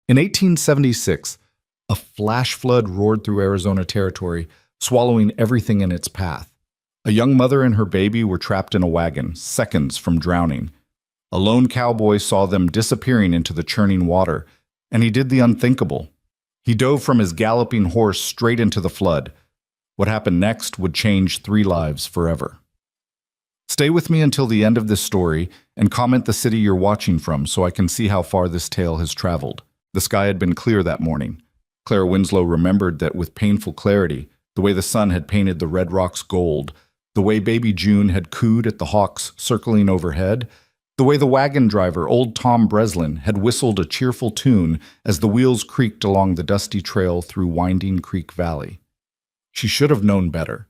In 1876, a flash flood roared through Arizona territory, swallowing everything in its path. A young mother and her baby were trapped in a wagon, seconds from drowning. A lone cowboy saw them disappearing into the churning water, and he did the unthinkable. He dove from his galloping horse straight into the flood. What happened next would change 3 lives forever. Stay with me until the end of this story and comment the city you're watching from so I can see how far this tale has traveled. The sky had been clear that morning. Clara Winslow remembered that with painful clarity, the way the sun had painted the red rocks gold, the way baby June had cooed at the hawks circling overhead, the way the wagon driver, old Tom Breslin, had whistled a cheerful tune as the wheels creaked along the dusty trail through Winding Creek Valley. She should have known better.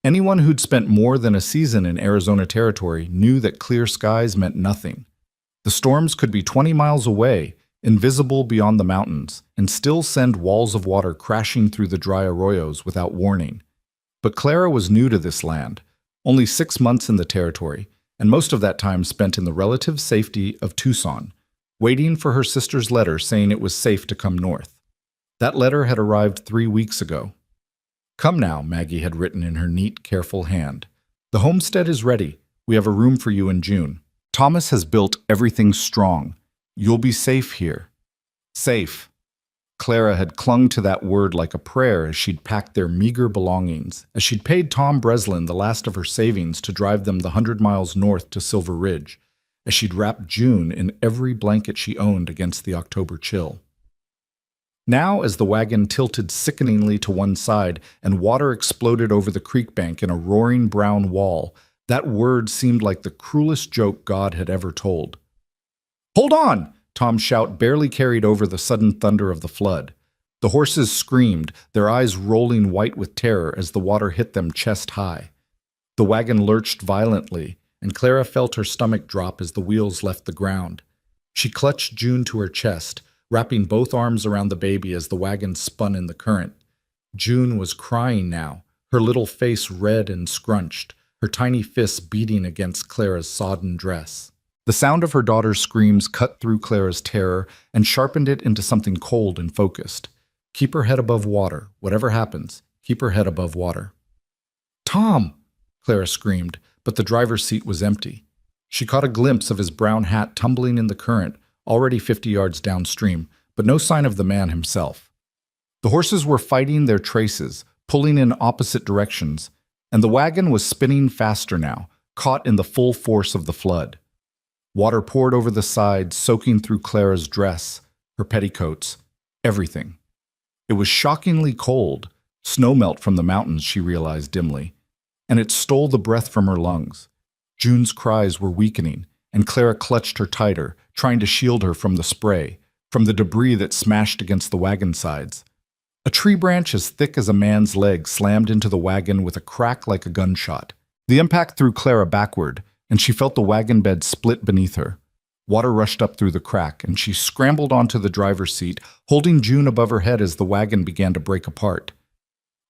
Anyone who'd spent more than a season in Arizona territory knew that clear skies meant nothing. The storms could be 20 miles away, invisible beyond the mountains, and still send walls of water crashing through the dry arroyos without warning. But Clara was new to this land, only 6 months in the territory, and most of that time spent in the relative safety of Tucson, waiting for her sister's letter saying it was safe to come north. That letter had arrived 3 weeks ago. "Come now," Maggie had written in her neat, careful hand. "The homestead is ready. We have a room for you in June. Thomas has built everything strong. You'll be safe here." Safe. Clara had clung to that word like a prayer as she'd packed their meager belongings, as she'd paid Tom Breslin the last of her savings to drive them the 100 miles north to Silver Ridge, as she'd wrapped June in every blanket she owned against the October chill. Now, as the wagon tilted sickeningly to one side and water exploded over the creek bank in a roaring brown wall, that word seemed like the cruelest joke God had ever told. "Hold on!" Tom's shout barely carried over the sudden thunder of the flood. The horses screamed, their eyes rolling white with terror as the water hit them chest high. The wagon lurched violently, and Clara felt her stomach drop as the wheels left the ground. She clutched June to her chest, wrapping both arms around the baby as the wagon spun in the current. June was crying now, her little face red and scrunched, her tiny fists beating against Clara's sodden dress. The sound of her daughter's screams cut through Clara's terror and sharpened it into something cold and focused. Keep her head above water. Whatever happens, keep her head above water. "Tom!" Clara screamed, but the driver's seat was empty. She caught a glimpse of his brown hat tumbling in the current, already 50 yards downstream, but no sign of the man himself. The horses were fighting their traces, pulling in opposite directions, and the wagon was spinning faster now, caught in the full force of the flood. Water poured over the side, soaking through Clara's dress, her petticoats, everything. It was shockingly cold, snowmelt from the mountains, she realized dimly, and it stole the breath from her lungs. June's cries were weakening, and Clara clutched her tighter, trying to shield her from the spray, from the debris that smashed against the wagon sides. A tree branch as thick as a man's leg slammed into the wagon with a crack like a gunshot. The impact threw Clara backward, and she felt the wagon bed split beneath her. Water rushed up through the crack, and she scrambled onto the driver's seat, holding June above her head as the wagon began to break apart.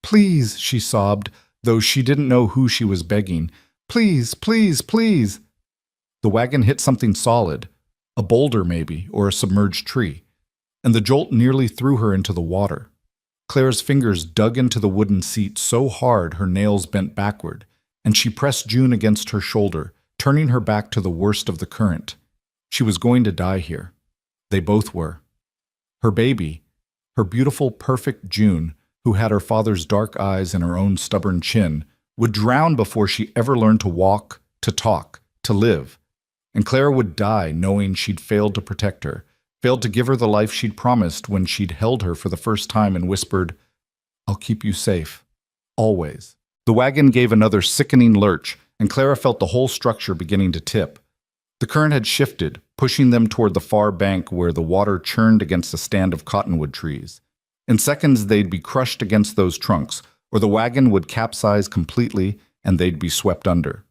"Please," she sobbed, though she didn't know who she was begging. "Please, please, please." The wagon hit something solid, a boulder maybe, or a submerged tree, and the jolt nearly threw her into the water. Clara's fingers dug into the wooden seat so hard her nails bent backward, and she pressed June against her shoulder, turning her back to the worst of the current. She was going to die here. They both were. Her baby, her beautiful, perfect June, who had her father's dark eyes and her own stubborn chin, would drown before she ever learned to walk, to talk, to live. And Clara would die knowing she'd failed to protect her, failed to give her the life she'd promised when she'd held her for the first time and whispered, "I'll keep you safe. Always." The wagon gave another sickening lurch, and Clara felt the whole structure beginning to tip. The current had shifted, pushing them toward the far bank where the water churned against a stand of cottonwood trees. In seconds, they'd be crushed against those trunks, or the wagon would capsize completely and they'd be swept under.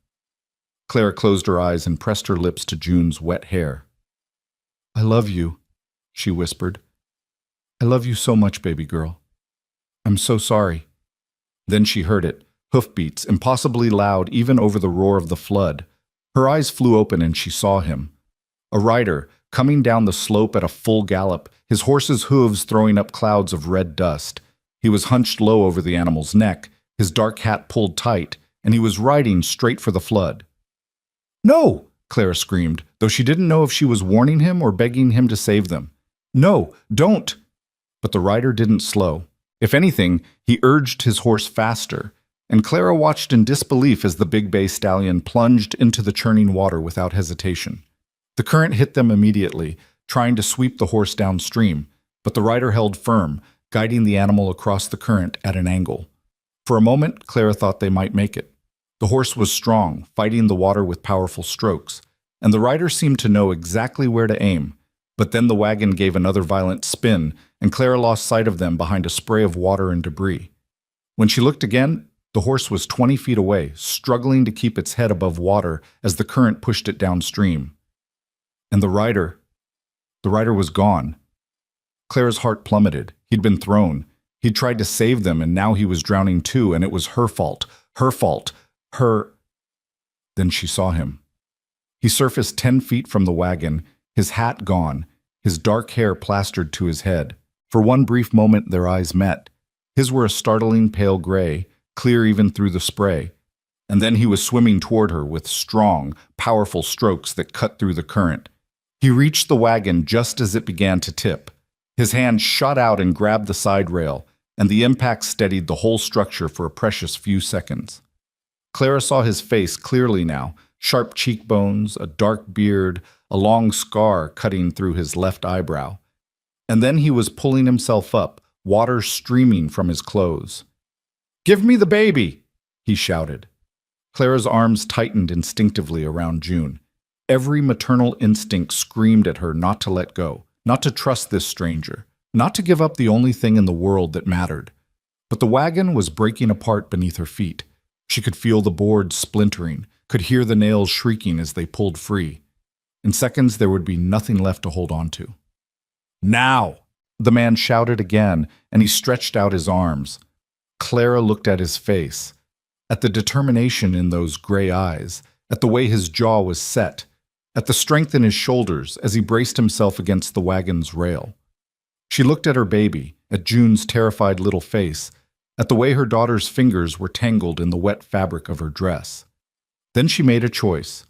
Clara closed her eyes and pressed her lips to June's wet hair. "I love you," she whispered. "I love you so much, baby girl. I'm so sorry." Then she heard it, hoofbeats, impossibly loud even over the roar of the flood. Her eyes flew open and she saw him. A rider, coming down the slope at a full gallop, his horse's hooves throwing up clouds of red dust. He was hunched low over the animal's neck, his dark hat pulled tight, and he was riding straight for the flood. "No!" Clara screamed, though she didn't know if she was warning him or begging him to save them. "No, don't!" But the rider didn't slow. If anything, he urged his horse faster, and Clara watched in disbelief as the big bay stallion plunged into the churning water without hesitation. The current hit them immediately, trying to sweep the horse downstream, but the rider held firm, guiding the animal across the current at an angle. For a moment, Clara thought they might make it. The horse was strong, fighting the water with powerful strokes, and the rider seemed to know exactly where to aim. But then the wagon gave another violent spin, and Clara lost sight of them behind a spray of water and debris. When she looked again, the horse was 20 feet away, struggling to keep its head above water as the current pushed it downstream. And the rider was gone. Clara's heart plummeted. He'd been thrown. He'd tried to save them, and now he was drowning too, and it was her fault. Her fault. Then she saw him. He surfaced 10 feet from the wagon, his hat gone, his dark hair plastered to his head. For one brief moment their eyes met. His were a startling pale gray, clear even through the spray. And then he was swimming toward her with strong, powerful strokes that cut through the current. He reached the wagon just as it began to tip. His hand shot out and grabbed the side rail, and the impact steadied the whole structure for a precious few seconds. Clara saw his face clearly now, sharp cheekbones, a dark beard, a long scar cutting through his left eyebrow. And then he was pulling himself up, water streaming from his clothes. "Give me the baby!" he shouted. Clara's arms tightened instinctively around June. Every maternal instinct screamed at her not to let go, not to trust this stranger, not to give up the only thing in the world that mattered. But the wagon was breaking apart beneath her feet. She could feel the boards splintering, could hear the nails shrieking as they pulled free. In seconds, there would be nothing left to hold on to. "Now!" the man shouted again, and he stretched out his arms. Clara looked at his face, at the determination in those gray eyes, at the way his jaw was set, at the strength in his shoulders as he braced himself against the wagon's rail. She looked at her baby, at June's terrified little face, at the way her daughter's fingers were tangled in the wet fabric of her dress. Then she made a choice.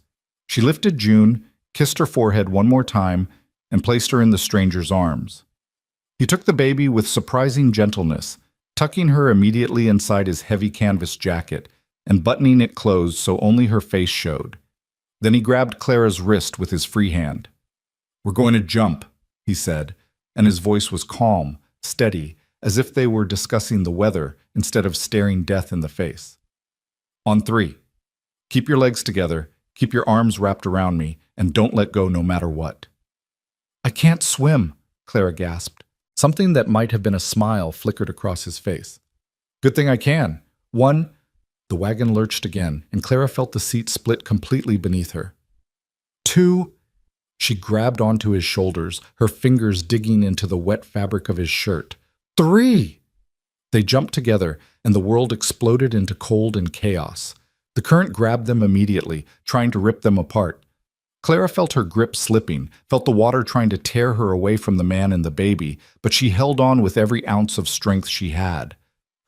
She lifted June, kissed her forehead one more time, and placed her in the stranger's arms. He took the baby with surprising gentleness, tucking her immediately inside his heavy canvas jacket and buttoning it closed so only her face showed. Then he grabbed Clara's wrist with his free hand. "We're going to jump," he said, and his voice was calm, steady, as if they were discussing the weather instead of staring death in the face. "On 3. Keep your legs together, keep your arms wrapped around me, and don't let go no matter what." "I can't swim," Clara gasped. Something that might have been a smile flickered across his face. "Good thing I can. 1. The wagon lurched again, and Clara felt the seat split completely beneath her. 2. She grabbed onto his shoulders, her fingers digging into the wet fabric of his shirt. 3. They jumped together, and the world exploded into cold and chaos. The current grabbed them immediately, trying to rip them apart. Clara felt her grip slipping, felt the water trying to tear her away from the man and the baby, but she held on with every ounce of strength she had.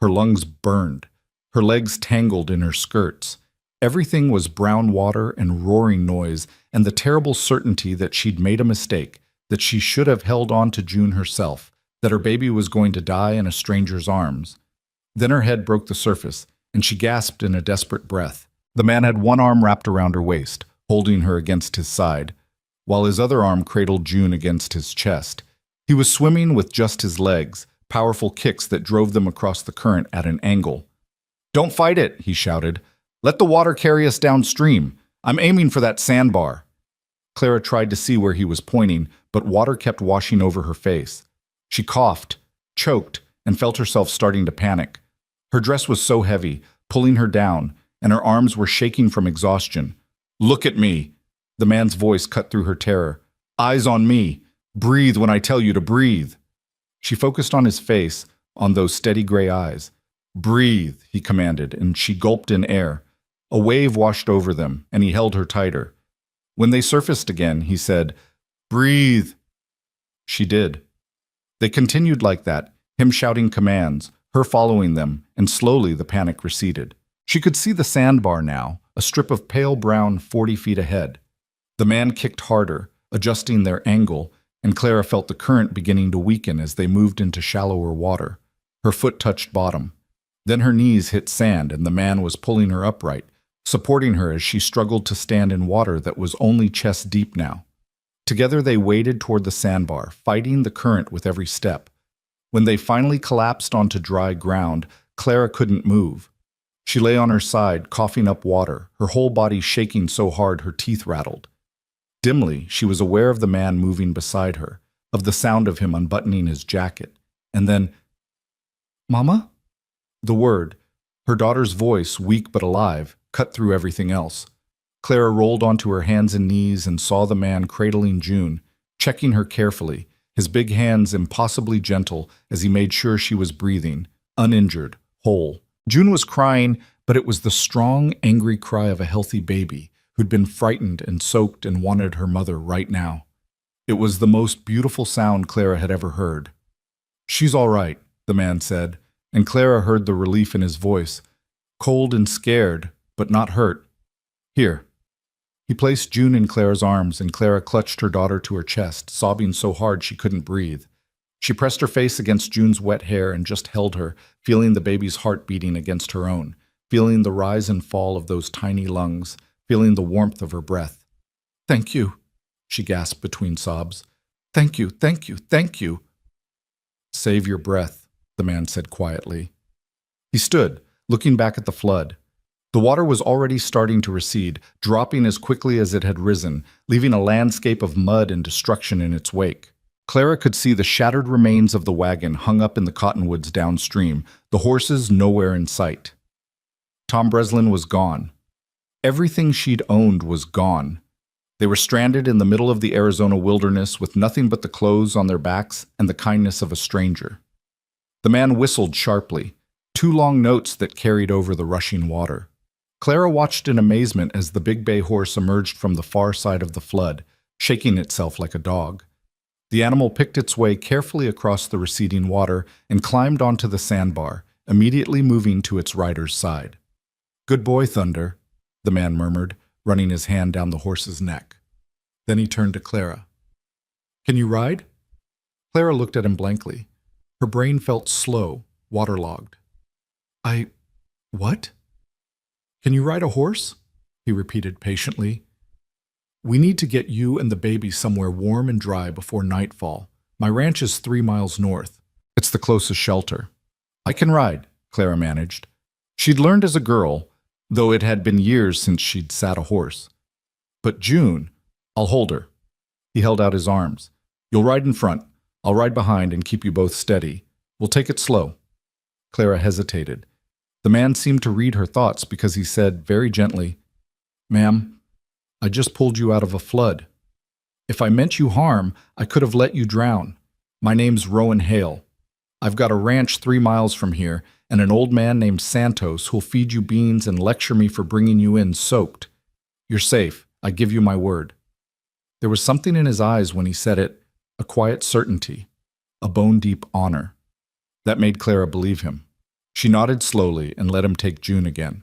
Her lungs burned. Her legs tangled in her skirts. Everything was brown water and roaring noise, and the terrible certainty that she'd made a mistake, that she should have held on to June herself, that her baby was going to die in a stranger's arms. Then her head broke the surface, and she gasped in a desperate breath. The man had one arm wrapped around her waist, holding her against his side, while his other arm cradled June against his chest. He was swimming with just his legs, powerful kicks that drove them across the current at an angle. "Don't fight it," he shouted. "Let the water carry us downstream. I'm aiming for that sandbar." Clara tried to see where he was pointing, but water kept washing over her face. She coughed, choked, and felt herself starting to panic. Her dress was so heavy, pulling her down, and her arms were shaking from exhaustion. "Look at me." The man's voice cut through her terror. "Eyes on me. Breathe when I tell you to breathe." She focused on his face, on those steady gray eyes. "Breathe," he commanded, and she gulped in air. A wave washed over them, and he held her tighter. When they surfaced again, he said, Breathe. She did. They continued like that, him shouting commands, her following them, and slowly the panic receded. She could see the sandbar now, a strip of pale brown 40 feet ahead. The man kicked harder, adjusting their angle, and Clara felt the current beginning to weaken as they moved into shallower water. Her foot touched bottom. Then her knees hit sand and the man was pulling her upright, supporting her as she struggled to stand in water that was only chest deep now. Together they waded toward the sandbar, fighting the current with every step. When they finally collapsed onto dry ground, Clara couldn't move. She lay on her side, coughing up water, her whole body shaking so hard her teeth rattled. Dimly, she was aware of the man moving beside her, of the sound of him unbuttoning his jacket. And then, "Mama?" The word, her daughter's voice, weak but alive, cut through everything else. Clara rolled onto her hands and knees and saw the man cradling June, checking her carefully, his big hands impossibly gentle as he made sure she was breathing, uninjured, whole. June was crying, but it was the strong, angry cry of a healthy baby who'd been frightened and soaked and wanted her mother right now. It was the most beautiful sound Clara had ever heard. "She's all right," the man said, and Clara heard the relief in his voice. Cold and scared, but not hurt. "Here." He placed June in Clara's arms, and Clara clutched her daughter to her chest, sobbing so hard she couldn't breathe. She pressed her face against June's wet hair and just held her, feeling the baby's heart beating against her own, feeling the rise and fall of those tiny lungs, feeling the warmth of her breath. "Thank you," she gasped between sobs. "Thank you, thank you, thank you." "Save your breath," the man said quietly. He stood, looking back at the flood. The water was already starting to recede, dropping as quickly as it had risen, leaving a landscape of mud and destruction in its wake. Clara could see the shattered remains of the wagon hung up in the cottonwoods downstream, the horses nowhere in sight. Tom Breslin was gone. Everything she'd owned was gone. They were stranded in the middle of the Arizona wilderness with nothing but the clothes on their backs and the kindness of a stranger. The man whistled sharply, 2 long notes that carried over the rushing water. Clara watched in amazement as the big bay horse emerged from the far side of the flood, shaking itself like a dog. The animal picked its way carefully across the receding water and climbed onto the sandbar, immediately moving to its rider's side. "Good boy, Thunder," the man murmured, running his hand down the horse's neck. Then he turned to Clara. "Can you ride?" Clara looked at him blankly. Her brain felt slow, waterlogged. What? "Can you ride a horse?" he repeated patiently. "We need to get you and the baby somewhere warm and dry before nightfall. My ranch is 3 miles north. It's the closest shelter." "I can ride," Clara managed. She'd learned as a girl, though it had been years since she'd sat a horse. "But June, I'll hold her." He held out his arms. "You'll ride in front. I'll ride behind and keep you both steady. We'll take it slow." Clara hesitated. The man seemed to read her thoughts because he said very gently, "Ma'am, I just pulled you out of a flood. If I meant you harm, I could have let you drown. My name's Rowan Hale. I've got a ranch 3 miles from here and an old man named Santos who'll feed you beans and lecture me for bringing you in soaked. You're safe. I give you my word." There was something in his eyes when he said it, a quiet certainty, a bone-deep honor. That made Clara believe him. She nodded slowly and let him take June again.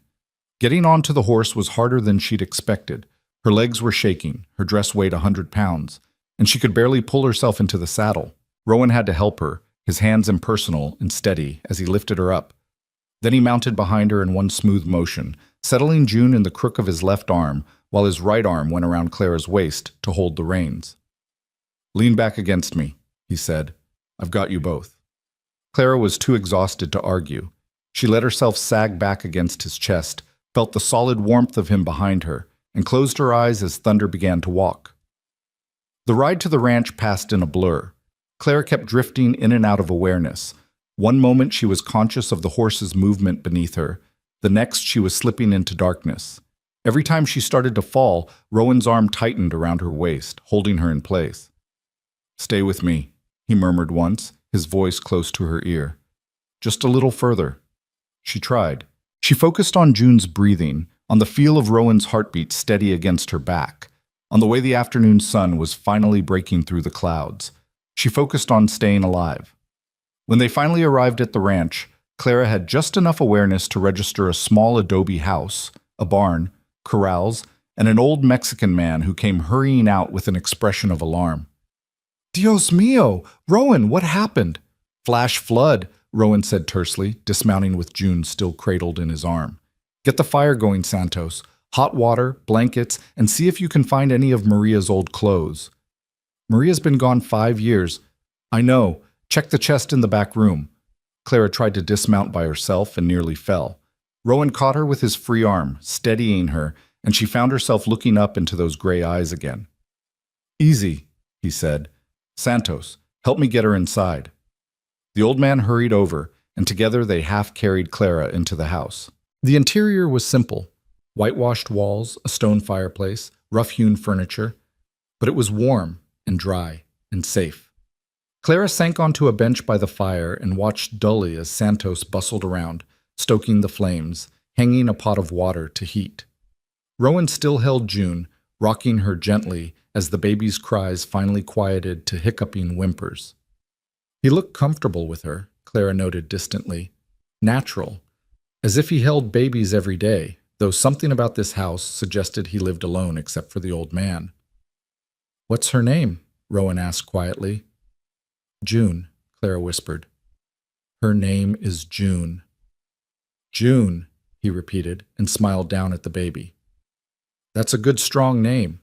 Getting onto the horse was harder than she'd expected. Her legs were shaking, her dress weighed 100 pounds, and she could barely pull herself into the saddle. Rowan had to help her, his hands impersonal and steady as he lifted her up. Then he mounted behind her in one smooth motion, settling June in the crook of his left arm while his right arm went around Clara's waist to hold the reins. "Lean back against me," he said. "I've got you both." Clara was too exhausted to argue. She let herself sag back against his chest, felt the solid warmth of him behind her, and closed her eyes as Thunder began to walk. The ride to the ranch passed in a blur. Clara kept drifting in and out of awareness. One moment she was conscious of the horse's movement beneath her. The next she was slipping into darkness. Every time she started to fall, Rowan's arm tightened around her waist, holding her in place. "Stay with me," he murmured once, his voice close to her ear. "Just a little further." She tried. She focused on June's breathing, on the feel of Rowan's heartbeat steady against her back. On the way, the afternoon sun was finally breaking through the clouds. She focused on staying alive. When they finally arrived at the ranch, Clara had just enough awareness to register a small adobe house, a barn, corrals, and an old Mexican man who came hurrying out with an expression of alarm. Dios mío! Rowan, what happened? Flash flood, Rowan said tersely, dismounting with June still cradled in his arm. Get the fire going, Santos. Hot water, blankets, and see if you can find any of Maria's old clothes. Maria's been gone 5 years. I know. Check the chest in the back room. Clara tried to dismount by herself and nearly fell. Rowan caught her with his free arm, steadying her, and she found herself looking up into those gray eyes again. Easy, he said. Santos, help me get her inside. The old man hurried over, and together they half-carried Clara into the house. The interior was simple. Whitewashed walls, a stone fireplace, rough-hewn furniture, but it was warm and dry and safe. Clara sank onto a bench by the fire and watched dully as Santos bustled around, stoking the flames, hanging a pot of water to heat. Rowan still held June, rocking her gently as the baby's cries finally quieted to hiccuping whimpers. He looked comfortable with her, Clara noted distantly. Natural, as if he held babies every day, though something about this house suggested he lived alone except for the old man. What's her name? Rowan asked quietly. June, Clara whispered. Her name is June. June, he repeated and smiled down at the baby. That's a good strong name.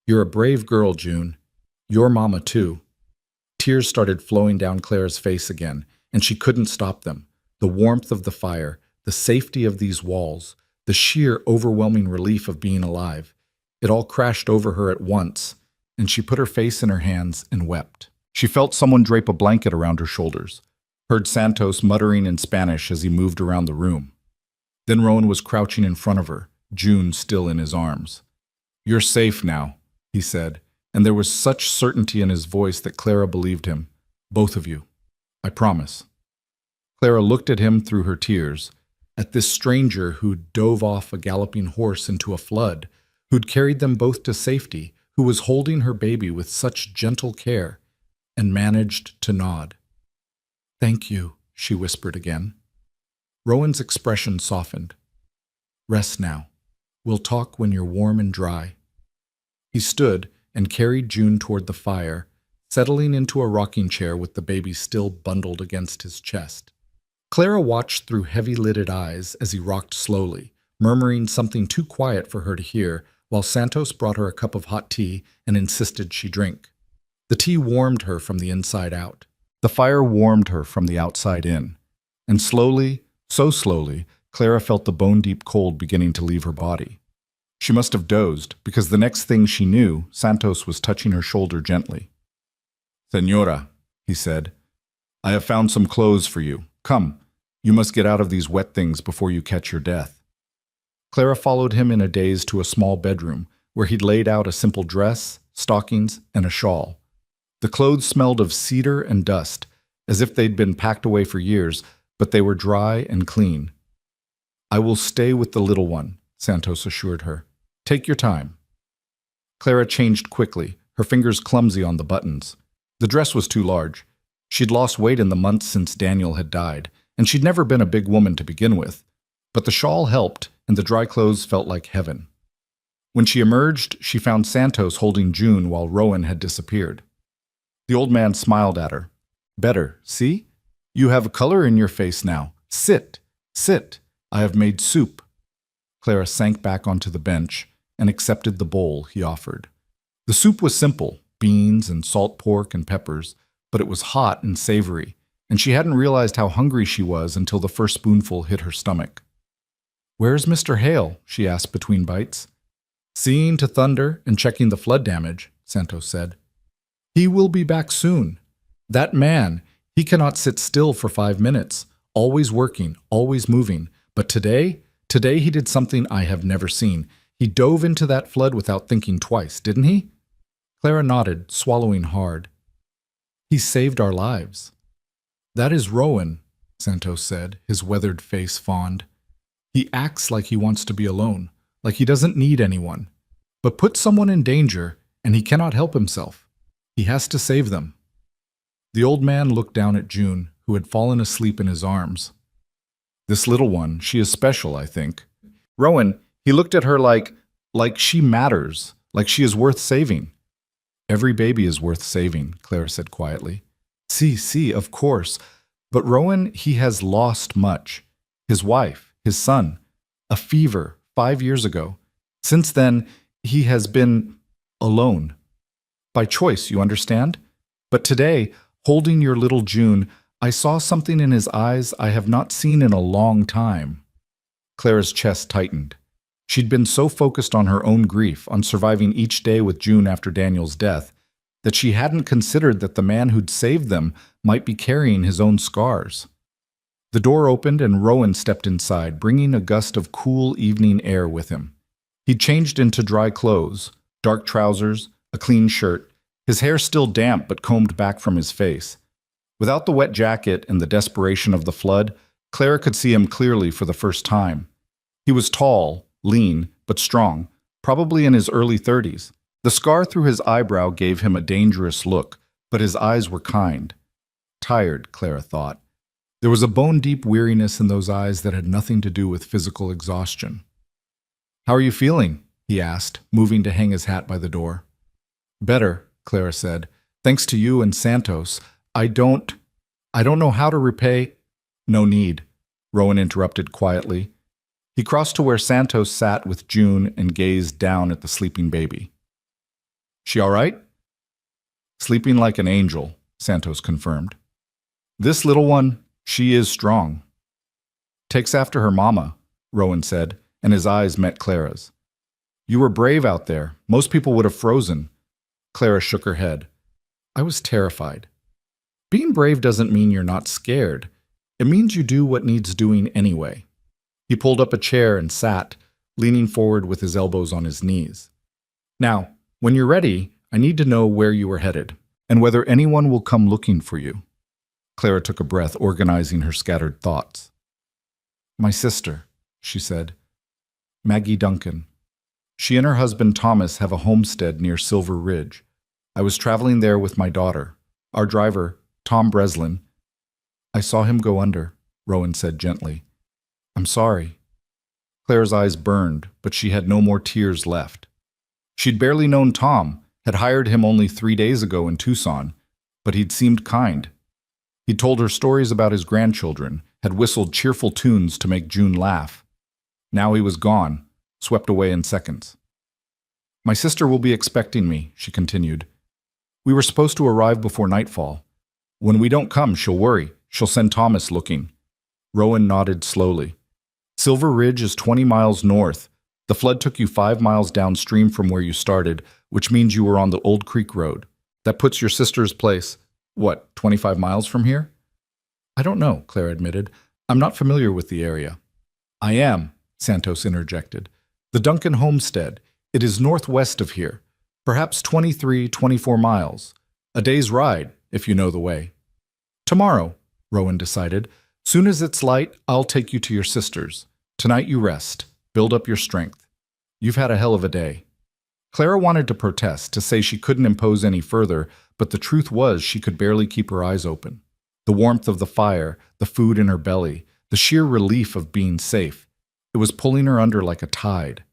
You're a brave girl, June. Your mama, too. Tears started flowing down Clara's face again, and she couldn't stop them. The warmth of the fire, the safety of these walls, the sheer overwhelming relief of being alive. It all crashed over her at once, and she put her face in her hands and wept. She felt someone drape a blanket around her shoulders, heard Santos muttering in Spanish as he moved around the room. Then Rowan was crouching in front of her, June still in his arms. You're safe now, he said, and there was such certainty in his voice that Clara believed him. Both of you. I promise. Clara looked at him through her tears, at this stranger who'd dove off a galloping horse into a flood, who'd carried them both to safety, who was holding her baby with such gentle care, and managed to nod. Thank you, she whispered again. Rowan's expression softened. Rest now. We'll talk when you're warm and dry. He stood and carried June toward the fire, settling into a rocking chair with the baby still bundled against his chest. Clara watched through heavy-lidded eyes as he rocked slowly, murmuring something too quiet for her to hear, while Santos brought her a cup of hot tea and insisted she drink. The tea warmed her from the inside out. The fire warmed her from the outside in. And slowly, so slowly, Clara felt the bone-deep cold beginning to leave her body. She must have dozed, because the next thing she knew, Santos was touching her shoulder gently. Señora, he said, I have found some clothes for you. Come, you must get out of these wet things before you catch your death. Clara followed him in a daze to a small bedroom, where he'd laid out a simple dress, stockings, and a shawl. The clothes smelled of cedar and dust, as if they'd been packed away for years, but they were dry and clean. I will stay with the little one, Santos assured her. Take your time. Clara changed quickly, her fingers clumsy on the buttons. The dress was too large. She'd lost weight in the months since Daniel had died, and she'd never been a big woman to begin with. But the shawl helped, and the dry clothes felt like heaven. When she emerged, she found Santos holding June while Rowan had disappeared. The old man smiled at her. Better, see? You have a color in your face now. Sit, sit. I have made soup. Clara sank back onto the bench and accepted the bowl he offered. The soup was simple, beans and salt pork and peppers, but it was hot and savory, and she hadn't realized how hungry she was until the first spoonful hit her stomach. Where's Mr. Hale? She asked between bites. Seeing to thunder and checking the flood damage, Santos said. He will be back soon. That man, he cannot sit still for 5 minutes, always working, always moving. But today he did something I have never seen. He dove into that flood without thinking twice, didn't he? Clara nodded, swallowing hard. He saved our lives. That is Rowan, Santos said, his weathered face fond. He acts like he wants to be alone, like he doesn't need anyone. but put someone in danger, and he cannot help himself. He has to save them. The old man looked down at June, who had fallen asleep in his arms. This little one, she is special, I think. Rowan, he looked at her like she matters, like she is worth saving. Every baby is worth saving, Clara said quietly. See, of course. But Rowan, he has lost much. His wife, his son, a fever 5 years ago. Since then, he has been alone. By choice, you understand? But today, holding your little June, I saw something in his eyes I have not seen in a long time. Clara's chest tightened. She'd been so focused on her own grief, on surviving each day with June after Daniel's death, that she hadn't considered that the man who'd saved them might be carrying his own scars. The door opened and Rowan stepped inside, bringing a gust of cool evening air with him. He'd changed into dry clothes, dark trousers, a clean shirt, his hair still damp but combed back from his face. Without the wet jacket and the desperation of the flood, Clara could see him clearly for the first time. He was tall, lean, but strong, probably in his early 30s. The scar through his eyebrow gave him a dangerous look, but his eyes were kind. Tired, Clara thought. There was a bone-deep weariness in those eyes that had nothing to do with physical exhaustion. "How are you feeling?" he asked, moving to hang his hat by the door. "Better," Clara said. "Thanks to you and Santos. I don't know how to repay—" "No need," Rowan interrupted quietly. He crossed to where Santos sat with June and gazed down at the sleeping baby. "She all right?" "Sleeping like an angel," Santos confirmed. "This little one, she is strong." "Takes after her mama," Rowan said, and his eyes met Clara's. "You were brave out there. Most people would have frozen." Clara shook her head. "I was terrified." "Being brave doesn't mean you're not scared. It means you do what needs doing anyway." He pulled up a chair and sat, leaning forward with his elbows on his knees. "Now, when you're ready, I need to know where you are headed, and whether anyone will come looking for you." Clara took a breath, organizing her scattered thoughts. "My sister," she said. "Maggie Duncan. She and her husband Thomas have a homestead near Silver Ridge. I was traveling there with my daughter. Our driver, Tom Breslin." "I saw him go under," Rowan said gently. "I'm sorry." Clara's eyes burned, but she had no more tears left. She'd barely known Tom, had hired him only 3 days ago in Tucson, but he'd seemed kind. He'd told her stories about his grandchildren, had whistled cheerful tunes to make June laugh. Now he was gone, swept away in seconds. "My sister will be expecting me," she continued. "We were supposed to arrive before nightfall. When we don't come, she'll worry. She'll send Thomas looking." Rowan nodded slowly. "Silver Ridge is 20 miles north. The flood took you 5 miles downstream from where you started, which means you were on the Old Creek Road. That puts your sister's place, 25 miles from here?" "I don't know," Clara admitted. "I'm not familiar with the area." "I am," Santos interjected. "The Duncan homestead. It is northwest of here, perhaps 24 miles. A day's ride, if you know the way." "Tomorrow," Rowan decided. "Soon as it's light, I'll take you to your sister's. Tonight you rest. Build up your strength. You've had a hell of a day." Clara wanted to protest, to say she couldn't impose any further, but the truth was she could barely keep her eyes open. The warmth of the fire, the food in her belly, the sheer relief of being safe. It was pulling her under like a tide.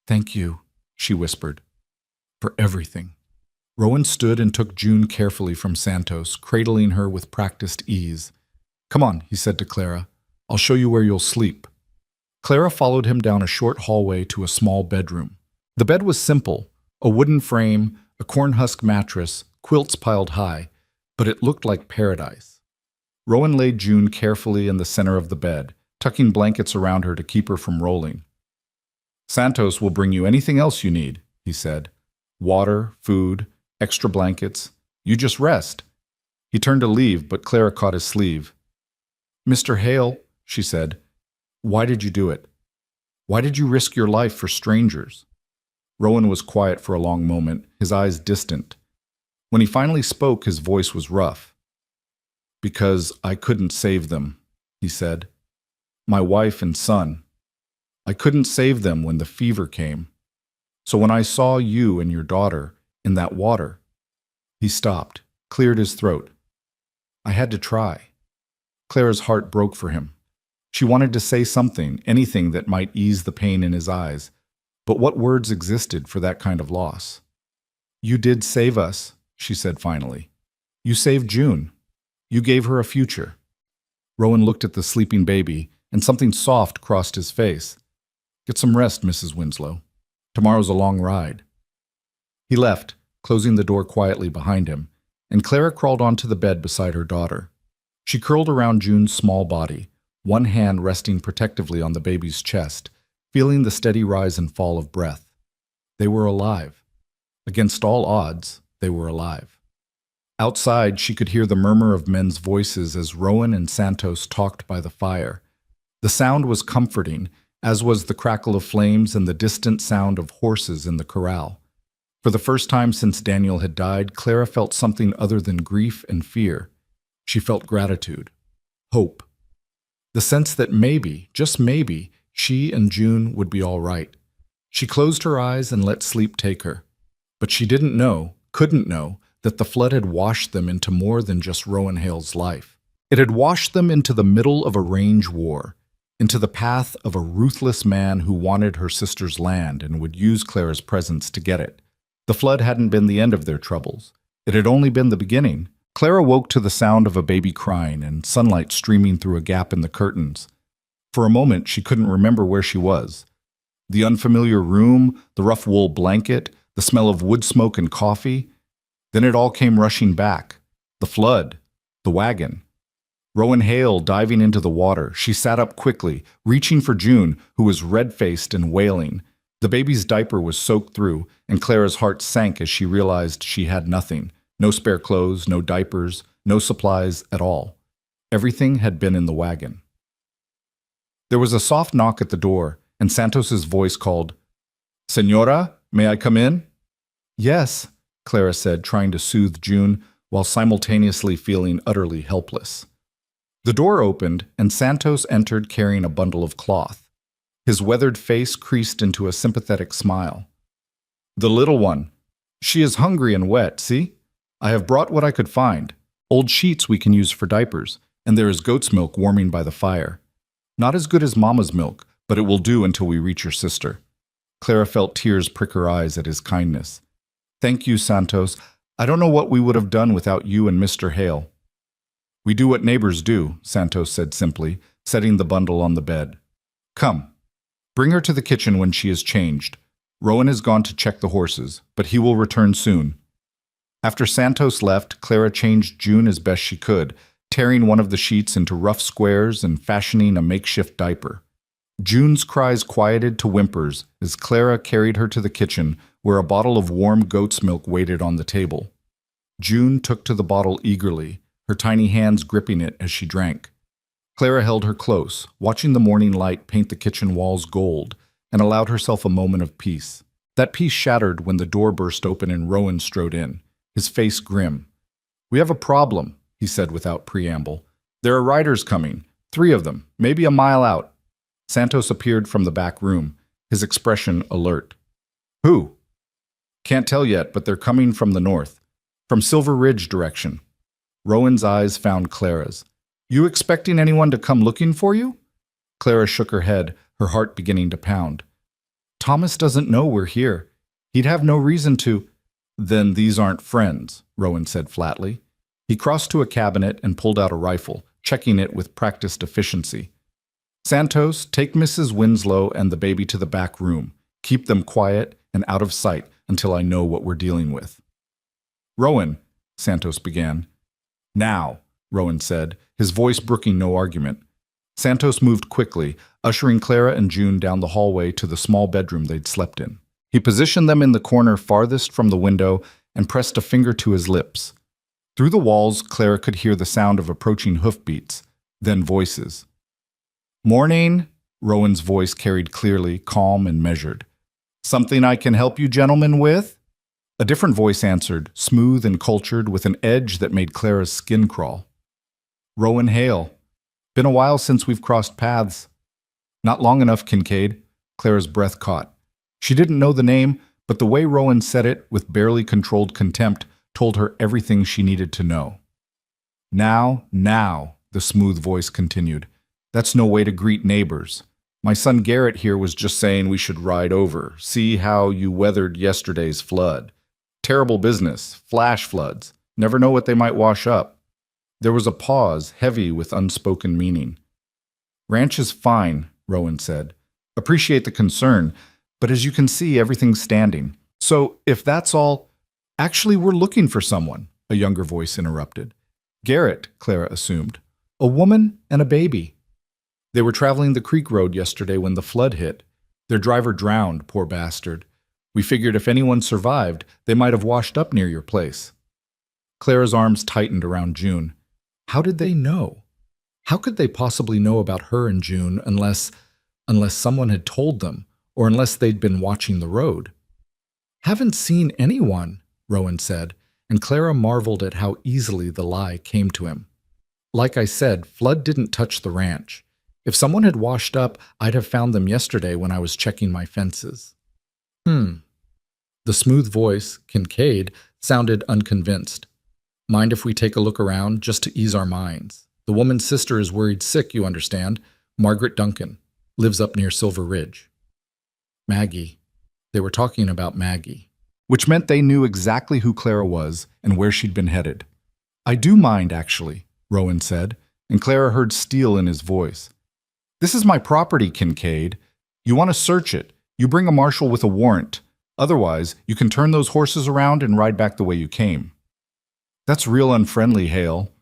"Thank you," she whispered, "for everything." Rowan stood and took June carefully from Santos, cradling her with practiced ease. "Come on," he said to Clara. "I'll show you where you'll sleep." Clara followed him down a short hallway to a small bedroom. The bed was simple, a wooden frame, a cornhusk mattress, quilts piled high, but it looked like paradise. Rowan laid June carefully in the center of the bed, tucking blankets around her to keep her from rolling. "Santos will bring you anything else you need," he said. "Water, food, extra blankets. You just rest." He turned to leave, but Clara caught his sleeve. "Mr. Hale," she said, "why did you do it? Why did you risk your life for strangers?" Rowan was quiet for a long moment, his eyes distant. When he finally spoke, his voice was rough. "Because I couldn't save them," he said. "My wife and son. I couldn't save them when the fever came." So when I saw you and your daughter in that water, he stopped, cleared his throat. I had to try. Clara's heart broke for him. She wanted to say something, anything that might ease the pain in his eyes. But what words existed for that kind of loss? You did save us, she said finally. You saved June. You gave her a future. Rowan looked at the sleeping baby, and something soft crossed his face. Get some rest, Mrs. Winslow. Tomorrow's a long ride. He left, closing the door quietly behind him, and Clara crawled onto the bed beside her daughter. She curled around June's small body, one hand resting protectively on the baby's chest, feeling the steady rise and fall of breath. They were alive. Against all odds, they were alive. Outside, she could hear the murmur of men's voices as Rowan and Santos talked by the fire. The sound was comforting, as was the crackle of flames and the distant sound of horses in the corral. For the first time since Daniel had died, Clara felt something other than grief and fear. She felt gratitude, hope, the sense that maybe, just maybe, she and June would be all right. She closed her eyes and let sleep take her. But she didn't know, couldn't know, that the flood had washed them into more than just Rowan Hale's life. It had washed them into the middle of a range war, into the path of a ruthless man who wanted her sister's land and would use Clara's presence to get it. The flood hadn't been the end of their troubles. It had only been the beginning. Clara woke to the sound of a baby crying and sunlight streaming through a gap in the curtains. For a moment, she couldn't remember where she was. The unfamiliar room, the rough wool blanket, the smell of wood smoke and coffee. Then it all came rushing back. The flood, the wagon. Rowan Hale diving into the water. She sat up quickly, reaching for June, who was red-faced and wailing. The baby's diaper was soaked through, and Clara's heart sank as she realized she had nothing. No spare clothes, no diapers, no supplies at all. Everything had been in the wagon. There was a soft knock at the door, and Santos's voice called, "Señora, may I come in?" "Yes," Clara said, trying to soothe June while simultaneously feeling utterly helpless. The door opened, and Santos entered carrying a bundle of cloth. His weathered face creased into a sympathetic smile. "The little one. She is hungry and wet, see? I have brought what I could find. Old sheets we can use for diapers, and there is goat's milk warming by the fire. Not as good as Mama's milk, but it will do until we reach your sister." Clara felt tears prick her eyes at his kindness. "Thank you, Santos. I don't know what we would have done without you and Mr. Hale." "We do what neighbors do," Santos said simply, setting the bundle on the bed. "Come. Bring her to the kitchen when she is changed. Rowan has gone to check the horses, but he will return soon." After Santos left, Clara changed June as best she could, tearing one of the sheets into rough squares and fashioning a makeshift diaper. June's cries quieted to whimpers as Clara carried her to the kitchen, where a bottle of warm goat's milk waited on the table. June took to the bottle eagerly, her tiny hands gripping it as she drank. Clara held her close, watching the morning light paint the kitchen walls gold, and allowed herself a moment of peace. That peace shattered when the door burst open and Rowan strode in, his face grim. "We have a problem," he said without preamble. "There are riders coming, 3 of them, maybe a mile out." Santos appeared from the back room, his expression alert. "Who?" "Can't tell yet, but they're coming from the north, from Silver Ridge direction." Rowan's eyes found Clara's. "You expecting anyone to come looking for you?" Clara shook her head, her heart beginning to pound. "Thomas doesn't know we're here. He'd have no reason to—" "Then these aren't friends," Rowan said flatly. He crossed to a cabinet and pulled out a rifle, checking it with practiced efficiency. "Santos, take Mrs. Winslow and the baby to the back room. Keep them quiet and out of sight until I know what we're dealing with." "Rowan," Santos began. "Now," Rowan said, his voice brooking no argument. Santos moved quickly, ushering Clara and June down the hallway to the small bedroom they'd slept in. He positioned them in the corner farthest from the window and pressed a finger to his lips. Through the walls, Clara could hear the sound of approaching hoofbeats, then voices. "Morning," Rowan's voice carried clearly, calm and measured. "Something I can help you gentlemen with?" A different voice answered, smooth and cultured, with an edge that made Clara's skin crawl. "Rowan Hale. Been a while since we've crossed paths." "Not long enough, Kincaid." Clara's breath caught. She didn't know the name, but the way Rowan said it with barely controlled contempt told her everything she needed to know. Now, the smooth voice continued. That's no way to greet neighbors. My son Garrett here was just saying we should ride over, see how you weathered yesterday's flood. Terrible business, flash floods. Never know what they might wash up. There was a pause, heavy with unspoken meaning. Ranch is fine, Rowan said. Appreciate the concern, but as you can see, everything's standing. So, if that's all… Actually, we're looking for someone, a younger voice interrupted. Garrett, Clara assumed. A woman and a baby. They were traveling the creek road yesterday when the flood hit. Their driver drowned, poor bastard. We figured if anyone survived, they might have washed up near your place. Clara's arms tightened around June. How did they know? How could they possibly know about her and June unless someone had told them, or unless they'd been watching the road? Haven't seen anyone, Rowan said, and Clara marveled at how easily the lie came to him. Like I said, flood didn't touch the ranch. If someone had washed up, I'd have found them yesterday when I was checking my fences. The smooth voice, Kincaid, sounded unconvinced. Mind if we take a look around, just to ease our minds? The woman's sister is worried sick, you understand. Margaret Duncan. Lives up near Silver Ridge. Maggie. They were talking about Maggie. Which meant they knew exactly who Clara was and where she'd been headed. I do mind, actually, Rowan said, and Clara heard steel in his voice. This is my property, Kincaid. You want to search it. You bring a marshal with a warrant. Otherwise, you can turn those horses around and ride back the way you came. That's real unfriendly, Hale.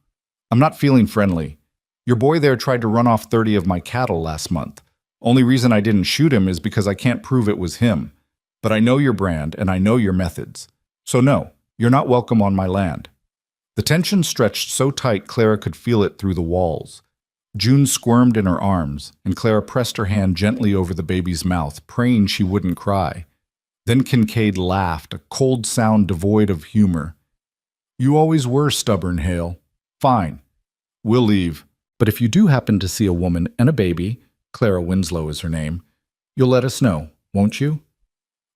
I'm not feeling friendly. Your boy there tried to run off 30 of my cattle last month. Only reason I didn't shoot him is because I can't prove it was him. But I know your brand and I know your methods. So no, you're not welcome on my land. The tension stretched so tight Clara could feel it through the walls. June squirmed in her arms, and Clara pressed her hand gently over the baby's mouth, praying she wouldn't cry. Then Kincaid laughed, a cold sound devoid of humor. You always were stubborn, Hale. Fine. We'll leave. But if you do happen to see a woman and a baby, Clara Winslow is her name, you'll let us know, won't you?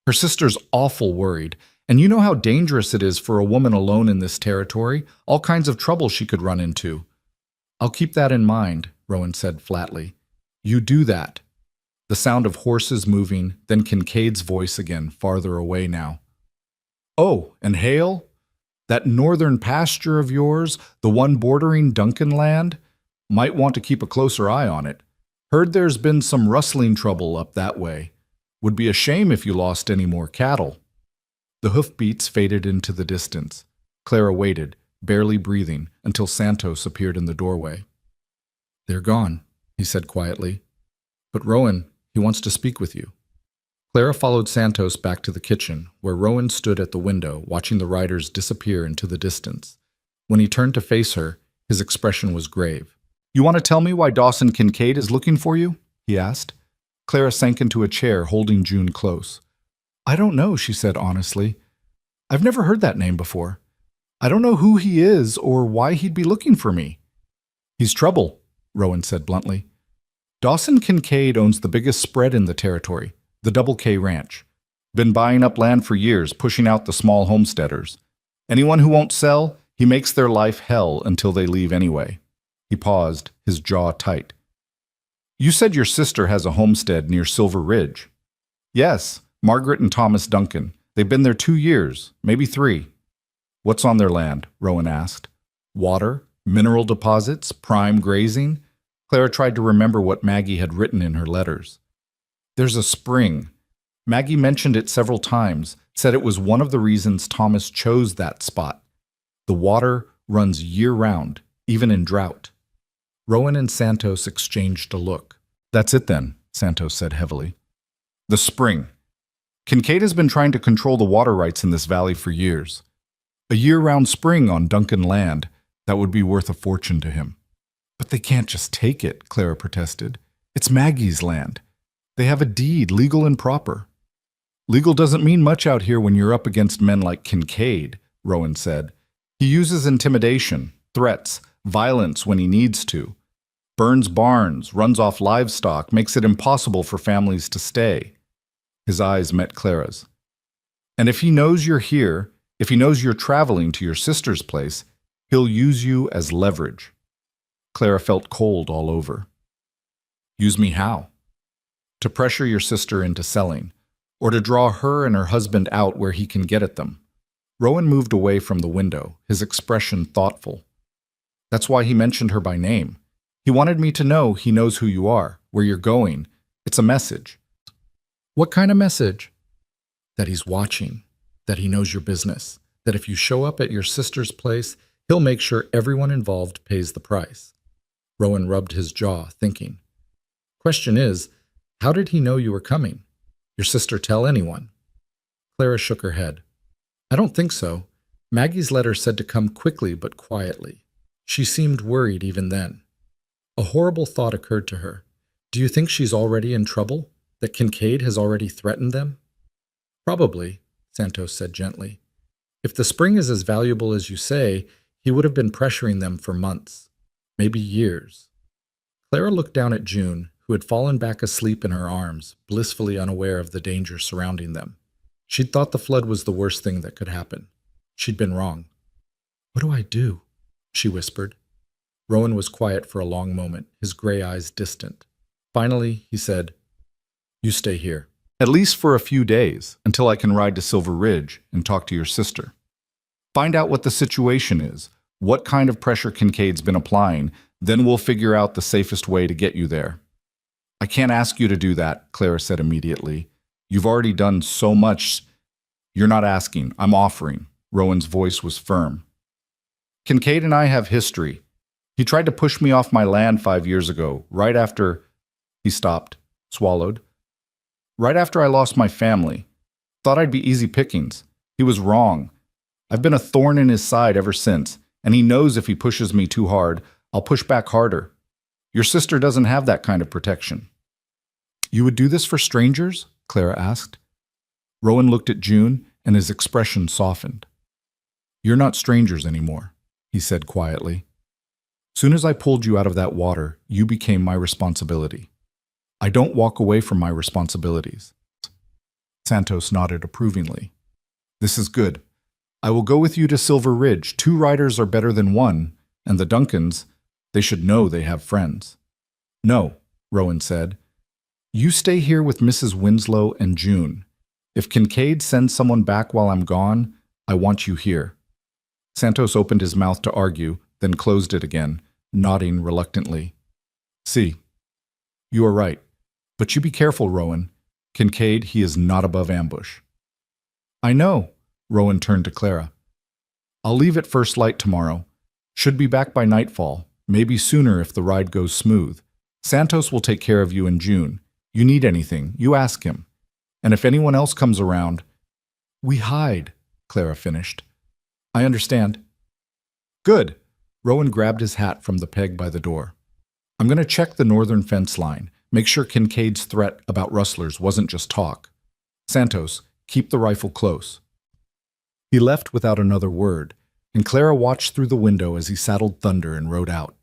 Her sister's awful worried, and you know how dangerous it is for a woman alone in this territory, all kinds of trouble she could run into. I'll keep that in mind, Rowan said flatly. You do that. The sound of horses moving, then Kincaid's voice again, farther away now. Oh, and Hale? That northern pasture of yours, the one bordering Duncan land? Might want to keep a closer eye on it. Heard there's been some rustling trouble up that way. Would be a shame if you lost any more cattle. The hoofbeats faded into the distance. Clara waited, barely breathing, until Santos appeared in the doorway. They're gone, he said quietly. But Rowan, he wants to speak with you. Clara followed Santos back to the kitchen, where Rowan stood at the window, watching the riders disappear into the distance. When he turned to face her, his expression was grave. You want to tell me why Dawson Kincaid is looking for you? He asked. Clara sank into a chair, holding June close. I don't know, she said honestly. I've never heard that name before. I don't know who he is or why he'd be looking for me. He's trouble, Rowan said bluntly. Dawson Kincaid owns the biggest spread in the territory, the Double K Ranch. Been buying up land for years, pushing out the small homesteaders. Anyone who won't sell, he makes their life hell until they leave anyway. He paused, his jaw tight. You said your sister has a homestead near Silver Ridge. Yes, Margaret and Thomas Duncan. They've been there 2 years, maybe 3. What's on their land? Rowan asked. Water? Mineral deposits? Prime grazing? Clara tried to remember what Maggie had written in her letters. There's a spring. Maggie mentioned it several times, said it was one of the reasons Thomas chose that spot. The water runs year-round, even in drought. Rowan and Santos exchanged a look. That's it then, Santos said heavily. The spring. Kincaid has been trying to control the water rights in this valley for years. A year-round spring on Duncan land, that would be worth a fortune to him. But they can't just take it, Clara protested. It's Maggie's land. They have a deed, legal and proper. Legal doesn't mean much out here when you're up against men like Kincaid, Rowan said. He uses intimidation, threats, violence when he needs to. Burns barns, runs off livestock, makes it impossible for families to stay. His eyes met Clara's. And if he knows you're here, if he knows you're traveling to your sister's place, he'll use you as leverage. Clara felt cold all over. Use me how? To pressure your sister into selling, or to draw her and her husband out where he can get at them. Rowan moved away from the window, his expression thoughtful. That's why he mentioned her by name. He wanted me to know he knows who you are, where you're going. It's a message. What kind of message? That he's watching, that he knows your business, that if you show up at your sister's place, he'll make sure everyone involved pays the price. Rowan rubbed his jaw, thinking. Question is, how did he know you were coming? Your sister tell anyone? Clara shook her head. I don't think so. Maggie's letter said to come quickly but quietly. She seemed worried even then. A horrible thought occurred to her. Do you think she's already in trouble? That Kincaid has already threatened them? Probably, Santos said gently. If the spring is as valuable as you say, he would have been pressuring them for months, maybe years. Clara looked down at June, who had fallen back asleep in her arms, blissfully unaware of the danger surrounding them. She'd thought the flood was the worst thing that could happen. She'd been wrong. What do I do? She whispered. Rowan was quiet for a long moment, his gray eyes distant. Finally, he said, You stay here. At least for a few days, until I can ride to Silver Ridge and talk to your sister. Find out what the situation is, what kind of pressure Kincaid's been applying, then we'll figure out the safest way to get you there. I can't ask you to do that, Clara said immediately. You've already done so much. You're not asking, I'm offering. Rowan's voice was firm. Kincaid and I have history. He tried to push me off my land 5 years ago, right after... He stopped, swallowed. Right after I lost my family. Thought I'd be easy pickings. He was wrong. I've been a thorn in his side ever since, and he knows if he pushes me too hard, I'll push back harder. Your sister doesn't have that kind of protection. You would do this for strangers? Clara asked. Rowan looked at June, and his expression softened. You're not strangers anymore, he said quietly. Soon as I pulled you out of that water, you became my responsibility. I don't walk away from my responsibilities. Santos nodded approvingly. This is good. I will go with you to Silver Ridge. 2 riders are better than 1, and the Duncans, they should know they have friends. No, Rowan said. You stay here with Mrs. Winslow and June. If Kincaid sends someone back while I'm gone, I want you here. Santos opened his mouth to argue, then closed it again, nodding reluctantly. See, you are right. But you be careful, Rowan. Kincaid, he is not above ambush. I know, Rowan turned to Clara. I'll leave at first light tomorrow. Should be back by nightfall, maybe sooner if the ride goes smooth. Santos will take care of you in June. You need anything, you ask him. And if anyone else comes around, we hide, Clara finished. I understand. Good. Rowan grabbed his hat from the peg by the door. I'm going to check the northern fence line. Make sure Kincaid's threat about rustlers wasn't just talk. Santos, keep the rifle close. He left without another word, and Clara watched through the window as he saddled Thunder and rode out.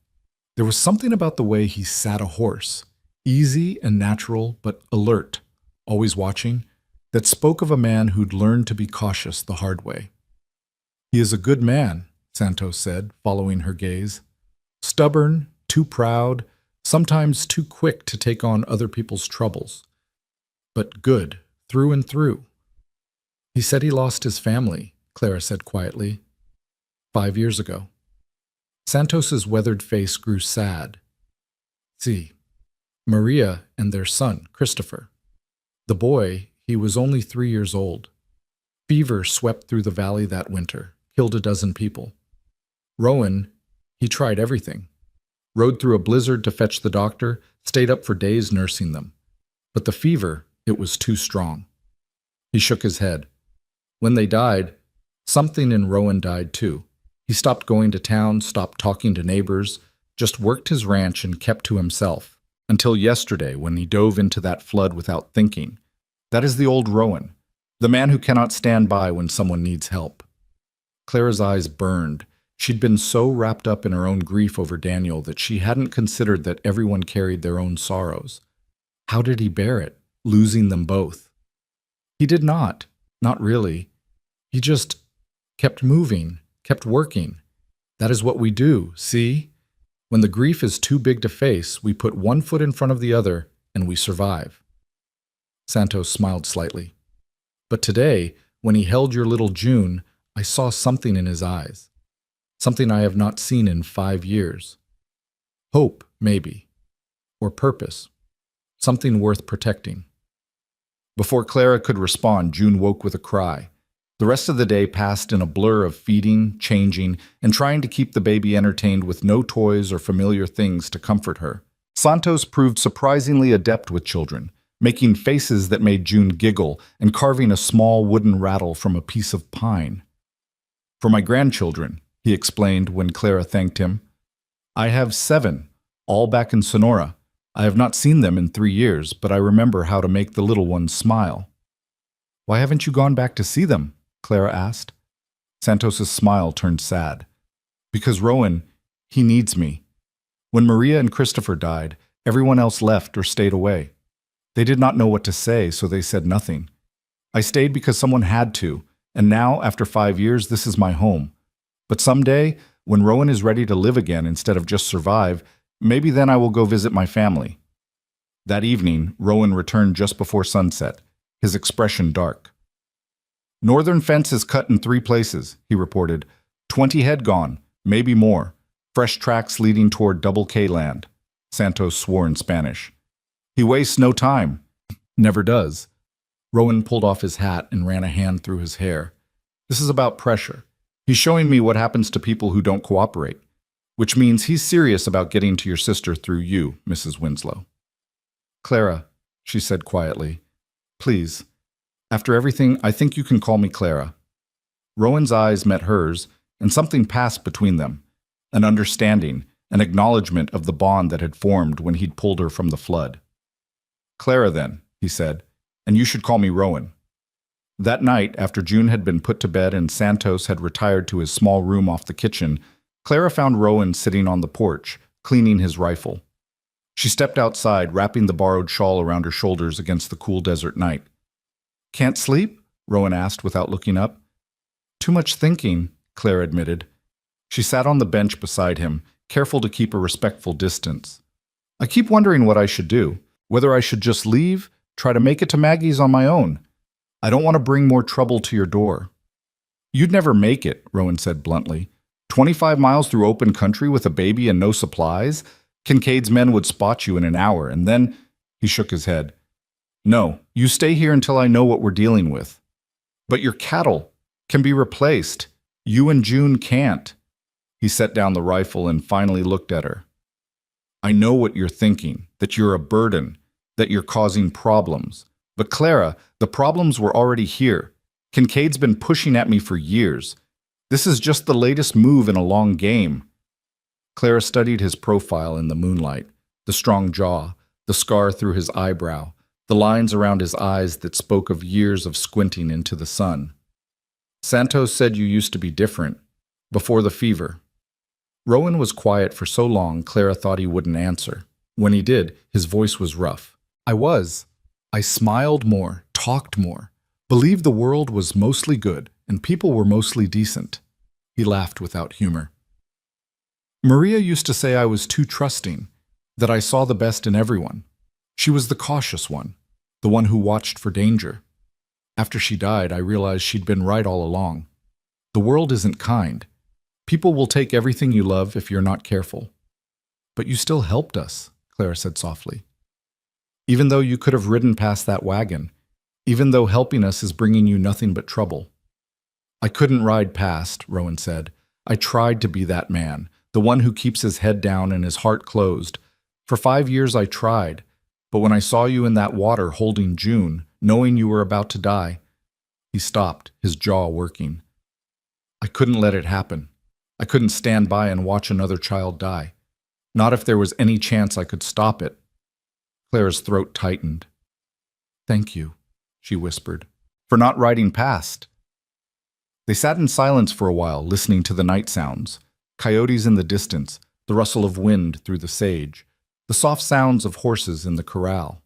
There was something about the way he sat a horse, easy and natural but alert, always watching, that spoke of a man who'd learned to be cautious the hard way. He is a good man, Santos said, following her gaze. Stubborn, too proud, sometimes too quick to take on other people's troubles. But good, through and through. He said he lost his family, Clara said quietly. 5 years ago. Santos's weathered face grew sad. See, Maria and their son, Christopher. The boy, he was only 3 years old. Fever swept through the valley that winter, killed a dozen people. Rowan, he tried everything. Rode through a blizzard to fetch the doctor, stayed up for days nursing them. But the fever, it was too strong. He shook his head. When they died, something in Rowan died too. He stopped going to town, stopped talking to neighbors, just worked his ranch and kept to himself. Until yesterday, when he dove into that flood without thinking. That is the old Rowan, the man who cannot stand by when someone needs help. Clara's eyes burned. She'd been so wrapped up in her own grief over Daniel that she hadn't considered that everyone carried their own sorrows. How did he bear it, losing them both? He did not. Not really. He just kept moving, kept working. That is what we do, see? When the grief is too big to face, we put one foot in front of the other and we survive. Santos smiled slightly. But today, when he held your little June, I saw something in his eyes. Something I have not seen in 5 years. Hope, maybe. Or purpose. Something worth protecting. Before Clara could respond, June woke with a cry. The rest of the day passed in a blur of feeding, changing, and trying to keep the baby entertained with no toys or familiar things to comfort her. Santos proved surprisingly adept with children, making faces that made June giggle and carving a small wooden rattle from a piece of pine. For my grandchildren, he explained when Clara thanked him. I have 7, all back in Sonora. I have not seen them in 3 years, but I remember how to make the little ones smile. Why haven't you gone back to see them? Clara asked. Santos's smile turned sad. Because Rowan, he needs me. When Maria and Christopher died, everyone else left or stayed away. They did not know what to say, so they said nothing. I stayed because someone had to, and now, after 5 years, this is my home. But someday, when Rowan is ready to live again instead of just survive, maybe then I will go visit my family. That evening, Rowan returned just before sunset, his expression dark. Northern fence is cut in 3 places, he reported. 20 head gone, maybe more. Fresh tracks leading toward Double K land. Santos swore in Spanish. He wastes no time. Never does. Rowan pulled off his hat and ran a hand through his hair. This is about pressure. He's showing me what happens to people who don't cooperate, which means he's serious about getting to your sister through you, Mrs. Winslow. Clara, she said quietly, please. After everything, I think you can call me Clara. Rowan's eyes met hers, and something passed between them. An understanding, an acknowledgement of the bond that had formed when he'd pulled her from the flood. Clara, then, he said, and you should call me Rowan. That night, after June had been put to bed and Santos had retired to his small room off the kitchen, Clara found Rowan sitting on the porch, cleaning his rifle. She stepped outside, wrapping the borrowed shawl around her shoulders against the cool desert night. Can't sleep? Rowan asked without looking up. Too much thinking, Clara admitted. She sat on the bench beside him, careful to keep a respectful distance. I keep wondering what I should do, whether I should just leave, try to make it to Maggie's on my own. I don't want to bring more trouble to your door. You'd never make it, Rowan said bluntly. 25 miles through open country with a baby and no supplies? Kincaid's men would spot you in an hour, and then... He shook his head. No, you stay here until I know what we're dealing with. But your cattle can be replaced. You and June can't. He set down the rifle and finally looked at her. I know what you're thinking, that you're a burden, that you're causing problems. But Clara, the problems were already here. Kincaid's been pushing at me for years. This is just the latest move in a long game. Clara studied his profile in the moonlight, the strong jaw, the scar through his eyebrow, the lines around his eyes that spoke of years of squinting into the sun. Santos said you used to be different, before the fever. Rowan was quiet for so long Clara thought he wouldn't answer. When he did, his voice was rough. I was. I smiled more, talked more, believed the world was mostly good and people were mostly decent. He laughed without humor. Maria used to say I was too trusting, that I saw the best in everyone. She was the cautious one, the one who watched for danger. After she died, I realized she'd been right all along. The world isn't kind. People will take everything you love if you're not careful. But you still helped us, Clara said softly. Even though you could have ridden past that wagon, even though helping us is bringing you nothing but trouble. I couldn't ride past, Rowan said. I tried to be that man, the one who keeps his head down and his heart closed. For 5 years I tried, but when I saw you in that water holding June, knowing you were about to die, he stopped, his jaw working. I couldn't let it happen. I couldn't stand by and watch another child die. Not if there was any chance I could stop it. Clara's throat tightened. Thank you, she whispered, for not riding past. They sat in silence for a while, listening to the night sounds. Coyotes in the distance, the rustle of wind through the sage, the soft sounds of horses in the corral.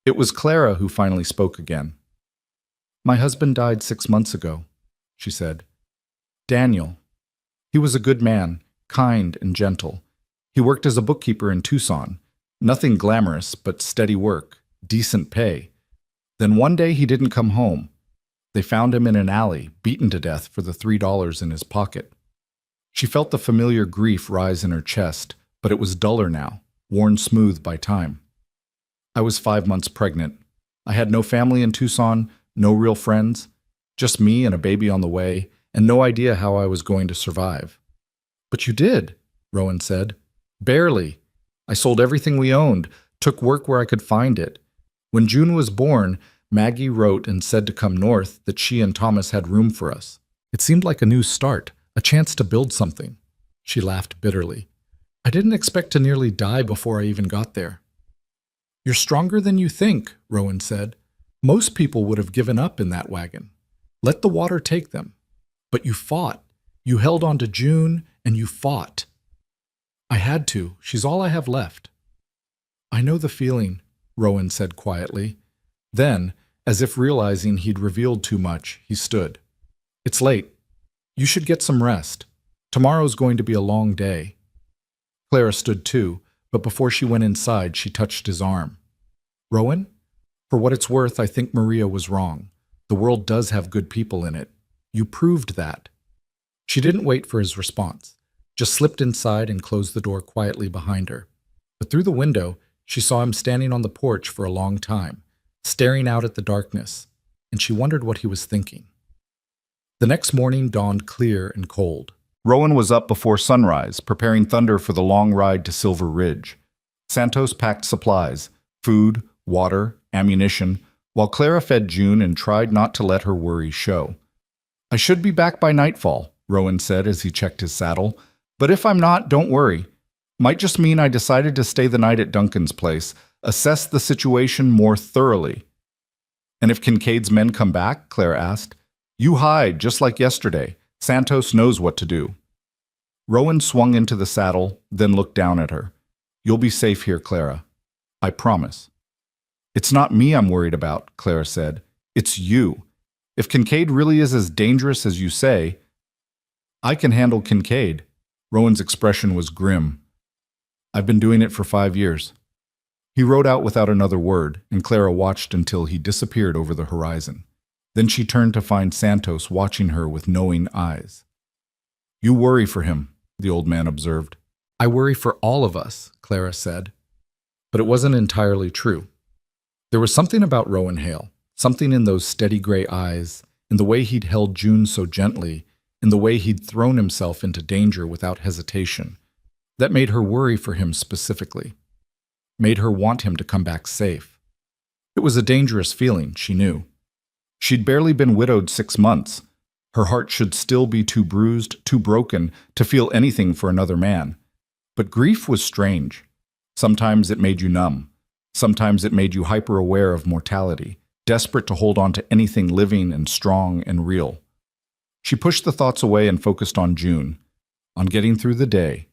It was Clara who finally spoke again. My husband died 6 months ago, she said. Daniel. He was a good man, kind and gentle. He worked as a bookkeeper in Tucson. Nothing glamorous, but steady work, decent pay. Then one day he didn't come home. They found him in an alley, beaten to death for the $3 in his pocket. She felt the familiar grief rise in her chest, but it was duller now, worn smooth by time. I was 5 months pregnant. I had no family in Tucson, no real friends, just me and a baby on the way, and no idea how I was going to survive. But you did, Rowan said. Barely. I sold everything we owned, took work where I could find it. When June was born, Maggie wrote and said to come north, that she and Thomas had room for us. It seemed like a new start, a chance to build something. She laughed bitterly. I didn't expect to nearly die before I even got there. You're stronger than you think, Rowan said. Most people would have given up in that wagon. Let the water take them. But you fought. You held on to June, and you fought. I had to. She's all I have left. I know the feeling, Rowan said quietly. Then, as if realizing he'd revealed too much, he stood. It's late. You should get some rest. Tomorrow's going to be a long day. Clara stood too, but before she went inside, she touched his arm. Rowan? For what it's worth, I think Maria was wrong. The world does have good people in it. You proved that. She didn't wait for his response, just slipped inside and closed the door quietly behind her. But through the window, she saw him standing on the porch for a long time, staring out at the darkness, and she wondered what he was thinking. The next morning dawned clear and cold. Rowan was up before sunrise, preparing Thunder for the long ride to Silver Ridge. Santos packed supplies, food, water, ammunition, while Clara fed June and tried not to let her worry show. I should be back by nightfall, Rowan said as he checked his saddle, but if I'm not, don't worry. Might just mean I decided to stay the night at Duncan's place, assess the situation more thoroughly. And if Kincaid's men come back, Clara asked, you hide, just like yesterday. Santos knows what to do. Rowan swung into the saddle, then looked down at her. You'll be safe here, Clara. I promise. It's not me I'm worried about, Clara said. It's you. If Kincaid really is as dangerous as you say, I can handle Kincaid. Rowan's expression was grim. I've been doing it for 5 years. He rode out without another word, and Clara watched until he disappeared over the horizon. Then she turned to find Santos watching her with knowing eyes. You worry for him, the old man observed. I worry for all of us, Clara said. But it wasn't entirely true. There was something about Rowan Hale, something in those steady gray eyes, in the way he'd held June so gently, in the way he'd thrown himself into danger without hesitation, that made her worry for him specifically, made her want him to come back safe. It was a dangerous feeling, she knew. She'd barely been widowed 6 months. Her heart should still be too bruised, too broken, to feel anything for another man. But grief was strange. Sometimes it made you numb. Sometimes it made you hyper-aware of mortality, desperate to hold on to anything living and strong and real. She pushed the thoughts away and focused on June, on getting through the day,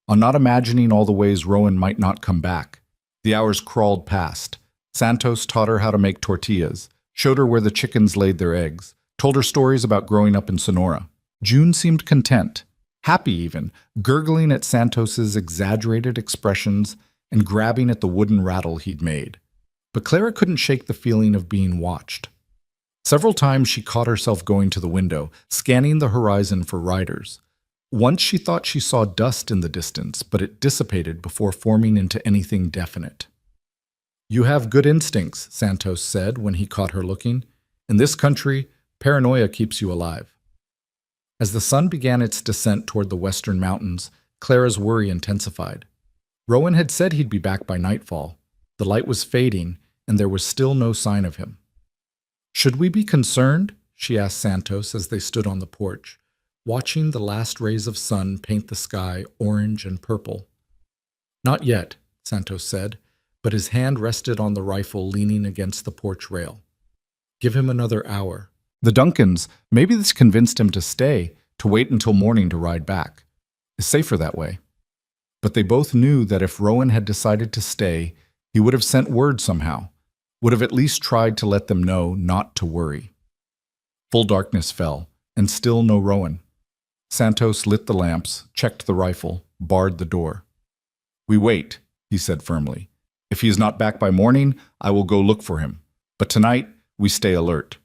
on not imagining all the ways Rowan might not come back. The hours crawled past. Santos taught her how to make tortillas, showed her where the chickens laid their eggs, told her stories about growing up in Sonora. June seemed content, happy even, gurgling at Santos's exaggerated expressions and grabbing at the wooden rattle he'd made. But Clara couldn't shake the feeling of being watched. Several times she caught herself going to the window, scanning the horizon for riders. Once she thought she saw dust in the distance, but it dissipated before forming into anything definite. You have good instincts, Santos said when he caught her looking. In this country, paranoia keeps you alive. As the sun began its descent toward the western mountains, Clara's worry intensified. Rowan had said he'd be back by nightfall. The light was fading, and there was still no sign of him. Should we be concerned? She asked Santos as they stood on the porch, watching the last rays of sun paint the sky orange and purple. Not yet, Santos said, but his hand rested on the rifle leaning against the porch rail. Give him another hour. The Duncans, maybe this convinced him to stay, to wait until morning to ride back. It's safer that way. But they both knew that if Rowan had decided to stay, he would have sent word somehow, would have at least tried to let them know not to worry. Full darkness fell, and still no Rowan. Santos lit the lamps, checked the rifle, barred the door. "We wait," he said firmly. "If he is not back by morning, I will go look for him. But tonight, we stay alert."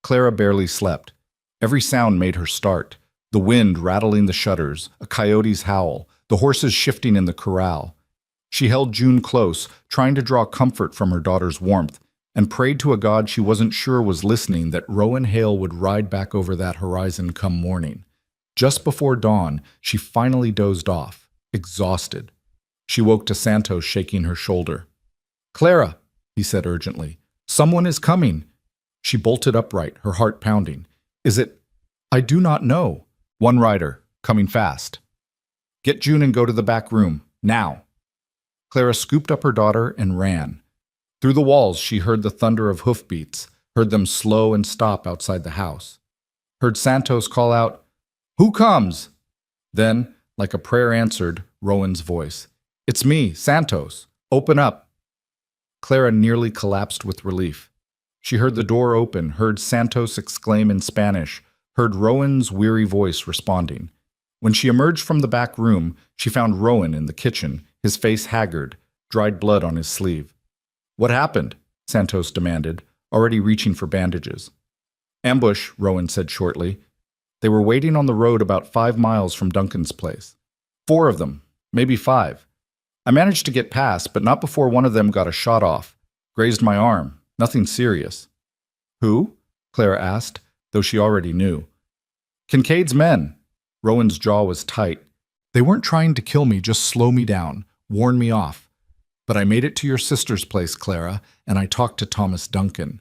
Clara barely slept. Every sound made her start. The wind rattling the shutters, a coyote's howl, the horses shifting in the corral. She held June close, trying to draw comfort from her daughter's warmth, and prayed to a God she wasn't sure was listening that Rowan Hale would ride back over that horizon come morning. Just before dawn, she finally dozed off, exhausted. She woke to Santos shaking her shoulder. "Clara," he said urgently, "someone is coming." She bolted upright, her heart pounding. "Is it? I do not know." "One rider, coming fast." "Get June and go to the back room, now." Clara scooped up her daughter and ran. Through the walls she heard the thunder of hoofbeats, heard them slow and stop outside the house. Heard Santos call out, "Who comes?" Then, like a prayer answered, Rowan's voice. "It's me, Santos. Open up." Clara nearly collapsed with relief. She heard the door open, heard Santos exclaim in Spanish, heard Rowan's weary voice responding. When she emerged from the back room, she found Rowan in the kitchen, his face haggard, dried blood on his sleeve. "What happened?" Santos demanded, already reaching for bandages. "Ambush," Rowan said shortly. "They were waiting on the road about 5 miles from Duncan's place. 4 of them, maybe 5. I managed to get past, but not before one of them got a shot off. Grazed my arm. Nothing serious." "Who?" Clara asked, though she already knew. "Kincaid's men." Rowan's jaw was tight. "They weren't trying to kill me, just slow me down, warn me off. But I made it to your sister's place, Clara, and I talked to Thomas Duncan.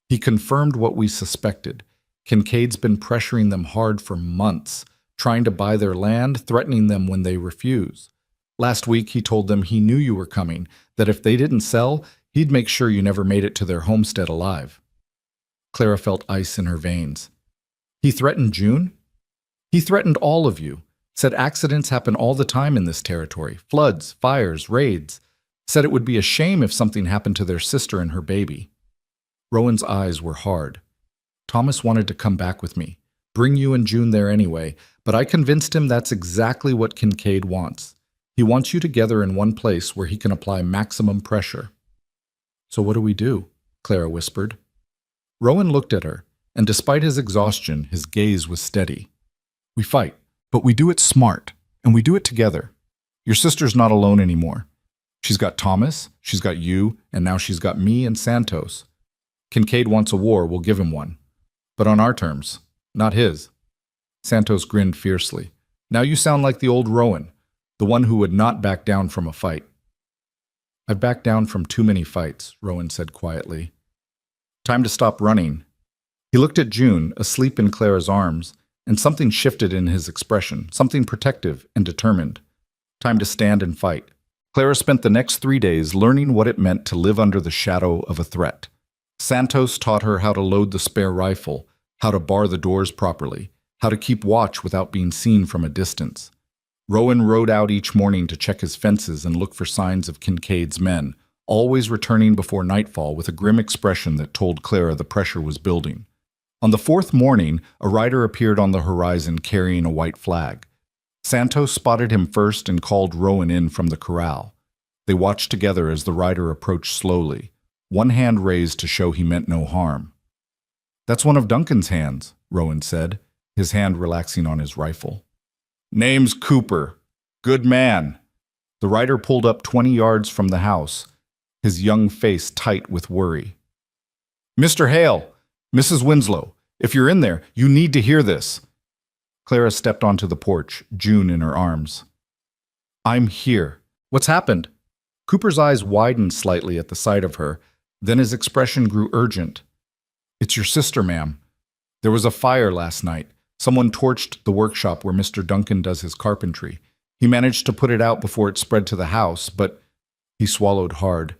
He confirmed what we suspected. Kincaid's been pressuring them hard for months, trying to buy their land, threatening them when they refuse. Last week he told them he knew you were coming, that if they didn't sell, he'd make sure you never made it to their homestead alive." Clara felt ice in her veins. "He threatened June?" "He threatened all of you. Said accidents happen all the time in this territory. Floods, fires, raids. Said it would be a shame if something happened to their sister and her baby." Rowan's eyes were hard. "Thomas wanted to come back with me, bring you and June there anyway, but I convinced him that's exactly what Kincaid wants. He wants you together in one place where he can apply maximum pressure." "So what do we do?" Clara whispered. Rowan looked at her, and despite his exhaustion, his gaze was steady. "We fight, but we do it smart, and we do it together. Your sister's not alone anymore. She's got Thomas, she's got you, and now she's got me and Santos. Kincaid wants a war, we'll give him one. But on our terms, not his." Santos grinned fiercely. "Now you sound like the old Rowan, the one who would not back down from a fight." "I've backed down from too many fights," Rowan said quietly. "Time to stop running." He looked at June, asleep in Clara's arms, and something shifted in his expression, something protective and determined. Time to stand and fight. Clara spent the next 3 days learning what it meant to live under the shadow of a threat. Santos taught her how to load the spare rifle, how to bar the doors properly, how to keep watch without being seen from a distance. Rowan rode out each morning to check his fences and look for signs of Kincaid's men, always returning before nightfall with a grim expression that told Clara the pressure was building. On the 4th morning, a rider appeared on the horizon carrying a white flag. Santos spotted him first and called Rowan in from the corral. They watched together as the rider approached slowly, one hand raised to show he meant no harm. "That's one of Duncan's hands," Rowan said, his hand relaxing on his rifle. "Name's Cooper. Good man." The rider pulled up 20 yards from the house, his young face tight with worry. "Mr. Hale, Mrs. Winslow, if you're in there, you need to hear this." Clara stepped onto the porch, June in her arms. "I'm here. What's happened?" Cooper's eyes widened slightly at the sight of her, then his expression grew urgent. "It's your sister, ma'am. There was a fire last night. Someone torched the workshop where Mr. Duncan does his carpentry. He managed to put it out before it spread to the house, but—" He swallowed hard.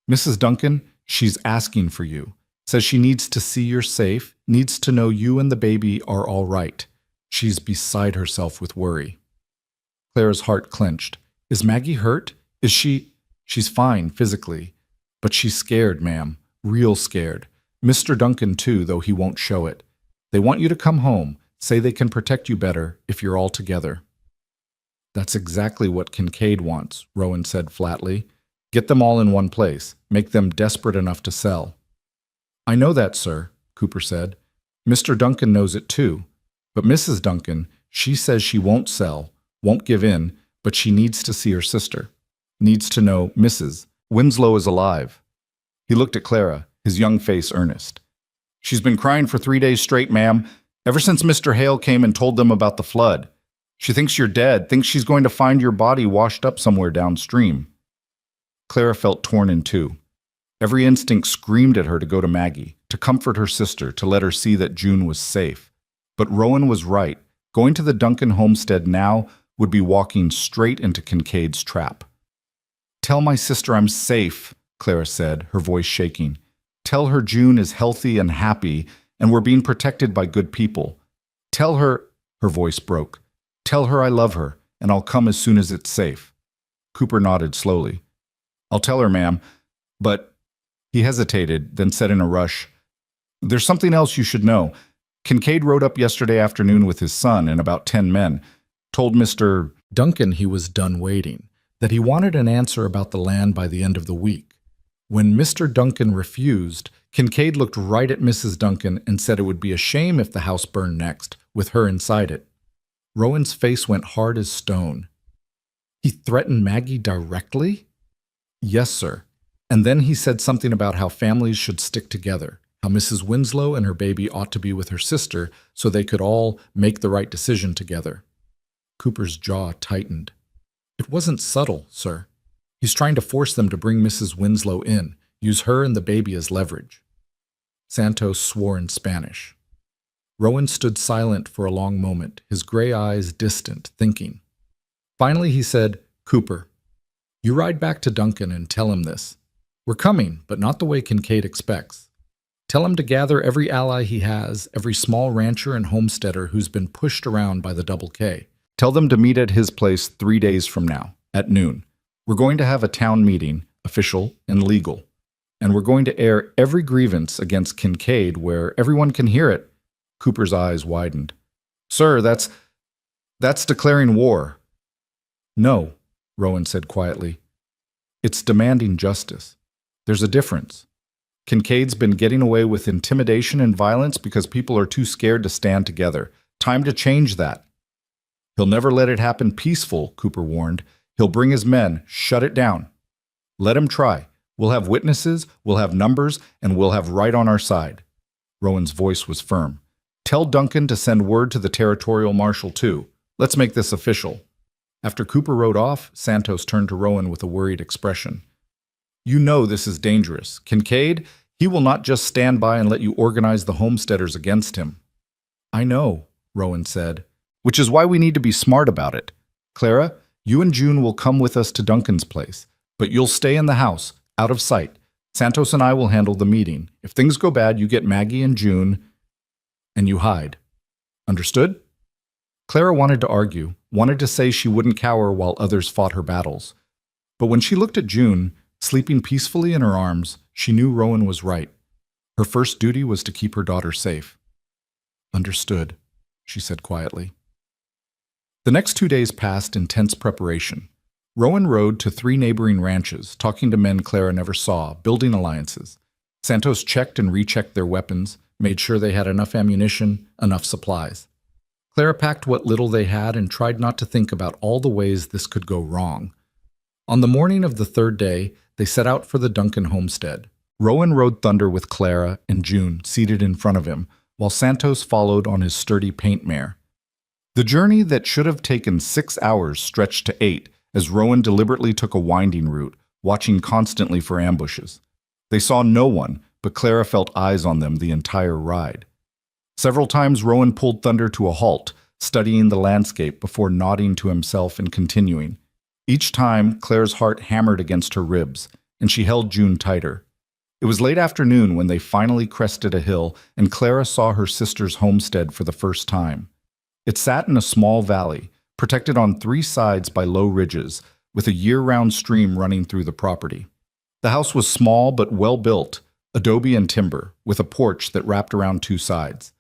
"Mrs. Duncan, she's asking for you. Says she needs to see you're safe, needs to know you and the baby are all right. She's beside herself with worry." Clara's heart clenched. "Is Maggie hurt? Is she—" "She's fine physically, but she's scared, ma'am. Real scared. Mr. Duncan too, though he won't show it. They want you to come home, say they can protect you better if you're all together." "That's exactly what Kincaid wants," Rowan said flatly. "Get them all in one place, make them desperate enough to sell." "I know that, sir," Cooper said. "Mr. Duncan knows it too. But Mrs. Duncan, she says she won't sell, won't give in, but she needs to see her sister. Needs to know Mrs. Winslow is alive." He looked at Clara, his young face earnest. "She's been crying for 3 days straight, ma'am, ever since Mr. Hale came and told them about the flood. She thinks you're dead, thinks she's going to find your body washed up somewhere downstream." Clara felt torn in two. Every instinct screamed at her to go to Maggie, to comfort her sister, to let her see that June was safe. But Rowan was right. Going to the Duncan homestead now would be walking straight into Kincaid's trap. "Tell my sister I'm safe," Clara said, her voice shaking. "Tell her June is healthy and happy, and we're being protected by good people. Tell her," her voice broke, "tell her I love her, and I'll come as soon as it's safe." Cooper nodded slowly. "I'll tell her, ma'am, but—" He hesitated, then said in a rush, "There's something else you should know. Kincaid rode up yesterday afternoon with his son and about 10 men, told Mr. Duncan he was done waiting, that he wanted an answer about the land by the end of the week. When Mr. Duncan refused, Kincaid looked right at Mrs. Duncan and said it would be a shame if the house burned next, with her inside it." Rowan's face went hard as stone. "He threatened Maggie directly?" "Yes, sir. And then he said something about how families should stick together, how Mrs. Winslow and her baby ought to be with her sister so they could all make the right decision together." Cooper's jaw tightened. "It wasn't subtle, sir. He's trying to force them to bring Mrs. Winslow in, use her and the baby as leverage." Santos swore in Spanish. Rowan stood silent for a long moment, his gray eyes distant, thinking. Finally he said, "Cooper, you ride back to Duncan and tell him this. We're coming, but not the way Kincaid expects. Tell him to gather every ally he has, every small rancher and homesteader who's been pushed around by the Double K. Tell them to meet at his place 3 days from now, at noon. We're going to have a town meeting, official and legal. And we're going to air every grievance against Kincaid where everyone can hear it." Cooper's eyes widened. "Sir, that's declaring war." "No," Rowan said quietly. "It's demanding justice. There's a difference. Kincaid's been getting away with intimidation and violence because people are too scared to stand together. Time to change that." "He'll never let it happen peaceful," Cooper warned. "He'll bring his men, shut it down. Let him try. We'll have witnesses, we'll have numbers, and we'll have right on our side." Rowan's voice was firm. "Tell Duncan to send word to the territorial marshal too. Let's make this official." After Cooper rode off, Santos turned to Rowan with a worried expression. "You know this is dangerous. Kincaid, he will not just stand by and let you organize the homesteaders against him." "I know," Rowan said, "which is why we need to be smart about it. Clara, you and June will come with us to Duncan's place, but you'll stay in the house, out of sight. Santos and I will handle the meeting. If things go bad, you get Maggie and June, and you hide. Understood?" Clara wanted to argue, wanted to say she wouldn't cower while others fought her battles. But when she looked at June, sleeping peacefully in her arms, she knew Rowan was right. Her first duty was to keep her daughter safe. "Understood," she said quietly. The next 2 days passed in tense preparation. Rowan rode to 3 neighboring ranches, talking to men Clara never saw, building alliances. Santos checked and rechecked their weapons, made sure they had enough ammunition, enough supplies. Clara packed what little they had and tried not to think about all the ways this could go wrong. On the morning of the 3rd day, they set out for the Duncan homestead. Rowan rode Thunder with Clara and June seated in front of him, while Santos followed on his sturdy paint mare. The journey that should have taken 6 hours stretched to 8, as Rowan deliberately took a winding route, watching constantly for ambushes. They saw no one, but Clara felt eyes on them the entire ride. Several times Rowan pulled Thunder to a halt, studying the landscape before nodding to himself and continuing. Each time, Clara's heart hammered against her ribs, and she held June tighter. It was late afternoon when they finally crested a hill, and Clara saw her sister's homestead for the first time. It sat in a small valley, protected on 3 sides by low ridges, with a year-round stream running through the property. The house was small but well-built, adobe and timber, with a porch that wrapped around 2 sides.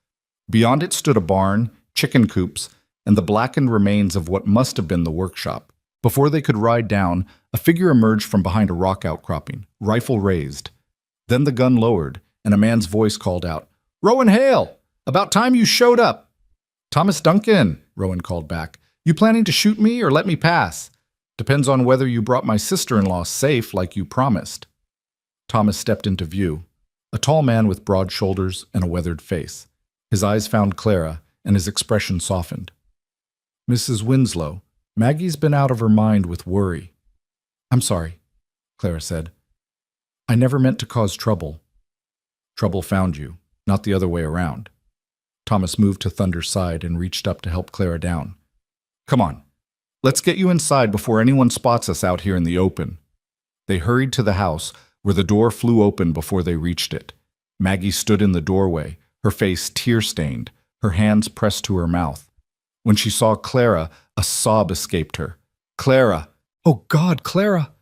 Beyond it stood a barn, chicken coops, and the blackened remains of what must have been the workshop. Before they could ride down, a figure emerged from behind a rock outcropping, rifle raised. Then the gun lowered, and a man's voice called out, "Rowan Hale! About time you showed up!" "Thomas Duncan," Rowan called back. "You planning to shoot me or let me pass? Depends on whether you brought my sister-in-law safe like you promised." Thomas stepped into view, a tall man with broad shoulders and a weathered face. His eyes found Clara, and his expression softened. "Mrs. Winslow, Maggie's been out of her mind with worry." "I'm sorry," Clara said. "I never meant to cause trouble." "Trouble found you, not the other way around." Thomas moved to Thunder's side and reached up to help Clara down. "Come on, let's get you inside before anyone spots us out here in the open." They hurried to the house, where the door flew open before they reached it. Maggie stood in the doorway, her face tear-stained, her hands pressed to her mouth. When she saw Clara, a sob escaped her. "Clara! Oh God, Clara!"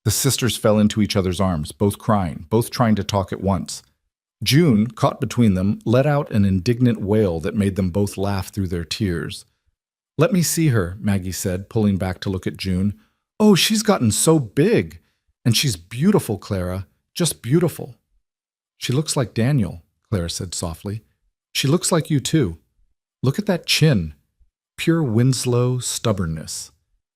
The sisters fell into each other's arms, both crying, both trying to talk at once. June, caught between them, let out an indignant wail that made them both laugh through their tears. "Let me see her," Maggie said, pulling back to look at June. "Oh, she's gotten so big. And she's beautiful, Clara, just beautiful." "She looks like Daniel," Clara said softly. "She looks like you too. Look at that chin. Pure Winslow stubbornness."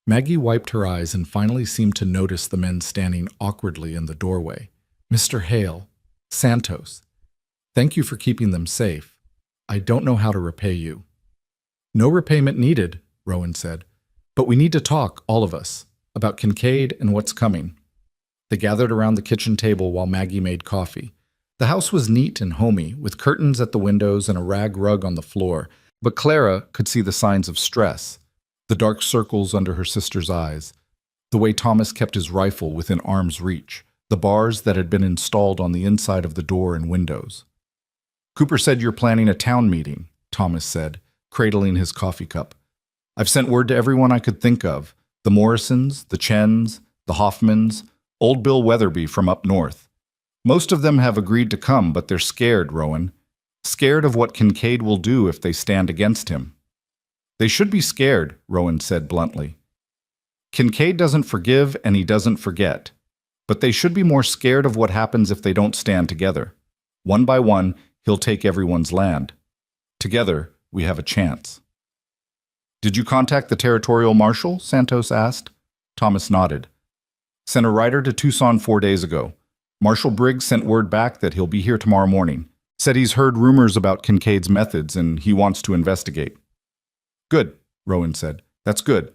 Maggie wiped her eyes and finally seemed to notice the men standing awkwardly in the doorway. "Mr. Hale, Santos, thank you for keeping them safe. I don't know how to repay you." "No repayment needed," Rowan said. "But we need to talk, all of us, about Kincaid and what's coming." They gathered around the kitchen table while Maggie made coffee. The house was neat and homey, with curtains at the windows and a rag rug on the floor, but Clara could see the signs of stress, the dark circles under her sister's eyes, the way Thomas kept his rifle within arm's reach, the bars that had been installed on the inside of the door and windows. "Cooper said you're planning a town meeting," Thomas said, cradling his coffee cup. "I've sent word to everyone I could think of, the Morrisons, the Chens, the Hoffmans, old Bill Weatherby from up north. Most of them have agreed to come, but they're scared, Rowan. Scared of what Kincaid will do if they stand against him." "They should be scared," Rowan said bluntly. "Kincaid doesn't forgive and he doesn't forget. But they should be more scared of what happens if they don't stand together. One by one, he'll take everyone's land. Together, we have a chance." "Did you contact the territorial marshal?" Santos asked. Thomas nodded. "Sent a rider to Tucson 4 days ago. Marshal Briggs sent word back that he'll be here tomorrow morning. Said he's heard rumors about Kincaid's methods and he wants to investigate." "Good," Rowan said. "That's good.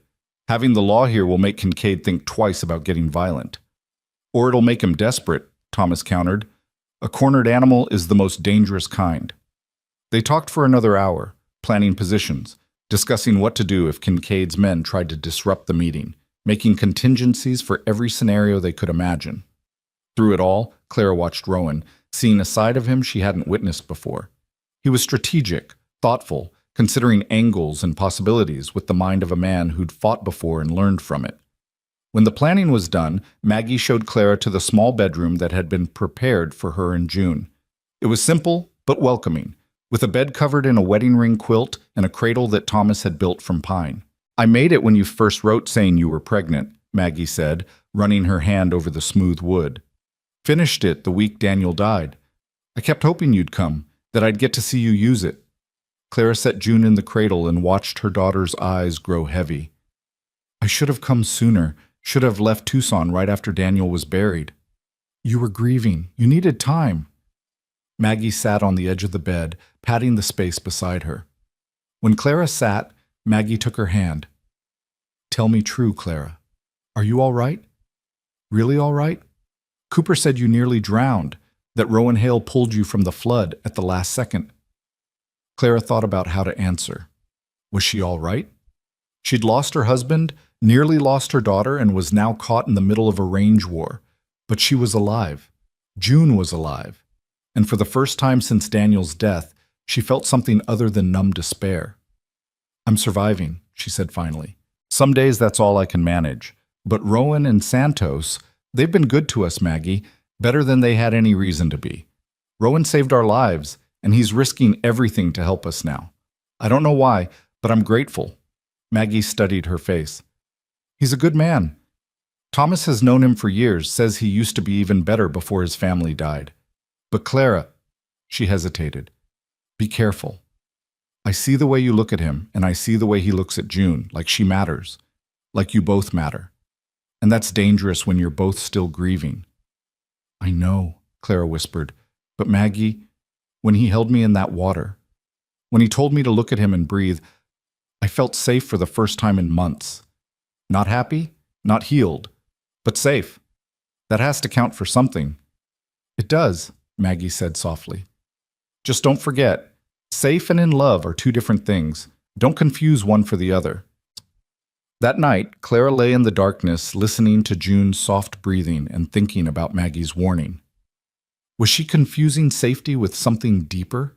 Having the law here will make Kincaid think twice about getting violent." "Or it'll make him desperate," Thomas countered. "A cornered animal is the most dangerous kind." They talked for another hour, planning positions, discussing what to do if Kincaid's men tried to disrupt the meeting, making contingencies for every scenario they could imagine. Through it all, Clara watched Rowan, seeing a side of him she hadn't witnessed before. He was strategic, thoughtful, considering angles and possibilities with the mind of a man who'd fought before and learned from it. When the planning was done, Maggie showed Clara to the small bedroom that had been prepared for her and June. It was simple but welcoming, with a bed covered in a wedding ring quilt and a cradle that Thomas had built from pine. "I made it when you first wrote saying you were pregnant," Maggie said, running her hand over the smooth wood. "Finished it the week Daniel died. I kept hoping you'd come, that I'd get to see you use it." Clara set June in the cradle and watched her daughter's eyes grow heavy. "I should have come sooner, should have left Tucson right after Daniel was buried." "You were grieving. You needed time." Maggie sat on the edge of the bed, patting the space beside her. When Clara sat, Maggie took her hand. "Tell me true, Clara. Are you all right? Really all right? Cooper said you nearly drowned, that Rowan Hale pulled you from the flood at the last second." Clara thought about how to answer. Was she all right? She'd lost her husband, nearly lost her daughter, and was now caught in the middle of a range war. But she was alive. June was alive. And for the first time since Daniel's death, she felt something other than numb despair. "I'm surviving," she said finally. "Some days that's all I can manage. But Rowan and Santos, they've been good to us, Maggie, better than they had any reason to be. Rowan saved our lives, and he's risking everything to help us now. I don't know why, but I'm grateful." Maggie studied her face. "He's a good man. Thomas has known him for years, says he used to be even better before his family died. But Clara," she hesitated, "be careful. I see the way you look at him, and I see the way he looks at June, like she matters, like you both matter. And that's dangerous when you're both still grieving." "I know," Clara whispered, "but Maggie, when he held me in that water, when he told me to look at him and breathe, I felt safe for the first time in months. Not happy, not healed, but safe. That has to count for something." "It does," Maggie said softly. "Just don't forget, safe and in love are two different things. Don't confuse one for the other." That night, Clara lay in the darkness, listening to June's soft breathing and thinking about Maggie's warning. Was she confusing safety with something deeper?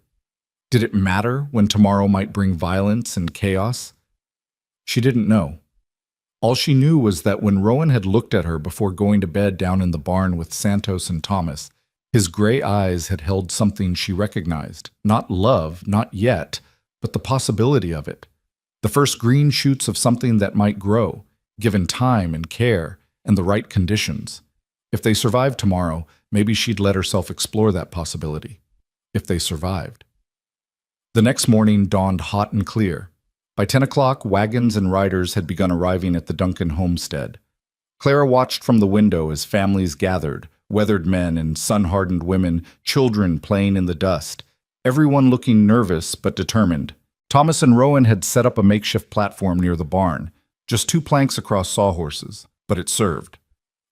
Did it matter when tomorrow might bring violence and chaos? She didn't know. All she knew was that when Rowan had looked at her before going to bed down in the barn with Santos and Thomas, his gray eyes had held something she recognized. Not love, not yet, but the possibility of it. The first green shoots of something that might grow, given time and care and the right conditions. If they survived tomorrow, maybe she'd let herself explore that possibility. If they survived. The next morning dawned hot and clear. By 10 o'clock, wagons and riders had begun arriving at the Duncan homestead. Clara watched from the window as families gathered, weathered men and sun-hardened women, children playing in the dust, everyone looking nervous but determined. Thomas and Rowan had set up a makeshift platform near the barn, just 2 planks across sawhorses, but it served.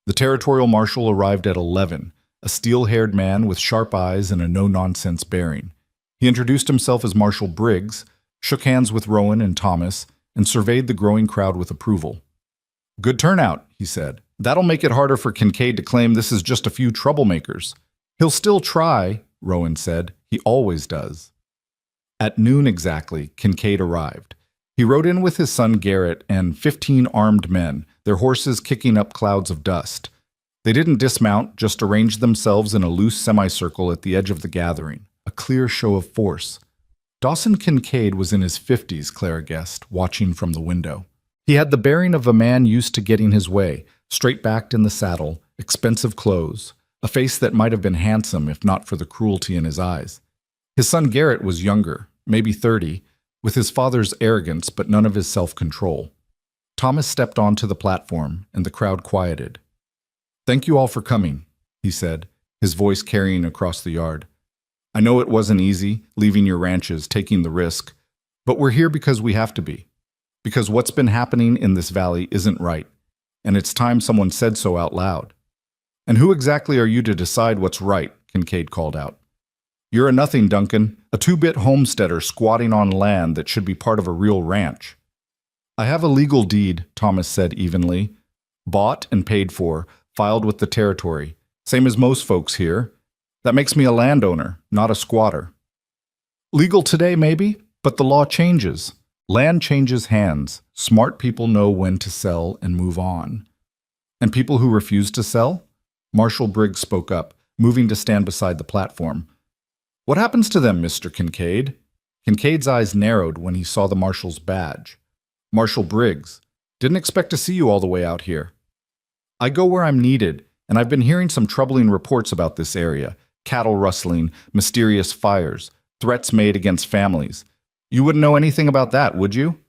The territorial marshal arrived at 11, a steel-haired man with sharp eyes and a no-nonsense bearing. He introduced himself as Marshal Briggs, shook hands with Rowan and Thomas, and surveyed the growing crowd with approval. "Good turnout," he said. "That'll make it harder for Kincaid to claim this is just a few troublemakers." "He'll still try," Rowan said. "He always does." At noon exactly, Kincaid arrived. He rode in with his son Garrett and 15 armed men, their horses kicking up clouds of dust. They didn't dismount, just arranged themselves in a loose semicircle at the edge of the gathering, a clear show of force. Dawson Kincaid was in his 50s, Clara guessed, watching from the window. He had the bearing of a man used to getting his way, straight-backed in the saddle, expensive clothes, a face that might have been handsome if not for the cruelty in his eyes. His son Garrett was younger, maybe 30, with his father's arrogance but none of his self-control. Thomas stepped onto the platform, and the crowd quieted. "Thank you all for coming," he said, his voice carrying across the yard. "I know it wasn't easy, leaving your ranches, taking the risk, but we're here because we have to be. Because what's been happening in this valley isn't right, and it's time someone said so out loud." "And who exactly are you to decide what's right?" Kincaid called out. "You're a nothing, Duncan, a 2-bit homesteader squatting on land that should be part of a real ranch." "I have a legal deed," Thomas said evenly. "Bought and paid for, filed with the territory, same as most folks here. That makes me a landowner, not a squatter." "Legal today, maybe, but the law changes. Land changes hands. Smart people know when to sell and move on." "And people who refuse to sell?" Marshal Briggs spoke up, moving to stand beside the platform. "What happens to them, Mr. Kincaid?" Kincaid's eyes narrowed when he saw the marshal's badge. "Marshal Briggs, didn't expect to see you all the way out here." "I go where I'm needed, and I've been hearing some troubling reports about this area. Cattle rustling, mysterious fires, threats made against families. You wouldn't know anything about that, would you?"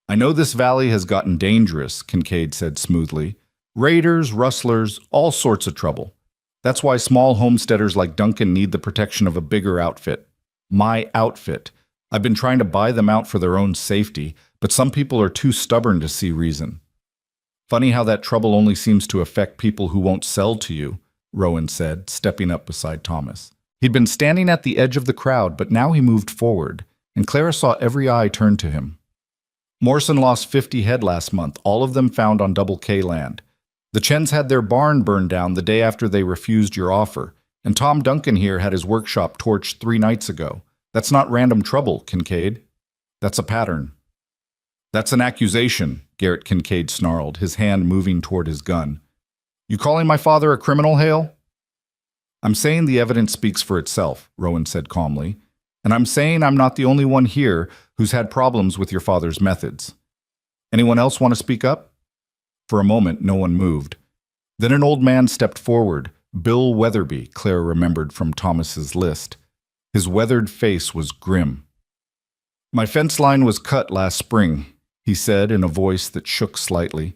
"I know this valley has gotten dangerous," Kincaid said smoothly. "Raiders, rustlers, all sorts of trouble. That's why small homesteaders like Duncan need the protection of a bigger outfit. My outfit. I've been trying to buy them out for their own safety, but some people are too stubborn to see reason." "Funny how that trouble only seems to affect people who won't sell to you," Rowan said, stepping up beside Thomas. He'd been standing at the edge of the crowd, but now he moved forward, and Clara saw every eye turn to him. "Morrison lost 50 head last month, all of them found on Double K land. The Chens had their barn burned down the day after they refused your offer, and Tom Duncan here had his workshop torched 3 nights ago. That's not random trouble, Kincaid. That's a pattern." "That's an accusation," Garrett Kincaid snarled, his hand moving toward his gun. "You calling my father a criminal, Hale?" "I'm saying the evidence speaks for itself," Rowan said calmly. And I'm saying I'm not the only one here who's had problems with your father's methods. Anyone else want to speak up? For a moment, no one moved. Then an old man stepped forward, Bill Weatherby, Claire remembered from Thomas's list. His weathered face was grim. My fence line was cut last spring, he said in a voice that shook slightly.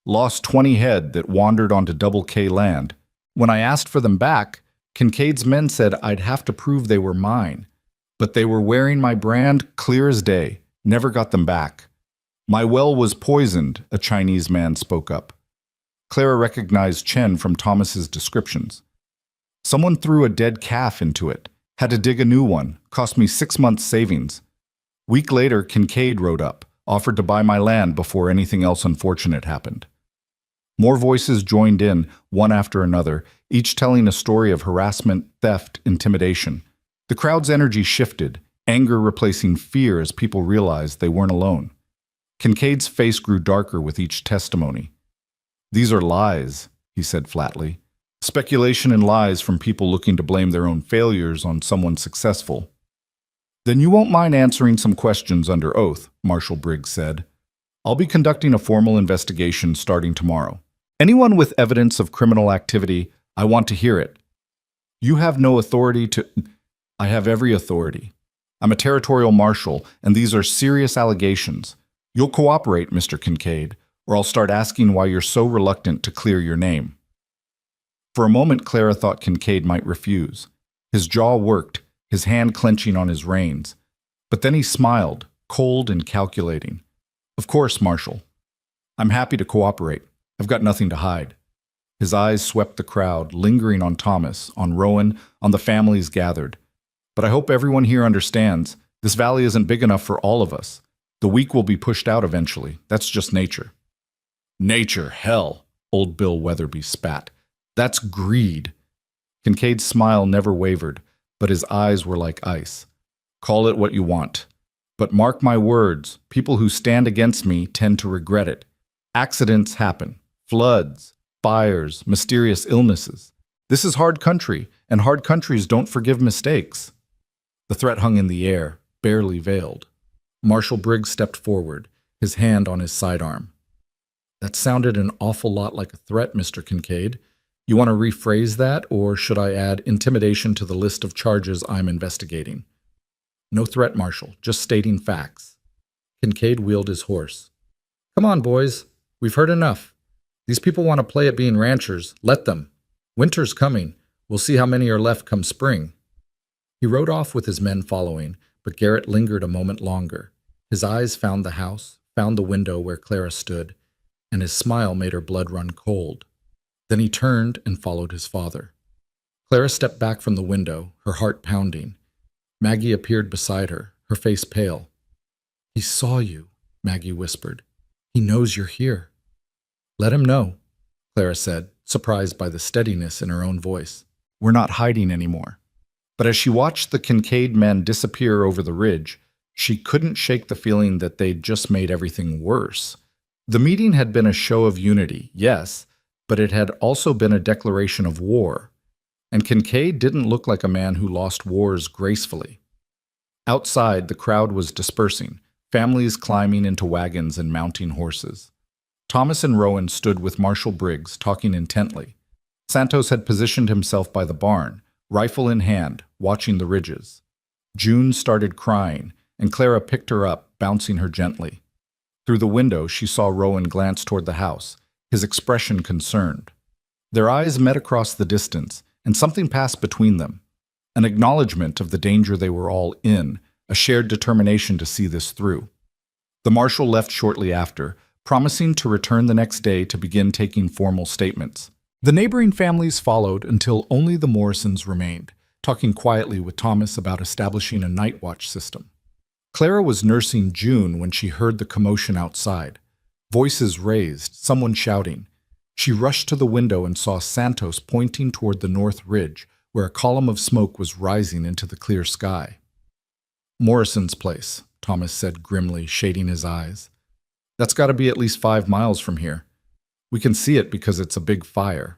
Lost 20 head that wandered onto Double K land. When I asked for them back, Kincaid's men said I'd have to prove they were mine. But they were wearing my brand clear as day. Never got them back. My well was poisoned, a Chinese man spoke up. Clara recognized Chen from Thomas's descriptions. Someone threw a dead calf into it. Had to dig a new one. Cost me 6 months' savings. Week later, Kincaid rode up, offered to buy my land before anything else unfortunate happened. More voices joined in, one after another, each telling a story of harassment, theft, intimidation. The crowd's energy shifted, anger replacing fear as people realized they weren't alone. Kincaid's face grew darker with each testimony. These are lies, he said flatly. Speculation and lies from people looking to blame their own failures on someone successful. Then you won't mind answering some questions under oath, Marshal Briggs said. I'll be conducting a formal investigation starting tomorrow. Anyone with evidence of criminal activity, I want to hear it. You have no authority to... I have every authority. I'm a territorial marshal, and these are serious allegations. You'll cooperate, Mr. Kincaid, or I'll start asking why you're so reluctant to clear your name. For a moment, Clara thought Kincaid might refuse. His jaw worked, his hand clenching on his reins. But then he smiled, cold and calculating. Of course, Marshal. I'm happy to cooperate. I've got nothing to hide. His eyes swept the crowd, lingering on Thomas, on Rowan, on the families gathered. But I hope everyone here understands, this valley isn't big enough for all of us. The weak will be pushed out eventually. That's just nature. Nature, hell, old Bill Weatherby spat. That's greed. Kincaid's smile never wavered, but his eyes were like ice. Call it what you want. But mark my words, people who stand against me tend to regret it. Accidents happen. Floods, fires, mysterious illnesses. This is hard country, and hard countries don't forgive mistakes. The threat hung in the air, barely veiled. Marshal Briggs stepped forward, his hand on his sidearm. That sounded an awful lot like a threat, Mr. Kincaid. You want to rephrase that, or should I add intimidation to the list of charges I'm investigating? No threat, Marshal, just stating facts. Kincaid wheeled his horse. Come on, boys. We've heard enough. These people want to play at being ranchers. Let them. Winter's coming. We'll see how many are left come spring. He rode off with his men following, but Garrett lingered a moment longer. His eyes found the house, found the window where Clara stood, and his smile made her blood run cold. Then he turned and followed his father. Clara stepped back from the window, her heart pounding. Maggie appeared beside her, her face pale. He saw you, Maggie whispered. He knows you're here. Let him know, Clara said, surprised by the steadiness in her own voice. We're not hiding anymore. But as she watched the Kincaid men disappear over the ridge, she couldn't shake the feeling that they'd just made everything worse. The meeting had been a show of unity, yes, but it had also been a declaration of war. And Kincaid didn't look like a man who lost wars gracefully. Outside, the crowd was dispersing, families climbing into wagons and mounting horses. Thomas and Rowan stood with Marshal Briggs, talking intently. Santos had positioned himself by the barn, rifle in hand, watching the ridges. June started crying, and Clara picked her up, bouncing her gently. Through the window, she saw Rowan glance toward the house, his expression concerned. Their eyes met across the distance, and something passed between them. An acknowledgement of the danger they were all in, a shared determination to see this through. The marshal left shortly after, promising to return the next day to begin taking formal statements. The neighboring families followed until only the Morrisons remained, talking quietly with Thomas about establishing a night watch system. Clara was nursing June when she heard the commotion outside. Voices raised, someone shouting. She rushed to the window and saw Santos pointing toward the north ridge, where a column of smoke was rising into the clear sky. Morrison's place, Thomas said grimly, shading his eyes. That's got to be at least 5 miles from here. We can see it because it's a big fire.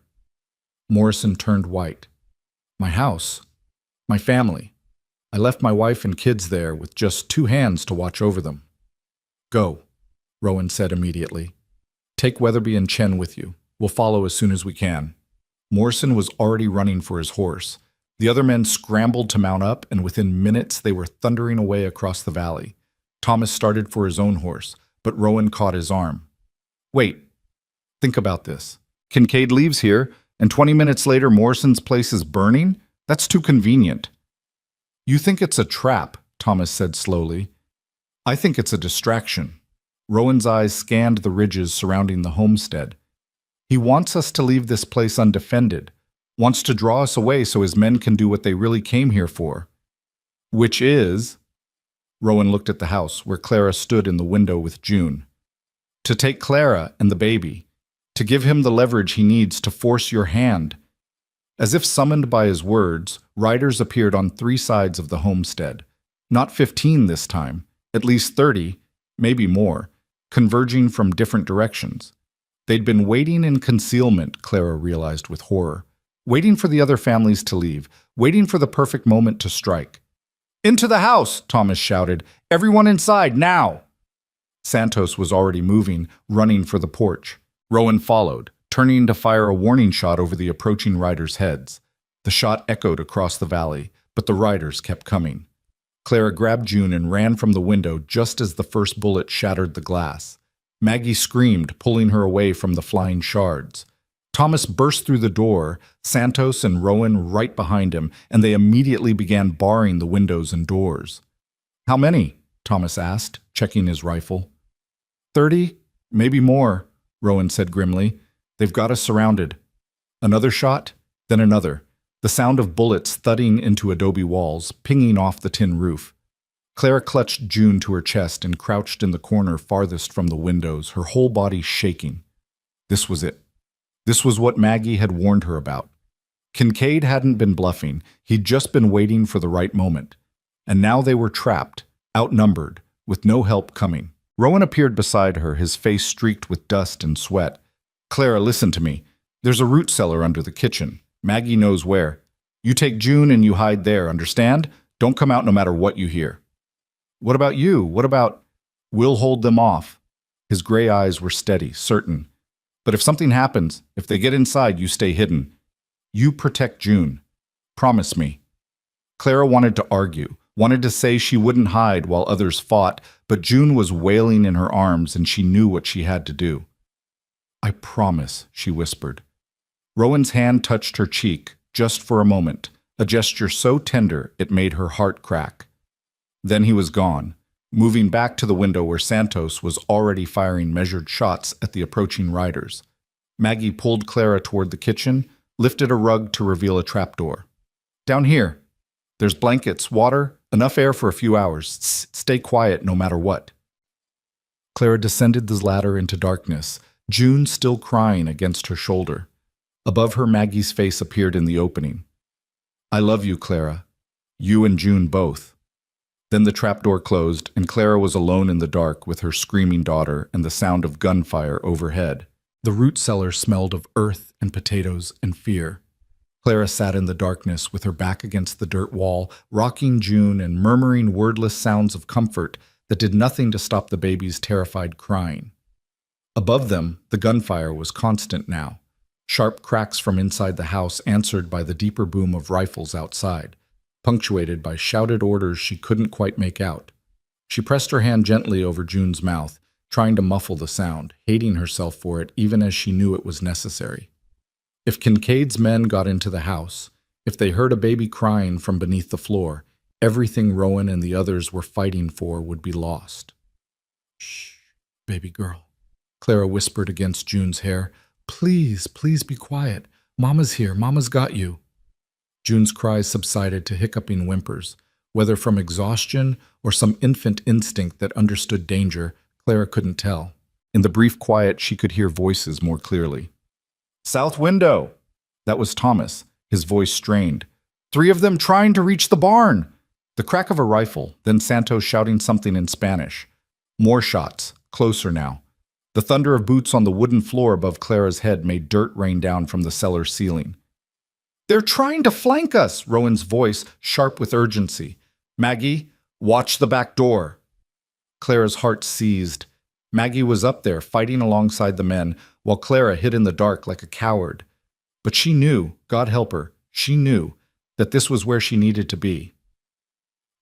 Morrison turned white. My house. My family. I left my wife and kids there with just 2 hands to watch over them. Go, Rowan said immediately. Take Weatherby and Chen with you. We'll follow as soon as we can. Morrison was already running for his horse. The other men scrambled to mount up, and within minutes they were thundering away across the valley. Thomas started for his own horse, but Rowan caught his arm. Wait, think about this. Kincaid leaves here, and 20 minutes later Morrison's place is burning? That's too convenient. You think it's a trap, Thomas said slowly. I think it's a distraction. Rowan's eyes scanned the ridges surrounding the homestead. He wants us to leave this place undefended, wants to draw us away so his men can do what they really came here for. Which is... Rowan looked at the house, where Clara stood in the window with June. To take Clara and the baby, to give him the leverage he needs to force your hand. As if summoned by his words, riders appeared on 3 sides of the homestead. Not 15 this time, at least 30, maybe more, converging from different directions. They'd been waiting in concealment, Clara realized with horror. Waiting for the other families to leave, waiting for the perfect moment to strike. Into the house, Thomas shouted. Everyone inside, now! Santos was already moving, running for the porch. Rowan followed, turning to fire a warning shot over the approaching riders' heads. The shot echoed across the valley, but the riders kept coming. Clara grabbed June and ran from the window just as the first bullet shattered the glass. Maggie screamed, pulling her away from the flying shards. Thomas burst through the door, Santos and Rowan right behind him, and they immediately began barring the windows and doors. How many? Thomas asked, checking his rifle. 30, maybe more, Rowan said grimly. They've got us surrounded. Another shot, then another, the sound of bullets thudding into adobe walls, pinging off the tin roof. Clara clutched June to her chest and crouched in the corner farthest from the windows, her whole body shaking. This was it. This was what Maggie had warned her about. Kincaid hadn't been bluffing. He'd just been waiting for the right moment. And now they were trapped, outnumbered, with no help coming. Rowan appeared beside her, his face streaked with dust and sweat. Clara, listen to me. There's a root cellar under the kitchen. Maggie knows where. You take June and you hide there, understand? Don't come out no matter what you hear. What about you? What about... We'll hold them off. His gray eyes were steady, certain. But if something happens, if they get inside, you stay hidden. You protect June. Promise me. Clara wanted to argue, wanted to say she wouldn't hide while others fought, but June was wailing in her arms and she knew what she had to do. I promise, she whispered. Rowan's hand touched her cheek, just for a moment, a gesture so tender it made her heart crack. Then he was gone, moving back to the window where Santos was already firing measured shots at the approaching riders. Maggie pulled Clara toward the kitchen, lifted a rug to reveal a trapdoor. Down here. There's blankets, water, enough air for a few hours. Stay quiet no matter what. Clara descended the ladder into darkness, June still crying against her shoulder. Above her, Maggie's face appeared in the opening. I love you, Clara. You and June both. Then the trapdoor closed, and Clara was alone in the dark with her screaming daughter and the sound of gunfire overhead. The root cellar smelled of earth and potatoes and fear. Clara sat in the darkness with her back against the dirt wall, rocking June and murmuring wordless sounds of comfort that did nothing to stop the baby's terrified crying. Above them, the gunfire was constant now. Sharp cracks from inside the house answered by the deeper boom of rifles outside, punctuated by shouted orders she couldn't quite make out. She pressed her hand gently over June's mouth, trying to muffle the sound, hating herself for it even as she knew it was necessary. If Kincaid's men got into the house, if they heard a baby crying from beneath the floor, everything Rowan and the others were fighting for would be lost. Shh, baby girl, Clara whispered against June's hair. Please, please be quiet. Mama's here. Mama's got you. June's cries subsided to hiccuping whimpers. Whether from exhaustion or some infant instinct that understood danger, Clara couldn't tell. In the brief quiet, she could hear voices more clearly. South window! That was Thomas, his voice strained. 3 of them trying to reach the barn! The crack of a rifle, then Santos shouting something in Spanish. More shots, closer now. The thunder of boots on the wooden floor above Clara's head made dirt rain down from the cellar ceiling. They're trying to flank us, Rowan's voice sharp with urgency. Maggie, watch the back door. Clara's heart seized. Maggie was up there, fighting alongside the men, while Clara hid in the dark like a coward. But she knew, God help her, she knew that this was where she needed to be.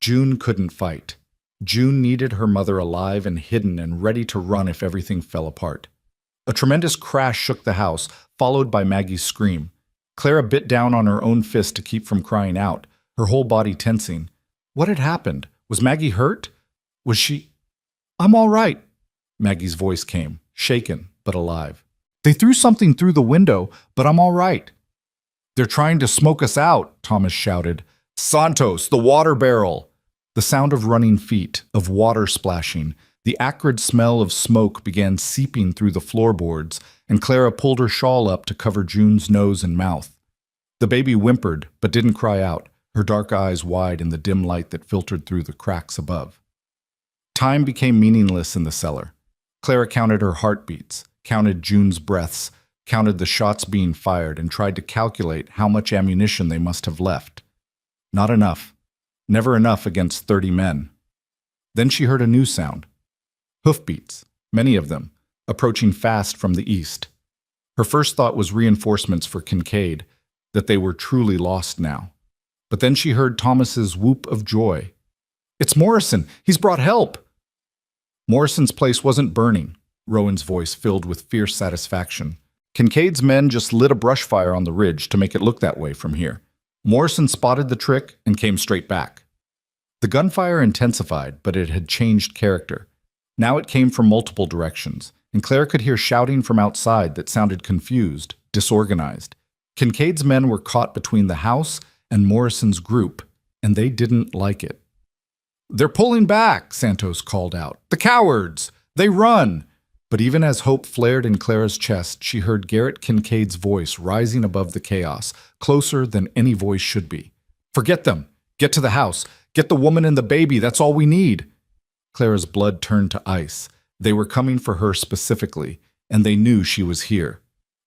June couldn't fight. June needed her mother alive and hidden and ready to run if everything fell apart. A tremendous crash shook the house, followed by Maggie's scream. Clara bit down on her own fist to keep from crying out, her whole body tensing. What had happened? Was Maggie hurt? Was she... I'm all right, Maggie's voice came, shaken but alive. They threw something through the window, but I'm all right. They're trying to smoke us out, Thomas shouted. Santos, the water barrel! The sound of running feet, of water splashing, the acrid smell of smoke began seeping through the floorboards, and Clara pulled her shawl up to cover June's nose and mouth. The baby whimpered, but didn't cry out, her dark eyes wide in the dim light that filtered through the cracks above. Time became meaningless in the cellar. Clara counted her heartbeats, counted June's breaths, counted the shots being fired, and tried to calculate how much ammunition they must have left. Not enough. Never enough against 30 men. Then she heard a new sound. Hoofbeats, many of them, approaching fast from the east. Her first thought was reinforcements for Kincaid, that they were truly lost now. But then she heard Thomas's whoop of joy. It's Morrison! He's brought help! Morrison's place wasn't burning, Rowan's voice filled with fierce satisfaction. Kincaid's men just lit a brush fire on the ridge to make it look that way from here. Morrison spotted the trick and came straight back. The gunfire intensified, but it had changed character. Now it came from multiple directions, and Claire could hear shouting from outside that sounded confused, disorganized. Kincaid's men were caught between the house and Morrison's group, and they didn't like it. They're pulling back, Santos called out. The cowards! They run! But even as hope flared in Clara's chest, she heard Garrett Kincaid's voice rising above the chaos, closer than any voice should be. Forget them! Get to the house! Get the woman and the baby! That's all we need! Clara's blood turned to ice. They were coming for her specifically, and they knew she was here.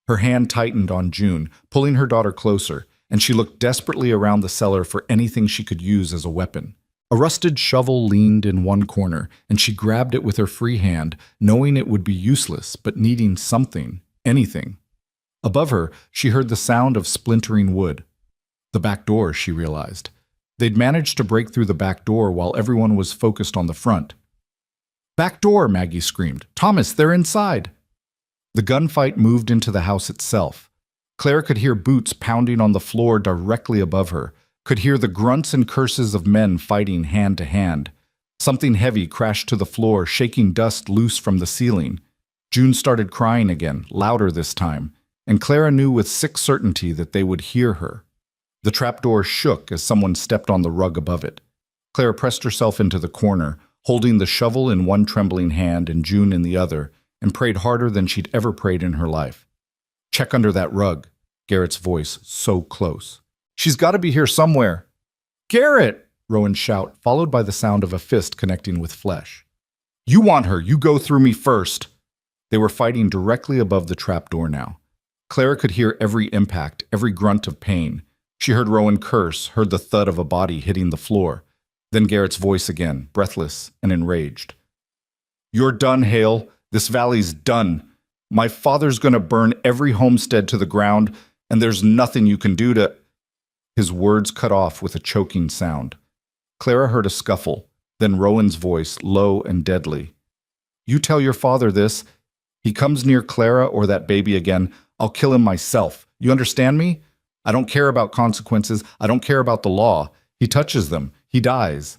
Her hand tightened on June, pulling her daughter closer, and she looked desperately around the cellar for anything she could use as a weapon. A rusted shovel leaned in one corner, and she grabbed it with her free hand, knowing it would be useless, but needing something, anything. Above her, she heard the sound of splintering wood. The back door, she realized. They'd managed to break through the back door while everyone was focused on the front. Back door, Maggie screamed. Thomas, they're inside. The gunfight moved into the house itself. Claire could hear boots pounding on the floor directly above her, could hear the grunts and curses of men fighting hand to hand. Something heavy crashed to the floor, shaking dust loose from the ceiling. June started crying again, louder this time, and Clara knew with sick certainty that they would hear her. The trapdoor shook as someone stepped on the rug above it. Clara pressed herself into the corner, holding the shovel in one trembling hand and June in the other, and prayed harder than she'd ever prayed in her life. Check under that rug, Garrett's voice so close. She's got to be here somewhere. Garrett! Rowan's shout, followed by the sound of a fist connecting with flesh. You want her, you go through me first. They were fighting directly above the trapdoor now. Clara could hear every impact, every grunt of pain. She heard Rowan curse, heard the thud of a body hitting the floor. Then Garrett's voice again, breathless and enraged. You're done, Hale. This valley's done. My father's going to burn every homestead to the ground, and there's nothing you can do to... His words cut off with a choking sound. Clara heard a scuffle, then Rowan's voice, low and deadly. You tell your father this. He comes near Clara or that baby again, I'll kill him myself. You understand me? I don't care about consequences. I don't care about the law. He touches them. He dies.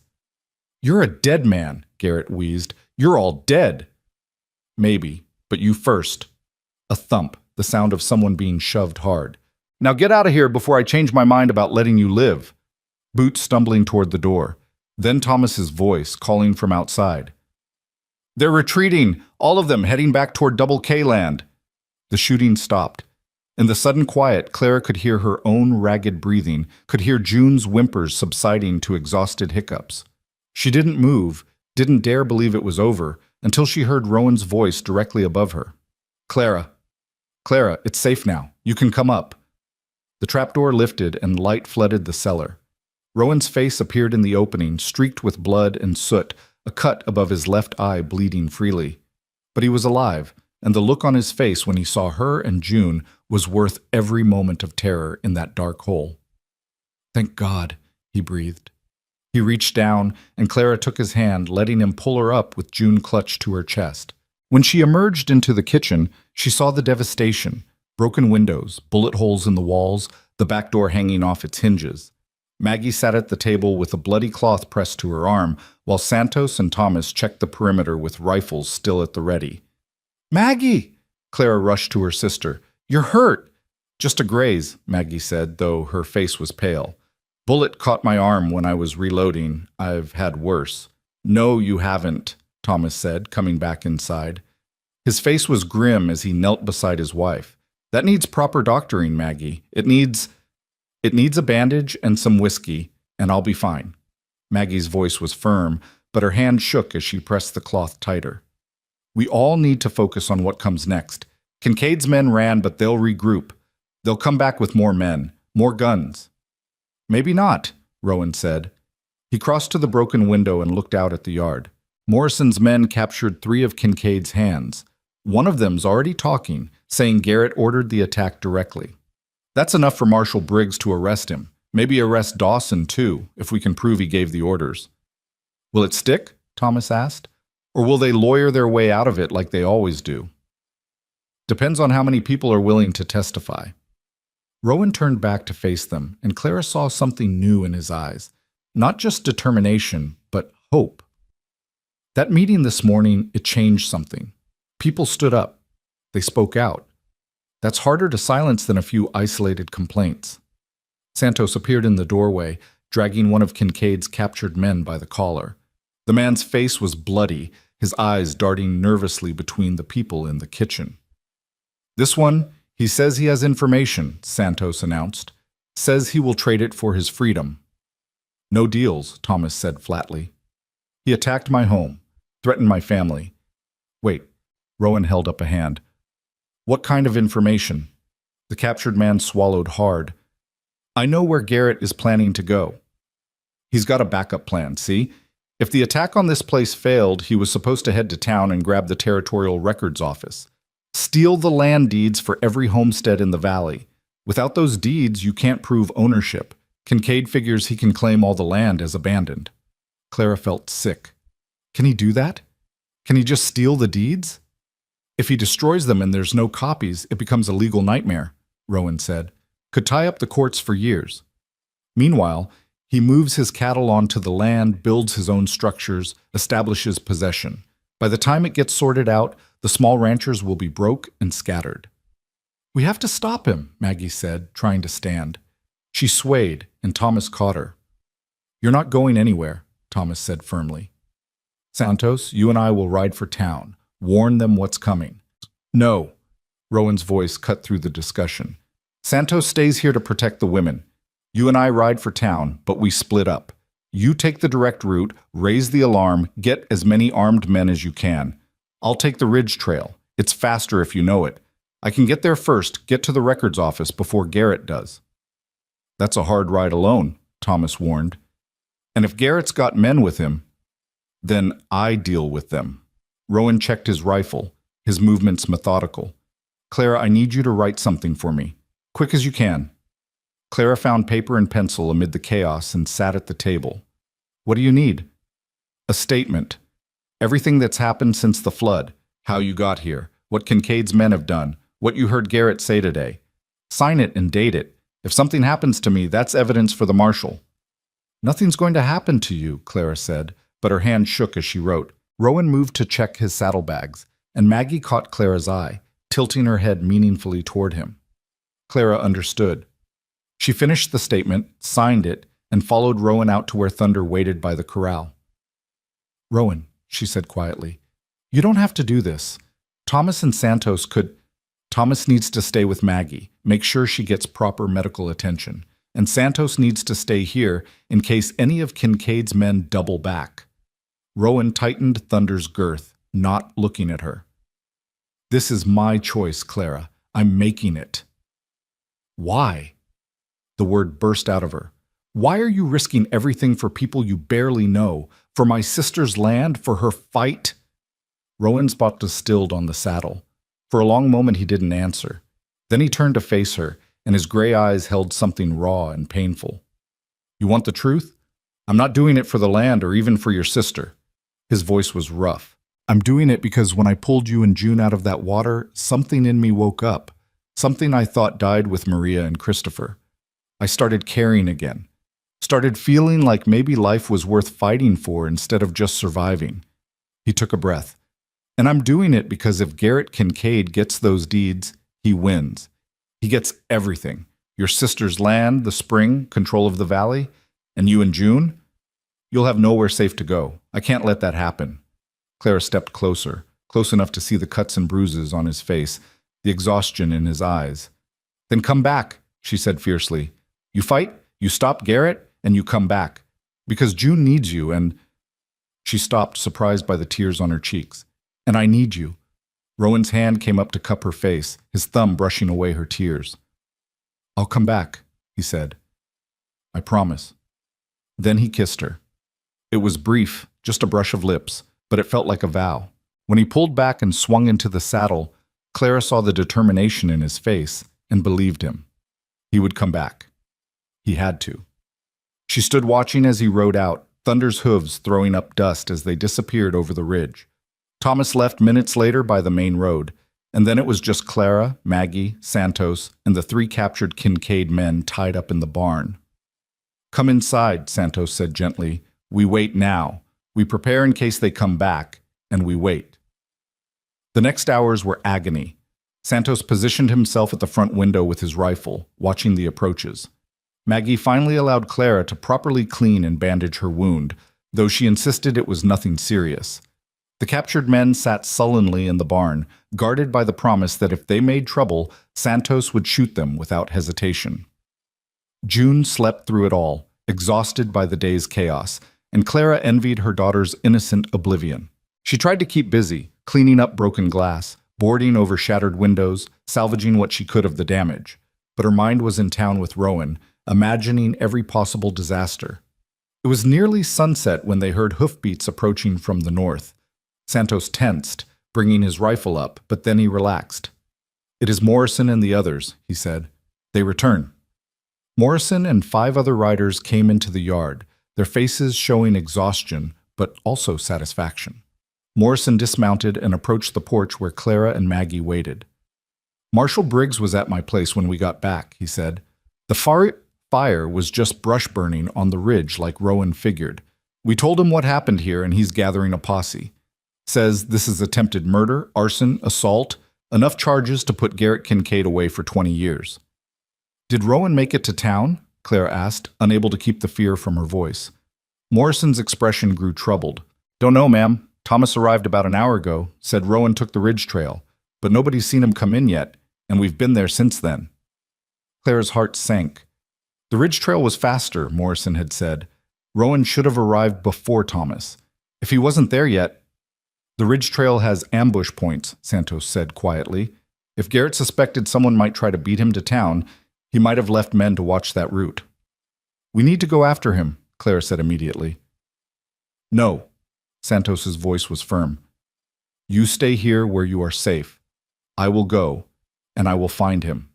You're a dead man, Garrett wheezed. You're all dead. Maybe, but you first. A thump, the sound of someone being shoved hard. Now get out of here before I change my mind about letting you live. Boots stumbling toward the door. Then Thomas's voice calling from outside. They're retreating, all of them heading back toward Double K land. The shooting stopped. In the sudden quiet, Clara could hear her own ragged breathing, could hear June's whimpers subsiding to exhausted hiccups. She didn't move, didn't dare believe it was over, until she heard Rowan's voice directly above her. Clara, it's safe now. You can come up. The trapdoor lifted and light flooded the cellar. Rowan's face appeared in the opening, streaked with blood and soot, a cut above his left eye bleeding freely. But he was alive, and the look on his face when he saw her and June was worth every moment of terror in that dark hole. "Thank God," he breathed. He reached down, and Clara took his hand, letting him pull her up with June clutched to her chest. When she emerged into the kitchen, she saw the devastation: broken windows, bullet holes in the walls, the back door hanging off its hinges. Maggie sat at the table with a bloody cloth pressed to her arm, while Santos and Thomas checked the perimeter with rifles still at the ready. "Maggie!" Clara rushed to her sister. "You're hurt!" "Just a graze," Maggie said, though her face was pale. "Bullet caught my arm when I was reloading. I've had worse." "No, you haven't," Thomas said, coming back inside. His face was grim as he knelt beside his wife. "That needs proper doctoring, Maggie. It needs a bandage and some whiskey, and I'll be fine." Maggie's voice was firm, but her hand shook as she pressed the cloth tighter. "We all need to focus on what comes next. Kincaid's men ran, but they'll regroup. They'll come back with more men, more guns." "Maybe not," Rowan said. He crossed to the broken window and looked out at the yard. Morrison's men captured 3 of Kincaid's hands. One of them's already talking, saying Garrett ordered the attack directly. That's enough for Marshal Briggs to arrest him. Maybe arrest Dawson, too, if we can prove he gave the orders. "Will it stick?" Thomas asked. "Or will they lawyer their way out of it like they always do?" "Depends on how many people are willing to testify." Rowan turned back to face them, and Clara saw something new in his eyes. Not just determination, but hope. That meeting this morning, it changed something. People stood up. They spoke out. That's harder to silence than a few isolated complaints. Santos appeared in the doorway, dragging one of Kincaid's captured men by the collar. The man's face was bloody, his eyes darting nervously between the people in the kitchen. "This one, he says he has information," Santos announced. "Says he will trade it for his freedom." "No deals," Thomas said flatly. "He attacked my home, threatened my family." "Wait," Rowan held up a hand. "What kind of information?" The captured man swallowed hard. "I know where Garrett is planning to go. He's got a backup plan, see? If the attack on this place failed, he was supposed to head to town and grab the Territorial Records Office. Steal the land deeds for every homestead in the valley. Without those deeds, you can't prove ownership. Kincaid figures he can claim all the land as abandoned." Clara felt sick. Can he do that? Can he just steal the deeds? "If he destroys them and there's no copies, it becomes a legal nightmare," Rowan said. "Could tie up the courts for years. Meanwhile, he moves his cattle onto the land, builds his own structures, establishes possession. By the time it gets sorted out, the small ranchers will be broke and scattered." "We have to stop him," Maggie said, trying to stand. She swayed, and Thomas caught her. "You're not going anywhere," Thomas said firmly. "Santos, you and I will ride for town. Warn them what's coming." "No." Rowan's voice cut through the discussion. "Santos stays here to protect the women. You and I ride for town, but we split up. You take the direct route, raise the alarm, get as many armed men as you can. I'll take the ridge trail. It's faster if you know it. I can get there first, get to the records office before Garrett does." "That's a hard ride alone," Thomas warned. "And if Garrett's got men with him, then I deal with them." Rowan checked his rifle, his movements methodical. "Clara, I need you to write something for me. Quick as you can." Clara found paper and pencil amid the chaos and sat at the table. "What do you need?" "A statement. Everything that's happened since the flood. How you got here. What Kincaid's men have done. What you heard Garrett say today. Sign it and date it. If something happens to me, that's evidence for the marshal." "Nothing's going to happen to you," Clara said, but her hand shook as she wrote. Rowan moved to check his saddlebags, and Maggie caught Clara's eye, tilting her head meaningfully toward him. Clara understood. She finished the statement, signed it, and followed Rowan out to where Thunder waited by the corral. "Rowan," she said quietly, "you don't have to do this. Thomas and Santos could—" "Thomas needs to stay with Maggie, make sure she gets proper medical attention, and Santos needs to stay here in case any of Kincaid's men double back." Rowan tightened Thunder's girth, not looking at her. "This is my choice, Clara. I'm making it." "Why?" The word burst out of her. Why are you risking everything for people you barely know? For my sister's land? For her fight? Rowan's spot distilled on the saddle. For a long moment he didn't answer. Then he turned to face her, and his gray eyes held something raw and painful. You want the truth? I'm not doing it for the land or even for your sister. His voice was rough. I'm doing it because when I pulled you and June out of that water, something in me woke up. Something I thought died with Maria and Christopher. I started caring again. Started feeling like maybe life was worth fighting for instead of just surviving. He took a breath. And I'm doing it because if Garrett Kincaid gets those deeds, he wins. He gets everything. Your sister's land, the spring, control of the valley, and you and June? You'll have nowhere safe to go. I can't let that happen. Clara stepped closer, close enough to see the cuts and bruises on his face, the exhaustion in his eyes. Then come back, she said fiercely. You fight, you stop Garrett, and you come back. Because June needs you, and... She stopped, surprised by the tears on her cheeks. And I need you. Rowan's hand came up to cup her face, his thumb brushing away her tears. I'll come back, he said. I promise. Then he kissed her. It was brief, just a brush of lips, but it felt like a vow. When he pulled back and swung into the saddle, Clara saw the determination in his face and believed him. He would come back. He had to. She stood watching as he rode out, Thunder's hooves throwing up dust as they disappeared over the ridge. Thomas left minutes later by the main road, and then it was just Clara, Maggie, Santos, and the 3 captured Kincaid men tied up in the barn. Come inside, Santos said gently. We wait now. We prepare in case they come back, and we wait. The next hours were agony. Santos positioned himself at the front window with his rifle, watching the approaches. Maggie finally allowed Clara to properly clean and bandage her wound, though she insisted it was nothing serious. The captured men sat sullenly in the barn, guarded by the promise that if they made trouble, Santos would shoot them without hesitation. June slept through it all, exhausted by the day's chaos, and Clara envied her daughter's innocent oblivion. She tried to keep busy, cleaning up broken glass, boarding over shattered windows, salvaging what she could of the damage. But her mind was in town with Rowan, imagining every possible disaster. It was nearly sunset when they heard hoofbeats approaching from the north. Santos tensed, bringing his rifle up, but then he relaxed. It is Morrison and the others, he said. They return. Morrison and 5 other riders came into the yard, their faces showing exhaustion, but also satisfaction. Morrison dismounted and approached the porch where Clara and Maggie waited. Marshal Briggs was at my place when we got back, he said. The fire was just brush burning on the ridge like Rowan figured. We told him what happened here and he's gathering a posse. Says this is attempted murder, arson, assault, enough charges to put Garrett Kincaid away for 20 years. Did Rowan make it to town? Clara asked, unable to keep the fear from her voice. Morrison's expression grew troubled. Don't know, ma'am. Thomas arrived about an hour ago, said Rowan took the ridge trail, but nobody's seen him come in yet, and we've been there since then. Clara's heart sank. The ridge trail was faster, Morrison had said. Rowan should have arrived before Thomas. If he wasn't there yet, the ridge trail has ambush points, Santos said quietly. If Garrett suspected someone might try to beat him to town, he might have left men to watch that route. We need to go after him, Clara said immediately. No, Santos's voice was firm. You stay here where you are safe. I will go, and I will find him.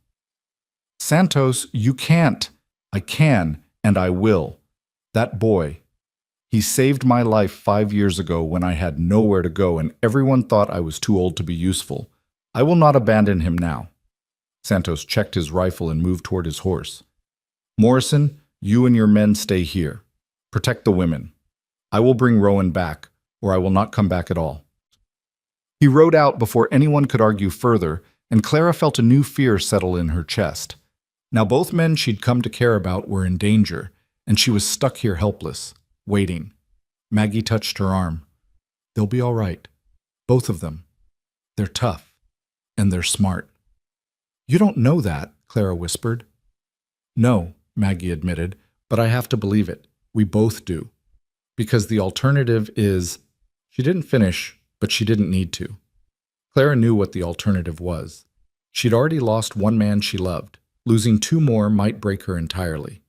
Santos, you can't. I can, and I will. That boy, he saved my life 5 years ago when I had nowhere to go and everyone thought I was too old to be useful. I will not abandon him now. Santos checked his rifle and moved toward his horse. Morrison, you and your men stay here. Protect the women. I will bring Rowan back, or I will not come back at all. He rode out before anyone could argue further, and Clara felt a new fear settle in her chest. Now both men she'd come to care about were in danger, and she was stuck here helpless, waiting. Maggie touched her arm. They'll be all right. Both of them. They're tough, and they're smart. You don't know that, Clara whispered. No, Maggie admitted, but I have to believe it. We both do. Because the alternative is... She didn't finish, but she didn't need to. Clara knew what the alternative was. She'd already lost one man she loved. Losing 2 more might break her entirely.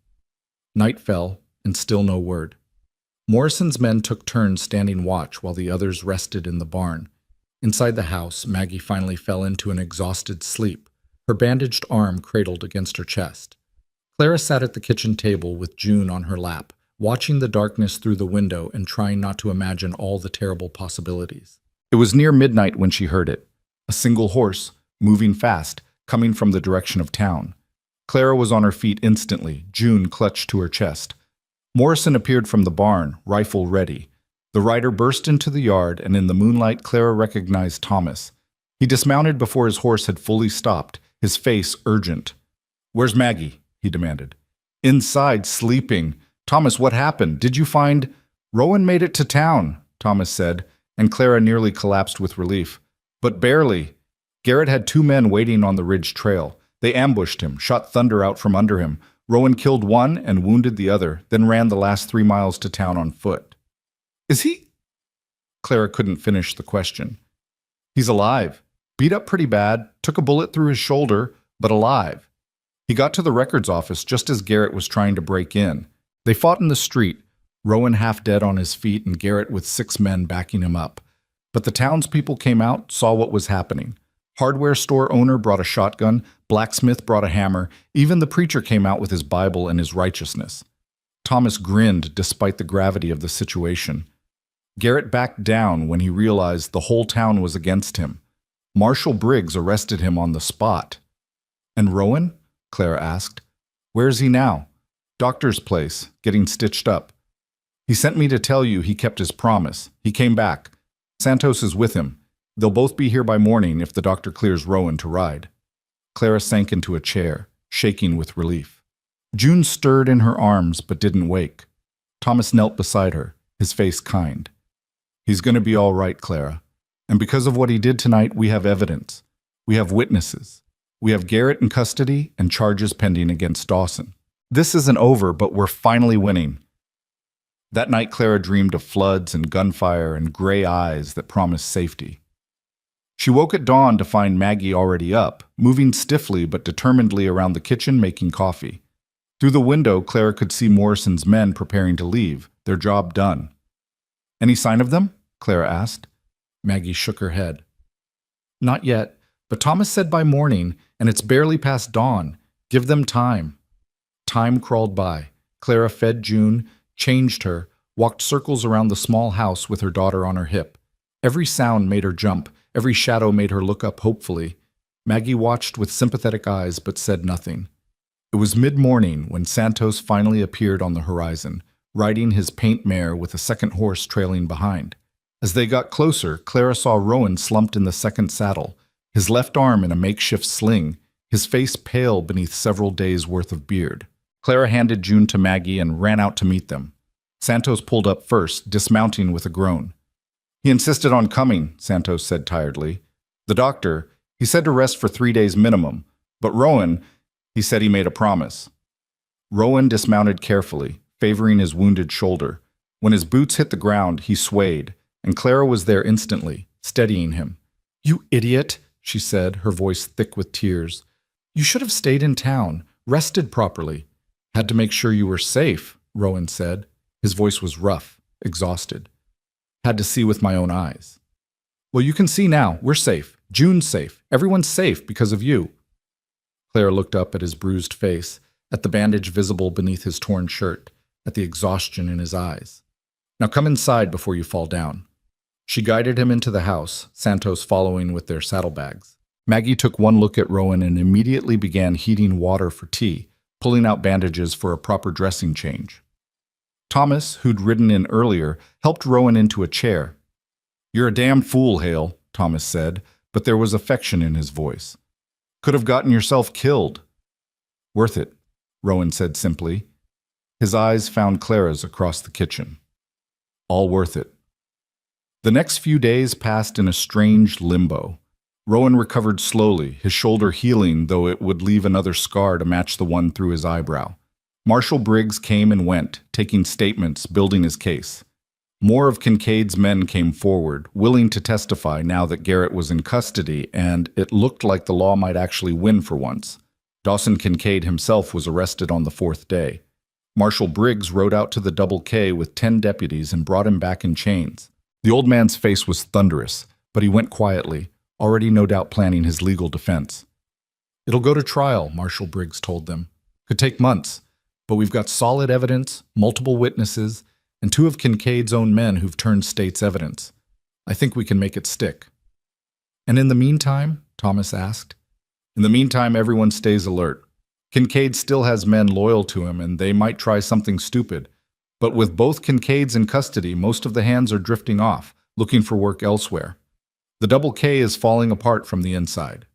Night fell, and still no word. Morrison's men took turns standing watch while the others rested in the barn. Inside the house, Maggie finally fell into an exhausted sleep, her bandaged arm cradled against her chest. Clara sat at the kitchen table with June on her lap, watching the darkness through the window and trying not to imagine all the terrible possibilities. It was near midnight when she heard it. A single horse, moving fast, coming from the direction of town. Clara was on her feet instantly, June clutched to her chest. Morrison appeared from the barn, rifle ready. The rider burst into the yard, and in the moonlight Clara recognized Thomas. He dismounted before his horse had fully stopped, his face urgent. "Where's Maggie?" he demanded. "Inside, sleeping. Thomas, what happened? Did you find—" "Rowan made it to town," Thomas said, and Clara nearly collapsed with relief. "But barely. Garrett had 2 men waiting on the ridge trail. They ambushed him, shot thunder out from under him. Rowan killed one and wounded the other, then ran the last 3 miles to town on foot." "Is he—" Clara couldn't finish the question. "He's alive. Beat up pretty bad, took a bullet through his shoulder, but alive. He got to the records office just as Garrett was trying to break in. They fought in the street, Rowan half dead on his feet and Garrett with 6 men backing him up. But the townspeople came out, saw what was happening. Hardware store owner brought a shotgun, blacksmith brought a hammer, even the preacher came out with his Bible and his righteousness." Thomas grinned despite the gravity of the situation. Garrett backed down when he realized the whole town was against him. Marshal Briggs arrested him on the spot. "And Rowan?" Clara asked. "Where is he now?" "Doctor's place, getting stitched up. He sent me to tell you he kept his promise. He came back. Santos is with him. They'll both be here by morning if the doctor clears Rowan to ride." Clara sank into a chair, shaking with relief. June stirred in her arms but didn't wake. Thomas knelt beside her, his face kind. "He's going to be all right, Clara. And because of what he did tonight, we have evidence. We have witnesses. We have Garrett in custody and charges pending against Dawson. This isn't over, but we're finally winning." That night, Clara dreamed of floods and gunfire and gray eyes that promised safety. She woke at dawn to find Maggie already up, moving stiffly but determinedly around the kitchen making coffee. Through the window, Clara could see Morrison's men preparing to leave, their job done. "Any sign of them?" Clara asked. Maggie shook her head. "Not yet, but Thomas said by morning, and it's barely past dawn. Give them time." Time crawled by. Clara fed June, changed her, walked circles around the small house with her daughter on her hip. Every sound made her jump. Every shadow made her look up hopefully. Maggie watched with sympathetic eyes but said nothing. It was mid-morning when Santos finally appeared on the horizon, riding his paint mare with a second horse trailing behind. As they got closer, Clara saw Rowan slumped in the second saddle, his left arm in a makeshift sling, his face pale beneath several days' worth of beard. Clara handed June to Maggie and ran out to meet them. Santos pulled up first, dismounting with a groan. "He insisted on coming," Santos said tiredly. "The doctor, he said to rest for 3 days minimum. But Rowan, he said he made a promise." Rowan dismounted carefully, favoring his wounded shoulder. When his boots hit the ground, he swayed, and Clara was there instantly, steadying him. "You idiot," she said, her voice thick with tears. "You should have stayed in town, rested properly." "Had to make sure you were safe," Rowan said. His voice was rough, exhausted. "Had to see with my own eyes." "Well, you can see now. We're safe. June's safe. Everyone's safe because of you." Clara looked up at his bruised face, at the bandage visible beneath his torn shirt, at the exhaustion in his eyes. "Now come inside before you fall down." She guided him into the house, Santos following with their saddlebags. Maggie took one look at Rowan and immediately began heating water for tea, pulling out bandages for a proper dressing change. Thomas, who'd ridden in earlier, helped Rowan into a chair. "You're a damn fool, Hale," Thomas said, but there was affection in his voice. "Could have gotten yourself killed." "Worth it," Rowan said simply. His eyes found Clara's across the kitchen. "All worth it." The next few days passed in a strange limbo. Rowan recovered slowly, his shoulder healing, though it would leave another scar to match the one through his eyebrow. Marshal Briggs came and went, taking statements, building his case. More of Kincaid's men came forward, willing to testify now that Garrett was in custody, and it looked like the law might actually win for once. Dawson Kincaid himself was arrested on the 4th day. Marshal Briggs rode out to the Double K with 10 deputies and brought him back in chains. The old man's face was thunderous, but he went quietly, already no doubt planning his legal defense. "It'll go to trial," Marshal Briggs told them. "Could take months, but we've got solid evidence, multiple witnesses, and 2 of Kincaid's own men who've turned state's evidence. I think we can make it stick." "And in the meantime?" Thomas asked. "In the meantime, everyone stays alert. Kincaid still has men loyal to him, and they might try something stupid. But with both Kincaids in custody, most of the hands are drifting off, looking for work elsewhere. The Double K is falling apart from the inside."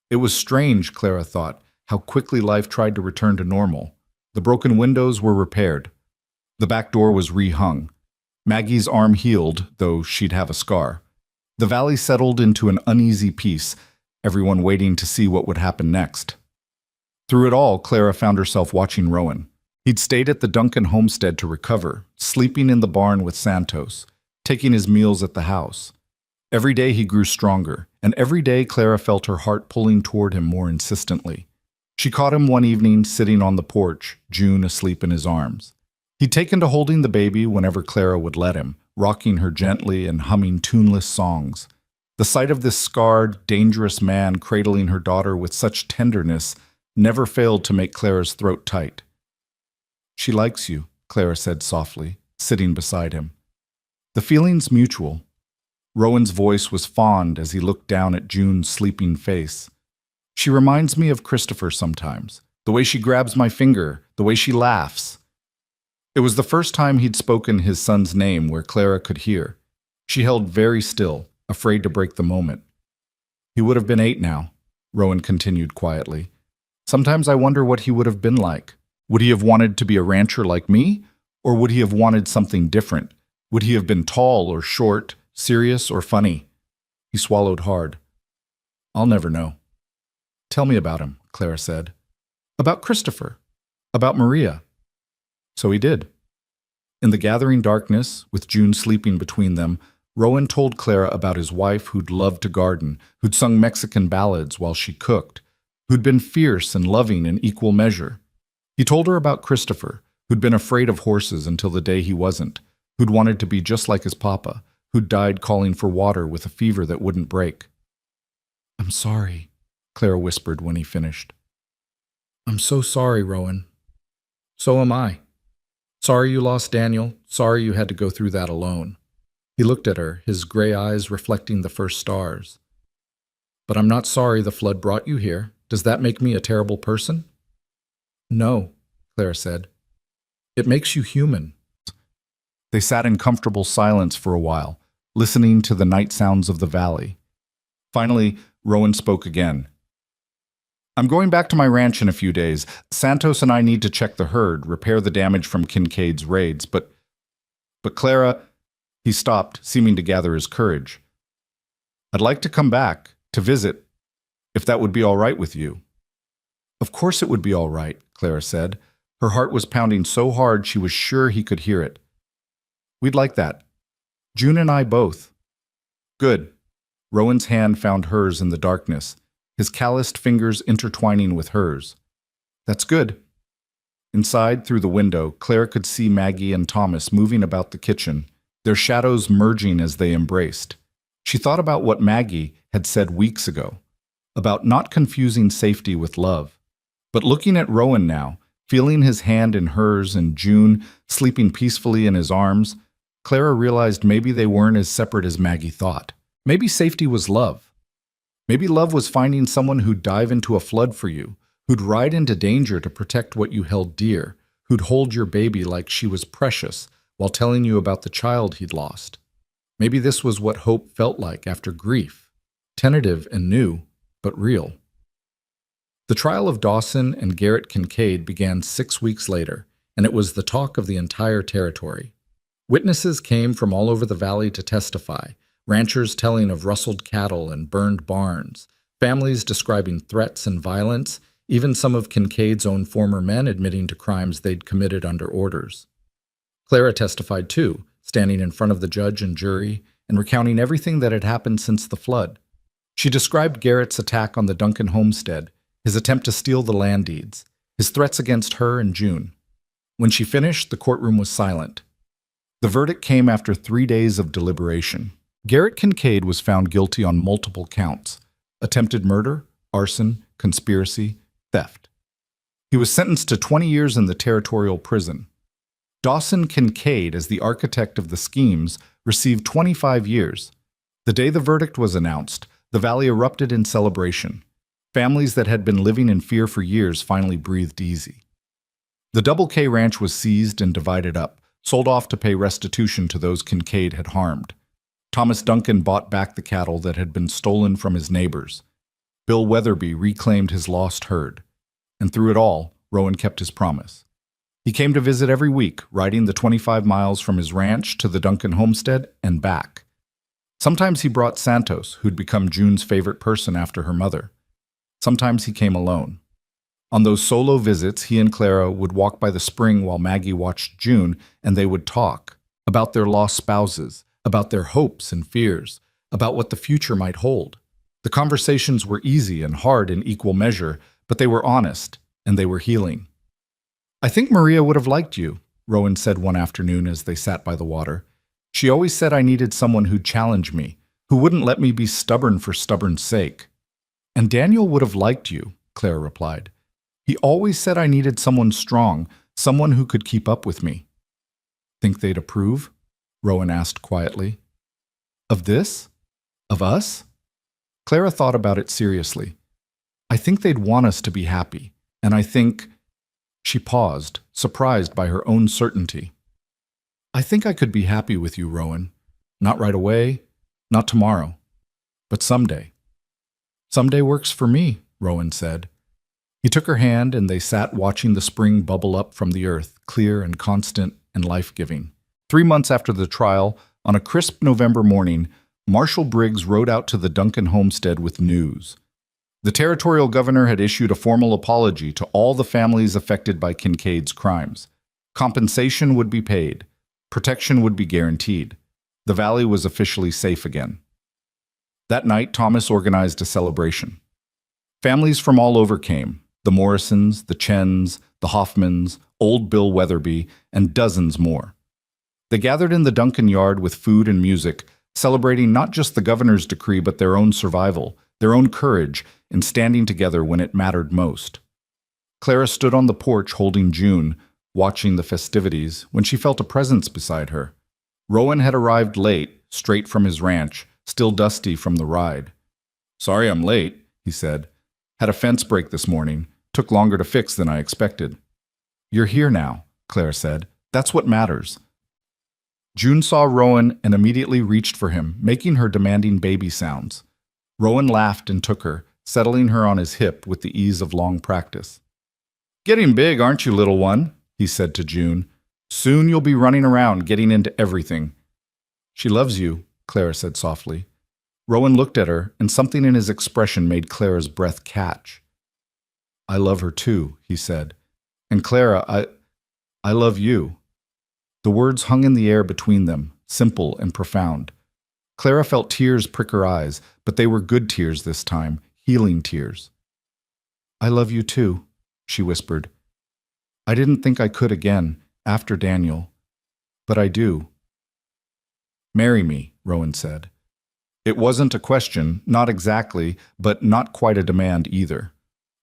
It was strange, Clara thought, how quickly life tried to return to normal. The broken windows were repaired. The back door was rehung. Maggie's arm healed, though she'd have a scar. The valley settled into an uneasy peace, everyone waiting to see what would happen next. Through it all, Clara found herself watching Rowan. He'd stayed at the Duncan homestead to recover, sleeping in the barn with Santos, taking his meals at the house. Every day he grew stronger, and every day Clara felt her heart pulling toward him more insistently. She caught him one evening sitting on the porch, June asleep in his arms. He'd taken to holding the baby whenever Clara would let him, rocking her gently and humming tuneless songs. The sight of this scarred, dangerous man cradling her daughter with such tenderness never failed to make Clara's throat tight. "She likes you," Clara said softly, sitting beside him. "The feeling's mutual." Rowan's voice was fond as he looked down at June's sleeping face. "She reminds me of Christopher sometimes, the way she grabs my finger, the way she laughs." It was the first time he'd spoken his son's name where Clara could hear. She held very still, afraid to break the moment. "He would have been 8 now," Rowan continued quietly. "Sometimes I wonder what he would have been like. Would he have wanted to be a rancher like me? Or would he have wanted something different? Would he have been tall or short, serious or funny?" He swallowed hard. "I'll never know." "Tell me about him," Clara said. "About Christopher. About Maria." So he did. In the gathering darkness, with June sleeping between them, Rowan told Clara about his wife who'd loved to garden, who'd sung Mexican ballads while she cooked, who'd been fierce and loving in equal measure. He told her about Christopher, who'd been afraid of horses until the day he wasn't, who'd wanted to be just like his papa, who'd died calling for water with a fever that wouldn't break. "I'm sorry," Clara whispered when he finished. "I'm so sorry, Rowan." "So am I. Sorry you lost Daniel. Sorry you had to go through that alone." He looked at her, his gray eyes reflecting the first stars. "But I'm not sorry the flood brought you here. Does that make me a terrible person?" "No," Clara said. "It makes you human." They sat in comfortable silence for a while, listening to the night sounds of the valley. Finally, Rowan spoke again. "I'm going back to my ranch in a few days. Santos and I need to check the herd, repair the damage from Kincaid's raids, but Clara..." He stopped, seeming to gather his courage. "I'd like to come back, to visit, if that would be all right with you." "Of course it would be all right," Clara said. Her heart was pounding so hard she was sure he could hear it. "We'd like that. June and I both." "Good." Rowan's hand found hers in the darkness, his calloused fingers intertwining with hers. "That's good." Inside, through the window, Clara could see Maggie and Thomas moving about the kitchen, their shadows merging as they embraced. She thought about what Maggie had said weeks ago, about not confusing safety with love. But looking at Rowan now, feeling his hand in hers and June sleeping peacefully in his arms, Clara realized maybe they weren't as separate as Maggie thought. Maybe safety was love. Maybe love was finding someone who'd dive into a flood for you, who'd ride into danger to protect what you held dear, who'd hold your baby like she was precious while telling you about the child he'd lost. Maybe this was what hope felt like after grief, tentative and new, but real. The trial of Dawson and Garrett Kincaid began 6 weeks later, and it was the talk of the entire territory. Witnesses came from all over the valley to testify, ranchers telling of rustled cattle and burned barns, families describing threats and violence, even some of Kincaid's own former men admitting to crimes they'd committed under orders. Clara testified too, standing in front of the judge and jury and recounting everything that had happened since the flood. She described Garrett's attack on the Duncan homestead, his attempt to steal the land deeds, his threats against her and June. When she finished, the courtroom was silent. The verdict came after 3 days of deliberation. Garrett Kincaid was found guilty on multiple counts: attempted murder, arson, conspiracy, theft. He was sentenced to 20 years in the territorial prison. Dawson Kincaid, as the architect of the schemes, received 25 years. The day the verdict was announced, the valley erupted in celebration. Families that had been living in fear for years finally breathed easy. The Double K Ranch was seized and divided up, sold off to pay restitution to those Kincaid had harmed. Thomas Duncan bought back the cattle that had been stolen from his neighbors. Bill Weatherby reclaimed his lost herd. And through it all, Rowan kept his promise. He came to visit every week, riding the 25 miles from his ranch to the Duncan homestead and back. Sometimes he brought Santos, who'd become June's favorite person after her mother. Sometimes he came alone. On those solo visits, he and Clara would walk by the spring while Maggie watched June, and they would talk about their lost spouses, about their hopes and fears, about what the future might hold. The conversations were easy and hard in equal measure, but they were honest, and they were healing. "I think Maria would have liked you," Rowan said one afternoon as they sat by the water. "She always said I needed someone who'd challenge me, who wouldn't let me be stubborn for stubborn's sake." "And Daniel would have liked you," Clara replied. "He always said I needed someone strong, someone who could keep up with me." "Think they'd approve?" Rowan asked quietly. "Of this? Of us?" Clara thought about it seriously. "I think they'd want us to be happy, and I think—" She paused, surprised by her own certainty. "I think I could be happy with you, Rowan. Not right away, not tomorrow, but someday." "Someday works for me," Rowan said. He took her hand and they sat watching the spring bubble up from the earth, clear and constant and life-giving. 3 months after the trial, on a crisp November morning, Marshal Briggs rode out to the Duncan homestead with news. The territorial governor had issued a formal apology to all the families affected by Kincaid's crimes. Compensation would be paid. Protection would be guaranteed. The valley was officially safe again. That night, Thomas organized a celebration. Families from all over came: the Morrisons, the Chens, the Hoffmans, old Bill Weatherby, and dozens more. They gathered in the Duncan yard with food and music, celebrating not just the governor's decree but their own survival, their own courage, in standing together when it mattered most. Clara stood on the porch holding June, watching the festivities, when she felt a presence beside her. Rowan had arrived late, straight from his ranch, still dusty from the ride. "Sorry I'm late," he said. "Had a fence break this morning. Took longer to fix than I expected." "You're here now," Claire said. "That's what matters." June saw Rowan and immediately reached for him, making her demanding baby sounds. Rowan laughed and took her, settling her on his hip with the ease of long practice. "Getting big, aren't you, little one?" he said to June. "Soon you'll be running around, getting into everything." "She loves you," Clara said softly. Rowan looked at her, and something in his expression made Clara's breath catch. "I love her too," he said. "And Clara, I love you." The words hung in the air between them, simple and profound. Clara felt tears prick her eyes, but they were good tears this time, healing tears. "I love you too," she whispered. "I didn't think I could again, after Daniel. But I do." "Marry me," Rowan said. It wasn't a question, not exactly, but not quite a demand either.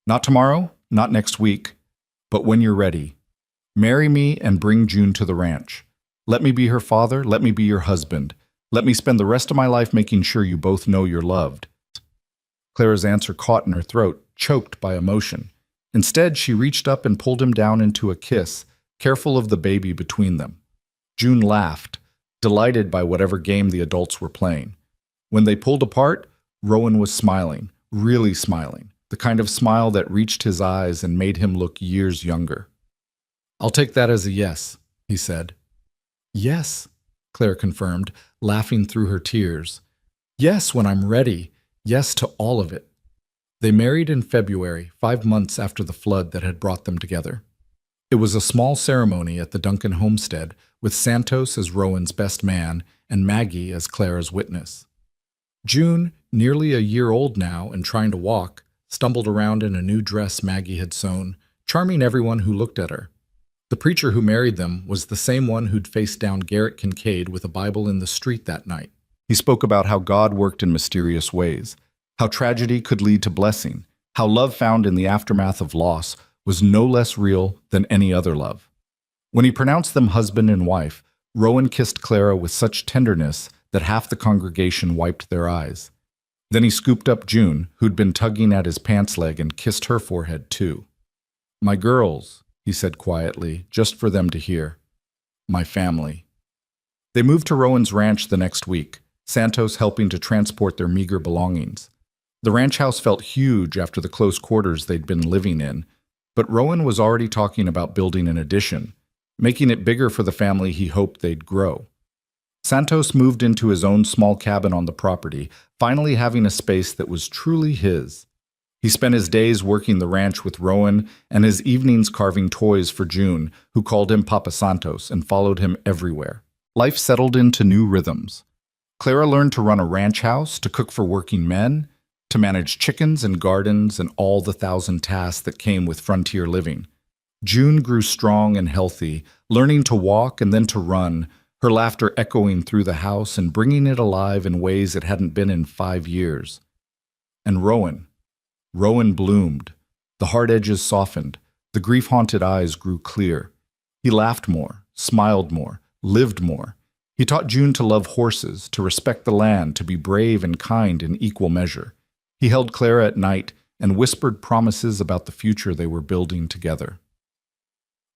"Not tomorrow, not next week, but when you're ready. Marry me and bring June to the ranch. Let me be her father, let me be your husband. Let me spend the rest of my life making sure you both know you're loved." Clara's answer caught in her throat, choked by emotion. Instead, she reached up and pulled him down into a kiss, careful of the baby between them. June laughed, delighted by whatever game the adults were playing. When they pulled apart, Rowan was smiling, really smiling, the kind of smile that reached his eyes and made him look years younger. "I'll take that as a yes," he said. "Yes," Claire confirmed, laughing through her tears. "Yes, when I'm ready. Yes to all of it." They married in February, 5 months after the flood that had brought them together. It was a small ceremony at the Duncan homestead, with Santos as Rowan's best man and Maggie as Clara's witness. June, nearly a year old now and trying to walk, stumbled around in a new dress Maggie had sewn, charming everyone who looked at her. The preacher who married them was the same one who'd faced down Garrett Kincaid with a Bible in the street that night. He spoke about how God worked in mysterious ways, how tragedy could lead to blessing, how love found in the aftermath of loss was no less real than any other love. When he pronounced them husband and wife, Rowan kissed Clara with such tenderness that half the congregation wiped their eyes. Then he scooped up June, who'd been tugging at his pants leg, and kissed her forehead too. "My girls," he said quietly, just for them to hear. "My family." They moved to Rowan's ranch the next week, Santos helping to transport their meager belongings. The ranch house felt huge after the close quarters they'd been living in, but Rowan was already talking about building an addition, making it bigger for the family he hoped they'd grow. Santos moved into his own small cabin on the property, finally having a space that was truly his. He spent his days working the ranch with Rowan and his evenings carving toys for June, who called him Papa Santos and followed him everywhere. Life settled into new rhythms. Clara learned to run a ranch house, to cook for working men, to manage chickens and gardens and all the 1,000 tasks that came with frontier living. June grew strong and healthy, learning to walk and then to run, her laughter echoing through the house and bringing it alive in ways it hadn't been in 5 years. And Rowan bloomed. The hard edges softened. The grief-haunted eyes grew clear. He laughed more, smiled more, lived more. He taught June to love horses, to respect the land, to be brave and kind in equal measure. He held Clara at night and whispered promises about the future they were building together.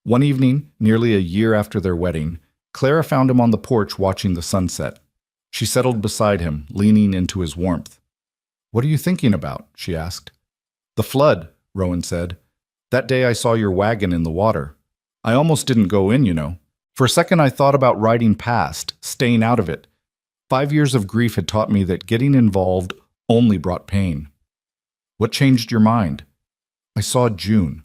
One evening, nearly a year after their wedding, Clara found him on the porch watching the sunset. She settled beside him, leaning into his warmth. "What are you thinking about?" she asked. "The flood," Rowan said. "That day I saw your wagon in the water. I almost didn't go in, you know. For a second I thought about riding past, staying out of it. 5 years of grief had taught me that getting involved only brought pain." "What changed your mind?" "I saw June.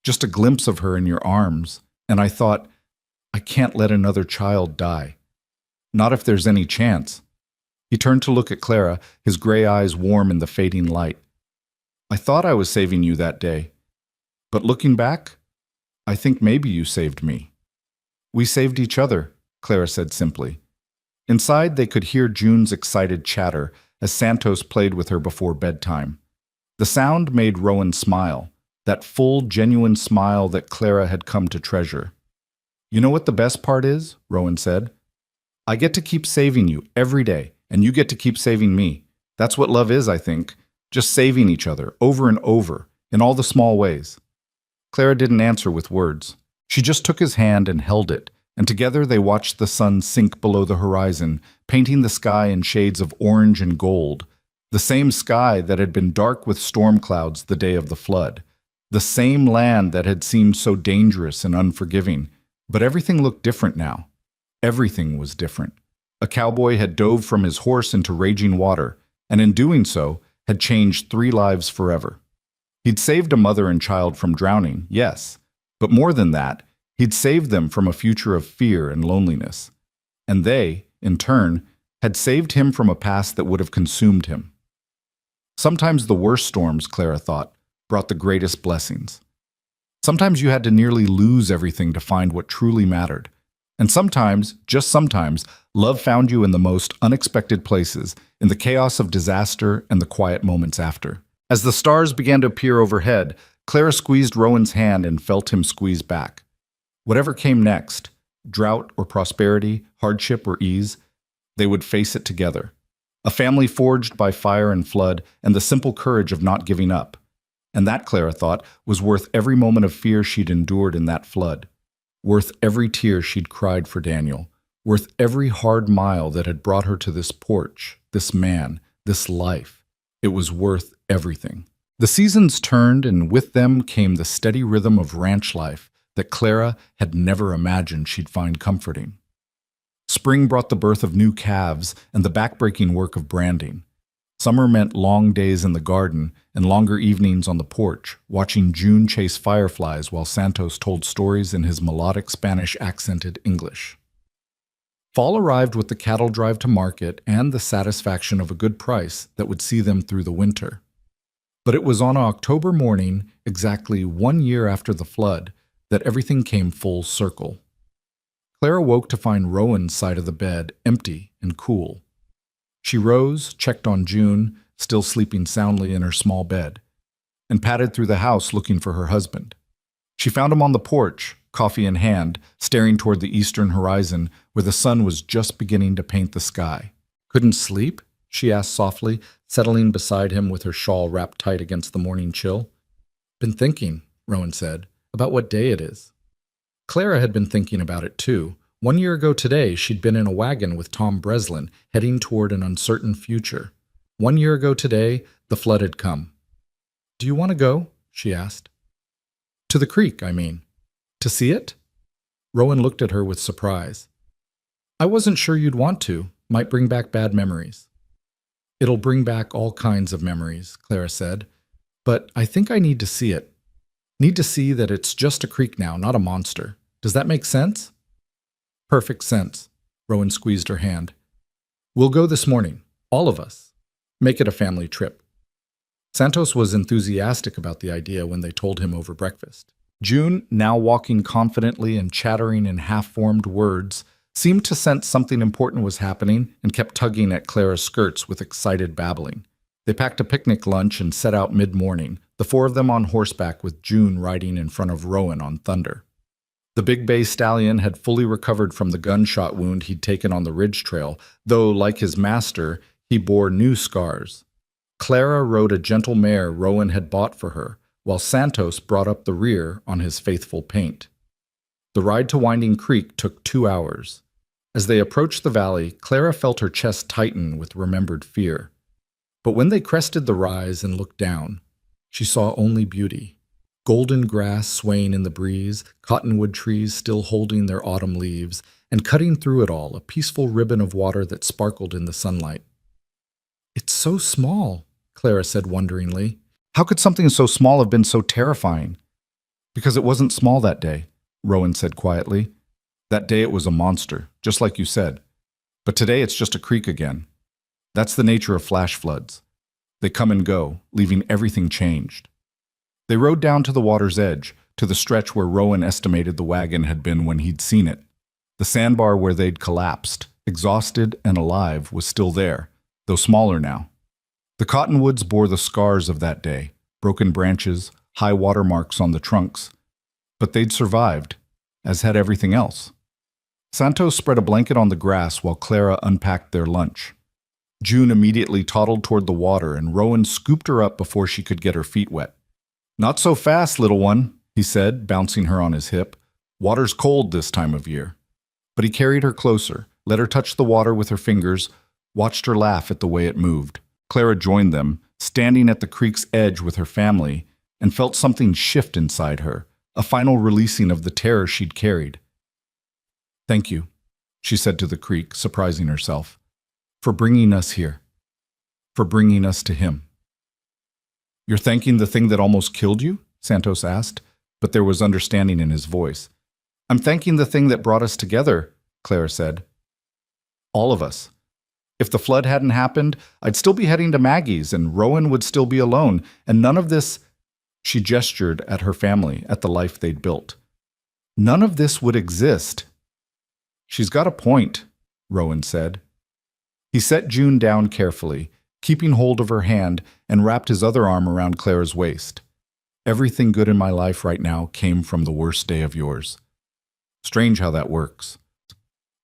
Just a glimpse of her in your arms, and I thought, I can't let another child die. Not if there's any chance." He turned to look at Clara, his gray eyes warm in the fading light. "I thought I was saving you that day. But looking back, I think maybe you saved me." "We saved each other," Clara said simply. Inside, they could hear June's excited chatter as Santos played with her before bedtime. The sound made Rowan smile, that full, genuine smile that Clara had come to treasure. "You know what the best part is?" Rowan said. "I get to keep saving you every day, and you get to keep saving me. That's what love is, I think. Just saving each other, over and over, in all the small ways." Clara didn't answer with words. She just took his hand and held it, and together they watched the sun sink below the horizon, painting the sky in shades of orange and gold, the same sky that had been dark with storm clouds the day of the flood, the same land that had seemed so dangerous and unforgiving. But everything looked different now. Everything was different. A cowboy had dove from his horse into raging water, and in doing so, had changed 3 lives forever. He'd saved a mother and child from drowning, yes, but more than that, he'd saved them from a future of fear and loneliness. And they, in turn, had saved him from a past that would have consumed him. Sometimes the worst storms, Clara thought, brought the greatest blessings. Sometimes you had to nearly lose everything to find what truly mattered. And sometimes, just sometimes, love found you in the most unexpected places, in the chaos of disaster and the quiet moments after. As the stars began to appear overhead, Clara squeezed Rowan's hand and felt him squeeze back. Whatever came next, drought or prosperity, hardship or ease, they would face it together. A family forged by fire and flood and the simple courage of not giving up. And that, Clara thought, was worth every moment of fear she'd endured in that flood. Worth every tear she'd cried for Daniel. Worth every hard mile that had brought her to this porch, this man, this life. It was worth everything. The seasons turned, and with them came the steady rhythm of ranch life that Clara had never imagined she'd find comforting. Spring brought the birth of new calves and the backbreaking work of branding. Summer meant long days in the garden and longer evenings on the porch, watching June chase fireflies while Santos told stories in his melodic Spanish-accented English. Fall arrived with the cattle drive to market and the satisfaction of a good price that would see them through the winter. But it was on an October morning, exactly 1 year after the flood, that everything came full circle. Clara woke to find Rowan's side of the bed empty and cool. She rose, checked on June, still sleeping soundly in her small bed, and padded through the house looking for her husband. She found him on the porch, coffee in hand, staring toward the eastern horizon where the sun was just beginning to paint the sky. "Couldn't sleep?" she asked softly, settling beside him with her shawl wrapped tight against the morning chill. "Been thinking," Rowan said, "about what day it is." Clara had been thinking about it too. 1 year ago today, she'd been in a wagon with Tom Breslin, heading toward an uncertain future. 1 year ago today, the flood had come. "Do you want to go?" she asked. "To the creek, I mean. To see it?" Rowan looked at her with surprise. "I wasn't sure you'd want to. Might bring back bad memories." "It'll bring back all kinds of memories," Clara said. "But I think I need to see it. Need to see that it's just a creek now, not a monster. Does that make sense?" "Perfect sense." Rowan squeezed her hand. "We'll go this morning. All of us. Make it a family trip." Santos was enthusiastic about the idea when they told him over breakfast. June, now walking confidently and chattering in half-formed words, seemed to sense something important was happening and kept tugging at Clara's skirts with excited babbling. They packed a picnic lunch and set out mid-morning, the four of them on horseback with June riding in front of Rowan on Thunder. The big bay stallion had fully recovered from the gunshot wound he'd taken on the ridge trail, though, like his master, he bore new scars. Clara rode a gentle mare Rowan had bought for her, while Santos brought up the rear on his faithful Paint. The ride to Winding Creek took 2 hours. As they approached the valley, Clara felt her chest tighten with remembered fear. But when they crested the rise and looked down, she saw only beauty. Golden grass swaying in the breeze, cottonwood trees still holding their autumn leaves, and cutting through it all, a peaceful ribbon of water that sparkled in the sunlight. "It's so small," Clara said wonderingly. "How could something so small have been so terrifying?" "Because it wasn't small that day," Rowan said quietly. "That day it was a monster, just like you said. But today it's just a creek again. That's the nature of flash floods. They come and go, leaving everything changed." They rode down to the water's edge, to the stretch where Rowan estimated the wagon had been when he'd seen it. The sandbar where they'd collapsed, exhausted and alive, was still there, though smaller now. The cottonwoods bore the scars of that day, broken branches, high water marks on the trunks. But they'd survived, as had everything else. Santos spread a blanket on the grass while Clara unpacked their lunch. June immediately toddled toward the water, and Rowan scooped her up before she could get her feet wet. "Not so fast, little one," he said, bouncing her on his hip. "Water's cold this time of year." But he carried her closer, let her touch the water with her fingers, watched her laugh at the way it moved. Clara joined them, standing at the creek's edge with her family, and felt something shift inside her, a final releasing of the terror she'd carried. "Thank you," she said to the creek, surprising herself, "for bringing us here, for bringing us to him." "You're thanking the thing that almost killed you?" Santos asked, but there was understanding in his voice. "I'm thanking the thing that brought us together," Clara said. "All of us. If the flood hadn't happened, I'd still be heading to Maggie's, and Rowan would still be alone, and none of this—" She gestured at her family, at the life they'd built. "None of this would exist." "She's got a point," Rowan said. He set June down carefully, keeping hold of her hand, and wrapped his other arm around Clara's waist. "Everything good in my life right now came from the worst day of yours." Strange how that works.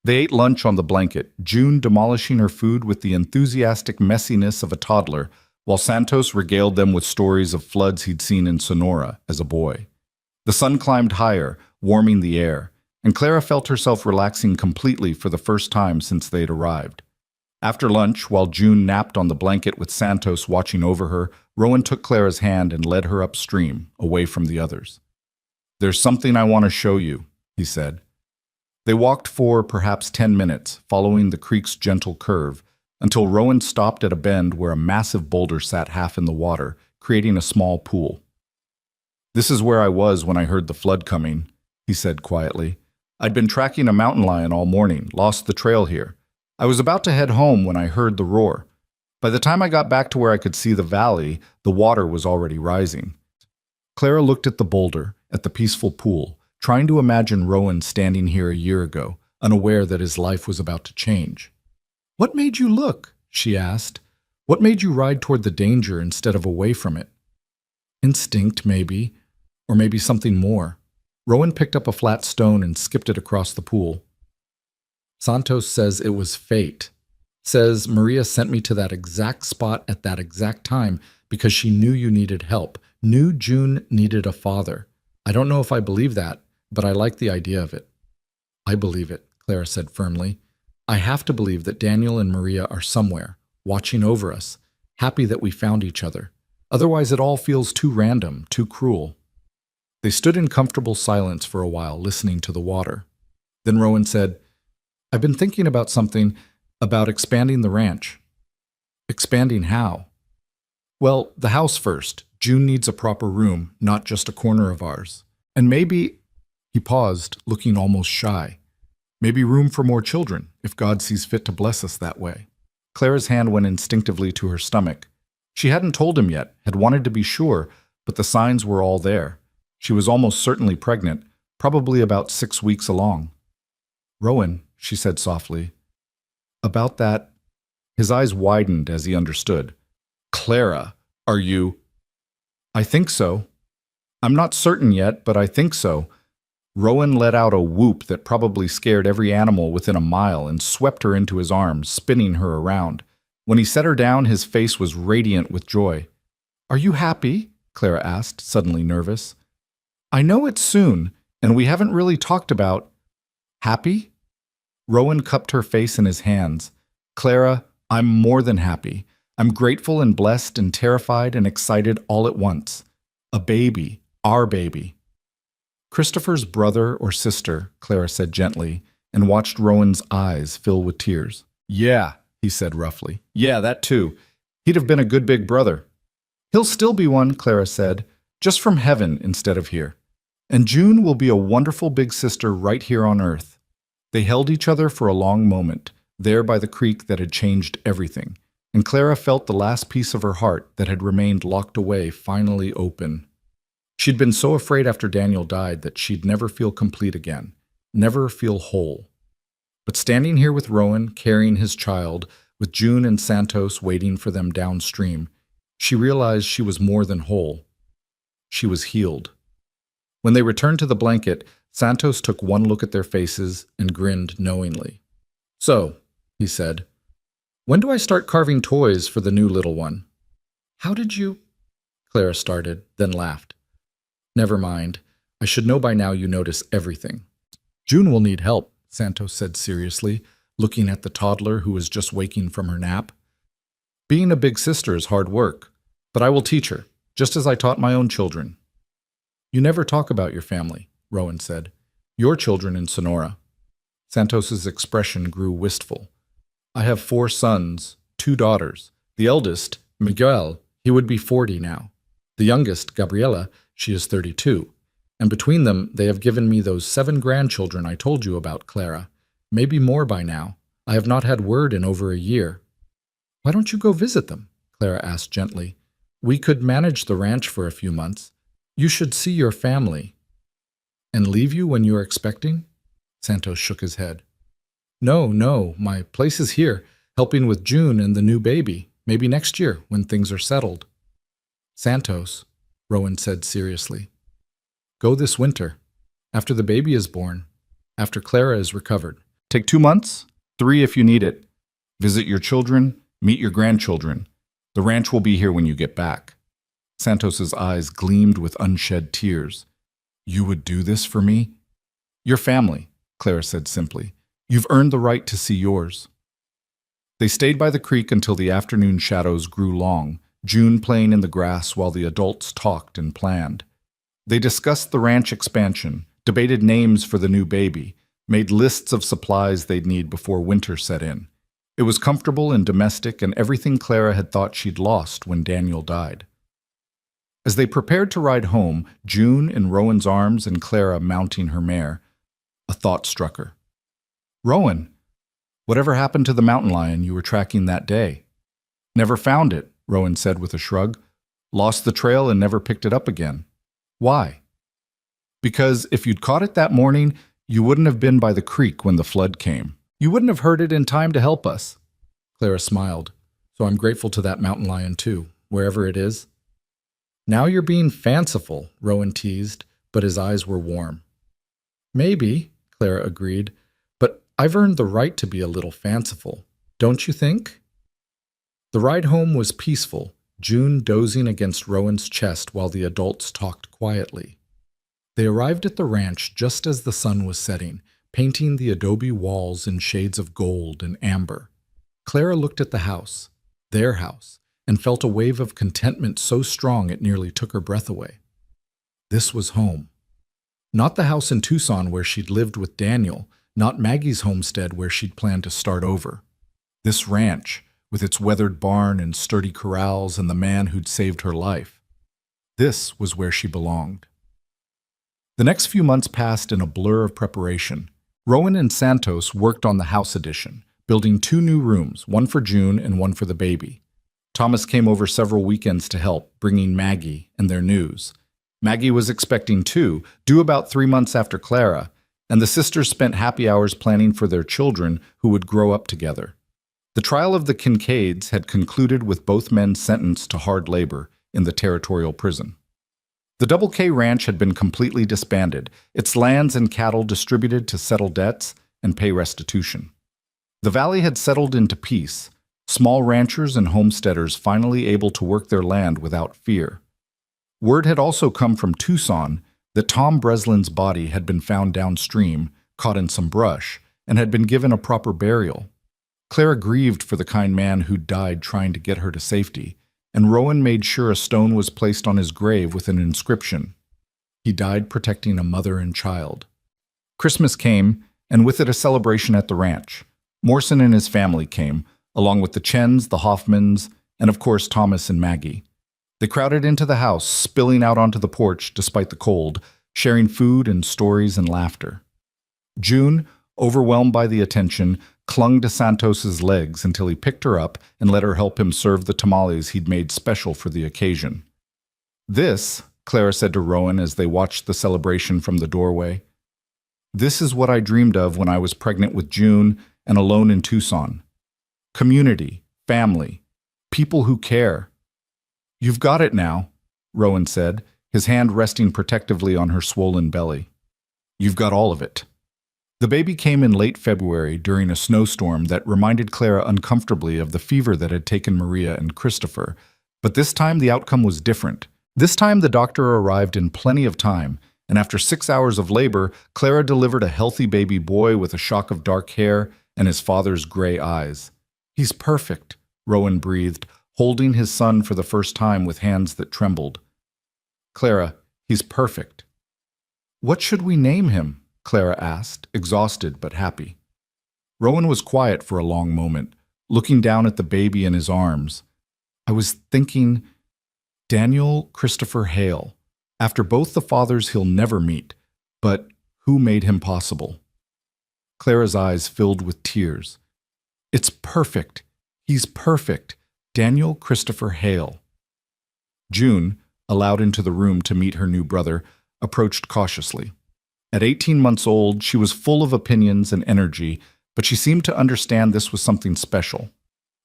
They ate lunch on the blanket, June demolishing her food with the enthusiastic messiness of a toddler, while Santos regaled them with stories of floods he'd seen in Sonora as a boy. The sun climbed higher, warming the air, and Clara felt herself relaxing completely for the first time since they'd arrived. After lunch, while June napped on the blanket with Santos watching over her, Rowan took Clara's hand and led her upstream, away from the others. "There's something I want to show you," he said. They walked for perhaps 10 minutes, following the creek's gentle curve, until Rowan stopped at a bend where a massive boulder sat half in the water, creating a small pool. "This is where I was when I heard the flood coming," he said quietly. "I'd been tracking a mountain lion all morning, lost the trail here. I was about to head home when I heard the roar. By the time I got back to where I could see the valley, the water was already rising." Clara looked at the boulder, at the peaceful pool, trying to imagine Rowan standing here a year ago, unaware that his life was about to change. "What made you look?" she asked. "What made you ride toward the danger instead of away from it?" "Instinct, maybe, or maybe something more." Rowan picked up a flat stone and skipped it across the pool. "Santos says it was fate. Says Maria sent me to that exact spot at that exact time because she knew you needed help, knew June needed a father. I don't know if I believe that, but I like the idea of it." "I believe it," Clara said firmly. "I have to believe that Daniel and Maria are somewhere, watching over us, happy that we found each other. Otherwise it all feels too random, too cruel." They stood in comfortable silence for a while, listening to the water. Then Rowan said, "I've been thinking about something, about expanding the ranch." "Expanding how?" "Well, the house first. June needs a proper room, not just a corner of ours. And maybe—" He paused, looking almost shy. "Maybe room for more children, if God sees fit to bless us that way." Clara's hand went instinctively to her stomach. She hadn't told him yet, had wanted to be sure, but the signs were all there. She was almost certainly pregnant, probably about 6 weeks along. "Rowan," she said softly, "about that—" His eyes widened as he understood. "Clara, are you—" "I think so. I'm not certain yet, but I think so." Rowan let out a whoop that probably scared every animal within a mile and swept her into his arms, spinning her around. When he set her down, his face was radiant with joy. "Are you happy?" Clara asked, suddenly nervous. "I know it's soon, and we haven't really talked about—" "Happy?" Rowan cupped her face in his hands. "Clara, I'm more than happy. I'm grateful and blessed and terrified and excited all at once. A baby, our baby." "Christopher's brother or sister," Clara said gently, and watched Rowan's eyes fill with tears. "Yeah," he said roughly. "Yeah, that too. He'd have been a good big brother." "He'll still be one," Clara said, "just from heaven instead of here. And June will be a wonderful big sister right here on earth." They held each other for a long moment, there by the creek that had changed everything, and Clara felt the last piece of her heart that had remained locked away finally open. She'd been so afraid after Daniel died that she'd never feel complete again, never feel whole. But standing here with Rowan, carrying his child, with June and Santos waiting for them downstream, she realized she was more than whole. She was healed. When they returned to the blanket, Santos took one look at their faces and grinned knowingly. "So," he said, "when do I start carving toys for the new little one?" "How did you—" Clara started, then laughed. "Never mind. I should know by now you notice everything." "June will need help," Santos said seriously, looking at the toddler who was just waking from her nap. "Being a big sister is hard work, but I will teach her, just as I taught my own children." "You never talk about your family," Rowan said. "Your children in Sonora." Santos's expression grew wistful. "I have 4 sons, 2 daughters. The eldest, Miguel, he would be 40 now. The youngest, Gabriela, she is 32. And between them, they have given me those 7 grandchildren I told you about, Clara. Maybe more by now. I have not had word in over a year." "Why don't you go visit them?" Clara asked gently. "We could manage the ranch for a few months. You should see your family." "And leave you when you are expecting?" Santos shook his head. No, my place is here, helping with June and the new baby, maybe next year when things are settled." "Santos," Rowan said seriously, "go this winter, after the baby is born, after Clara is recovered. Take 2 months, 3 if you need it. Visit your children, meet your grandchildren. The ranch will be here when you get back." Santos's eyes gleamed with unshed tears. "You would do this for me?" "Your family," Clara said simply. "You've earned the right to see yours." They stayed by the creek until the afternoon shadows grew long, June playing in the grass while the adults talked and planned. They discussed the ranch expansion, debated names for the new baby, made lists of supplies they'd need before winter set in. It was comfortable and domestic and everything Clara had thought she'd lost when Daniel died. As they prepared to ride home, June in Rowan's arms and Clara mounting her mare, a thought struck her. "Rowan, whatever happened to the mountain lion you were tracking that day?" "Never found it," Rowan said with a shrug. "Lost the trail and never picked it up again." "Why?" Because if you'd caught it that morning, you wouldn't have been by the creek when the flood came. You wouldn't have heard it in time to help us." Clara smiled. "So I'm grateful to that mountain lion too, wherever it is." "Now you're being fanciful," Rowan teased, but his eyes were warm. "Maybe," Clara agreed, "but I've earned the right to be a little fanciful. Don't you think?" The ride home was peaceful, June dozing against Rowan's chest while the adults talked quietly. They arrived at the ranch just as the sun was setting, painting the adobe walls in shades of gold and amber. Clara looked at the house, their house, and felt a wave of contentment so strong it nearly took her breath away. This was home. Not the house in Tucson where she'd lived with Daniel, not Maggie's homestead where she'd planned to start over. This ranch, with its weathered barn and sturdy corrals and the man who'd saved her life. This was where she belonged. The next few months passed in a blur of preparation. Rowan and Santos worked on the house addition, building 2 new rooms, one for June and one for the baby. Thomas came over several weekends to help, bringing Maggie and their news. Maggie was expecting 2, due about 3 months after Clara, and the sisters spent happy hours planning for their children who would grow up together. The trial of the Kincaids had concluded with both men sentenced to hard labor in the territorial prison. The Double K Ranch had been completely disbanded, its lands and cattle distributed to settle debts and pay restitution. The valley had settled into peace, small ranchers and homesteaders finally able to work their land without fear. Word had also come from Tucson that Tom Breslin's body had been found downstream, caught in some brush, and had been given a proper burial. Clara grieved for the kind man who'd died trying to get her to safety, and Rowan made sure a stone was placed on his grave with an inscription. He died protecting a mother and child. Christmas came, and with it a celebration at the ranch. Morrison and his family came, along with the Chens, the Hoffmans, and of course Thomas and Maggie. They crowded into the house, spilling out onto the porch despite the cold, sharing food and stories and laughter. June, overwhelmed by the attention, clung to Santos's legs until he picked her up and let her help him serve the tamales he'd made special for the occasion. "This," Clara said to Rowan as they watched the celebration from the doorway, "this is what I dreamed of when I was pregnant with June and alone in Tucson. Community, family, people who care." "You've got it now," Rowan said, his hand resting protectively on her swollen belly. "You've got all of it." The baby came in late February during a snowstorm that reminded Clara uncomfortably of the fever that had taken Maria and Christopher, but this time the outcome was different. This time the doctor arrived in plenty of time, and after 6 hours of labor, Clara delivered a healthy baby boy with a shock of dark hair and his father's gray eyes. "He's perfect," Rowan breathed, holding his son for the first time with hands that trembled. "Clara, he's perfect." "What should we name him?" Clara asked, exhausted but happy. Rowan was quiet for a long moment, looking down at the baby in his arms. "I was thinking, Daniel Christopher Hale, after both the fathers he'll never meet, but who made him possible?" Clara's eyes filled with tears. "It's perfect. He's perfect. Daniel Christopher Hale." June, allowed into the room to meet her new brother, approached cautiously. At 18 months old, she was full of opinions and energy, but she seemed to understand this was something special.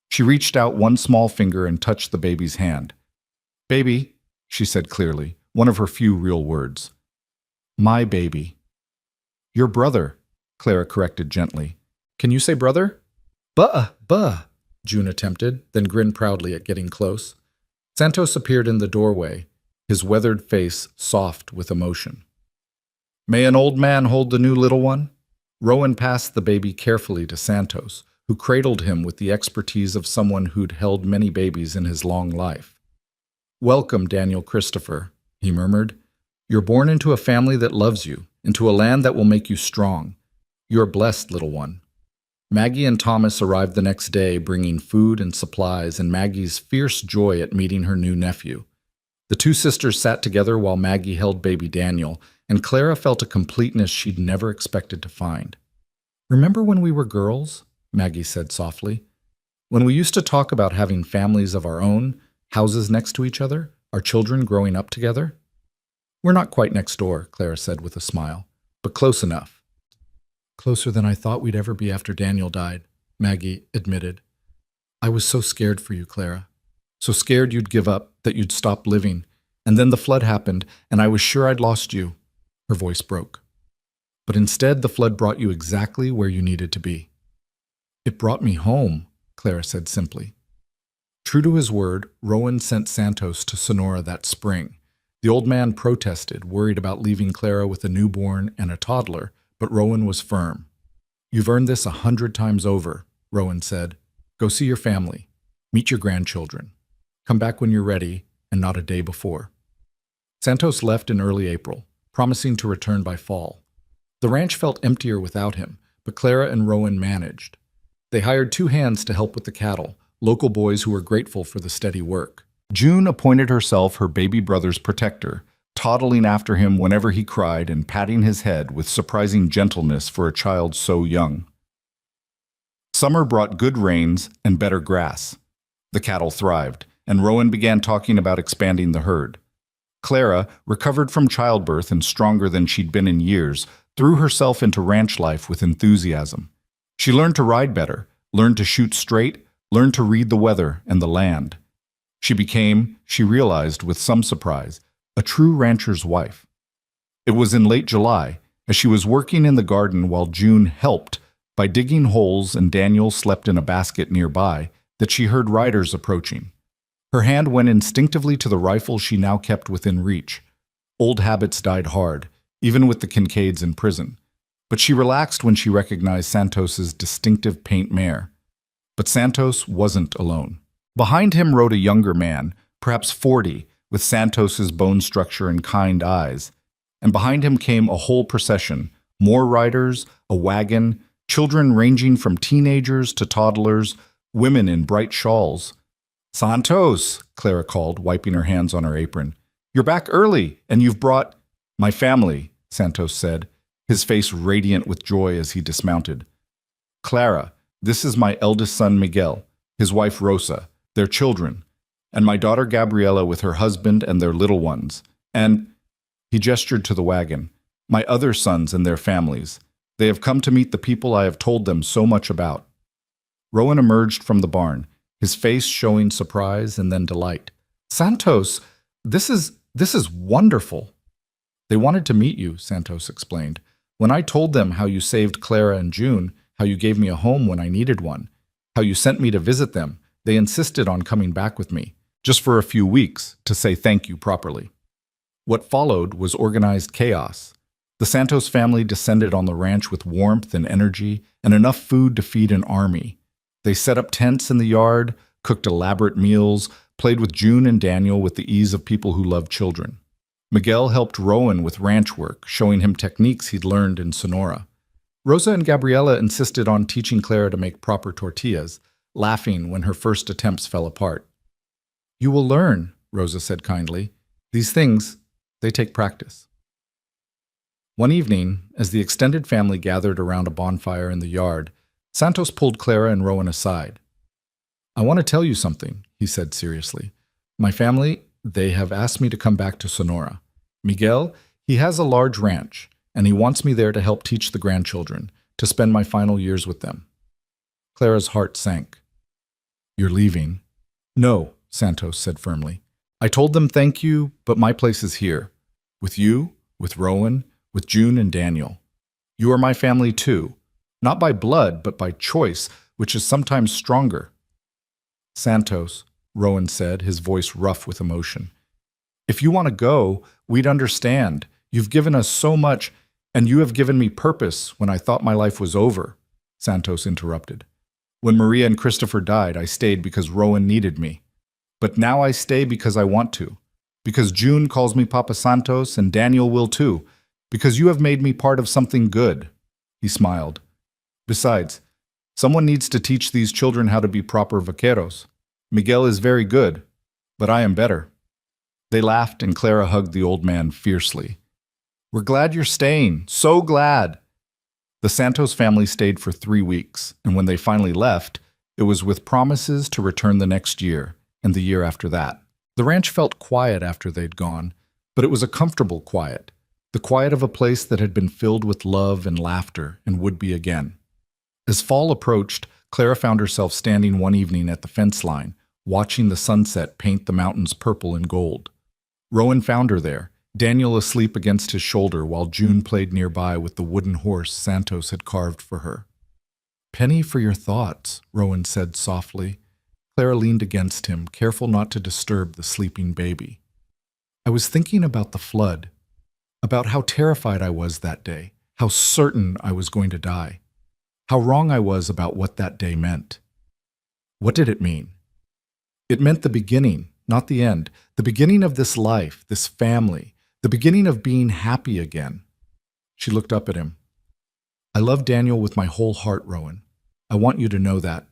She reached out one small finger and touched the baby's hand. "Baby," she said clearly, one of her few real words. "My baby." "Your brother," Clara corrected gently. "Can you say brother?" Buh, June attempted, then grinned proudly at getting close. Santos appeared in the doorway, his weathered face soft with emotion. "May an old man hold the new little one?" Rowan passed the baby carefully to Santos, who cradled him with the expertise of someone who'd held many babies in his long life. "Welcome, Daniel Christopher," he murmured. "You're born into a family that loves you, into a land that will make you strong. You're blessed, little one." Maggie and Thomas arrived the next day, bringing food and supplies and Maggie's fierce joy at meeting her new nephew. The 2 sisters sat together while Maggie held baby Daniel, and Clara felt a completeness she'd never expected to find. "Remember when we were girls?" Maggie said softly. "When we used to talk about having families of our own, houses next to each other, our children growing up together?" We're not quite next door, Clara said with a smile, but close enough. Closer than I thought we'd ever be after Daniel died, Maggie admitted. I was so scared for you, Clara. So scared you'd give up, that you'd stop living. And then the flood happened, and I was sure I'd lost you. Her voice broke. But instead, the flood brought you exactly where you needed to be. It brought me home, Clara said simply. True to his word, Rowan sent Santos to Sonora that spring. The old man protested, worried about leaving Clara with a newborn and a toddler, but Rowan was firm. You've earned this 100 times over, Rowan said. Go see your family. Meet your grandchildren. Come back when you're ready, and not a day before. Santos left in early April, promising to return by fall. The ranch felt emptier without him, but Clara and Rowan managed. They hired 2 hands to help with the cattle, local boys who were grateful for the steady work. June appointed herself her baby brother's protector, toddling after him whenever he cried and patting his head with surprising gentleness for a child so young. Summer brought good rains and better grass. The cattle thrived, and Rowan began talking about expanding the herd. Clara, recovered from childbirth and stronger than she'd been in years, threw herself into ranch life with enthusiasm. She learned to ride better, learned to shoot straight, learned to read the weather and the land. She became, she realized with some surprise, a true rancher's wife. It was in late July, as she was working in the garden while June helped by digging holes and Daniel slept in a basket nearby, that she heard riders approaching. Her hand went instinctively to the rifle she now kept within reach. Old habits died hard, even with the Kincaids in prison. But she relaxed when she recognized Santos's distinctive paint mare. But Santos wasn't alone. Behind him rode a younger man, perhaps 40, with Santos's bone structure and kind eyes. And behind him came a whole procession, more riders, a wagon, children ranging from teenagers to toddlers, women in bright shawls. Santos, Clara called, wiping her hands on her apron. You're back early, and you've brought... My family, Santos said, his face radiant with joy as he dismounted. Clara, this is my eldest son Miguel, his wife Rosa, their children, and my daughter Gabriela with her husband and their little ones, and, he gestured to the wagon, my other sons and their families. They have come to meet the people I have told them so much about. Rowan emerged from the barn, his face showing surprise and then delight. Santos, this is wonderful. They wanted to meet you, Santos explained. When I told them how you saved Clara and June, how you gave me a home when I needed one, how you sent me to visit them, they insisted on coming back with me, just for a few weeks, to say thank you properly. What followed was organized chaos. The Santos family descended on the ranch with warmth and energy and enough food to feed an army. They set up tents in the yard, cooked elaborate meals, played with June and Daniel with the ease of people who love children. Miguel helped Rowan with ranch work, showing him techniques he'd learned in Sonora. Rosa and Gabriela insisted on teaching Clara to make proper tortillas, laughing when her first attempts fell apart. You will learn, Rosa said kindly. These things, they take practice. One evening, as the extended family gathered around a bonfire in the yard, Santos pulled Clara and Rowan aside. I want to tell you something, he said seriously. My family, they have asked me to come back to Sonora. Miguel, he has a large ranch, and he wants me there to help teach the grandchildren, to spend my final years with them. Clara's heart sank. You're leaving? No, Santos said firmly. I told them thank you, but my place is here. With you, with Rowan, with June and Daniel. You are my family too, not by blood, but by choice, which is sometimes stronger. Santos, Rowan said, his voice rough with emotion. If you want to go, we'd understand. You've given us so much, and you have given me purpose when I thought my life was over, Santos interrupted. When Maria and Christopher died, I stayed because Rowan needed me. But now I stay because I want to. Because June calls me Papa Santos and Daniel will too. Because you have made me part of something good. He smiled. Besides, someone needs to teach these children how to be proper vaqueros. Miguel is very good, but I am better. They laughed and Clara hugged the old man fiercely. We're glad you're staying. So glad. The Santos family stayed for 3 weeks, and when they finally left, it was with promises to return the next year and the year after that. The ranch felt quiet after they'd gone, But it was a comfortable quiet, the quiet of a place that had been filled with love and laughter and would be again. As fall approached, Clara found herself standing one evening at the fence line, watching the sunset paint the mountains purple and gold. Rowan found her there, Daniel asleep against his shoulder while June played nearby with the wooden horse Santos had carved for her. "Penny for your thoughts," Rowan said softly. Clara leaned against him, careful not to disturb the sleeping baby. "I was thinking about the flood, about how terrified I was that day, how certain I was going to die, how wrong I was about what that day meant." "What did it mean?" "It meant the beginning, not the end, the beginning of this life, this family, the beginning of being happy again." She looked up at him. "I love Daniel with my whole heart, Rowan. I want you to know that.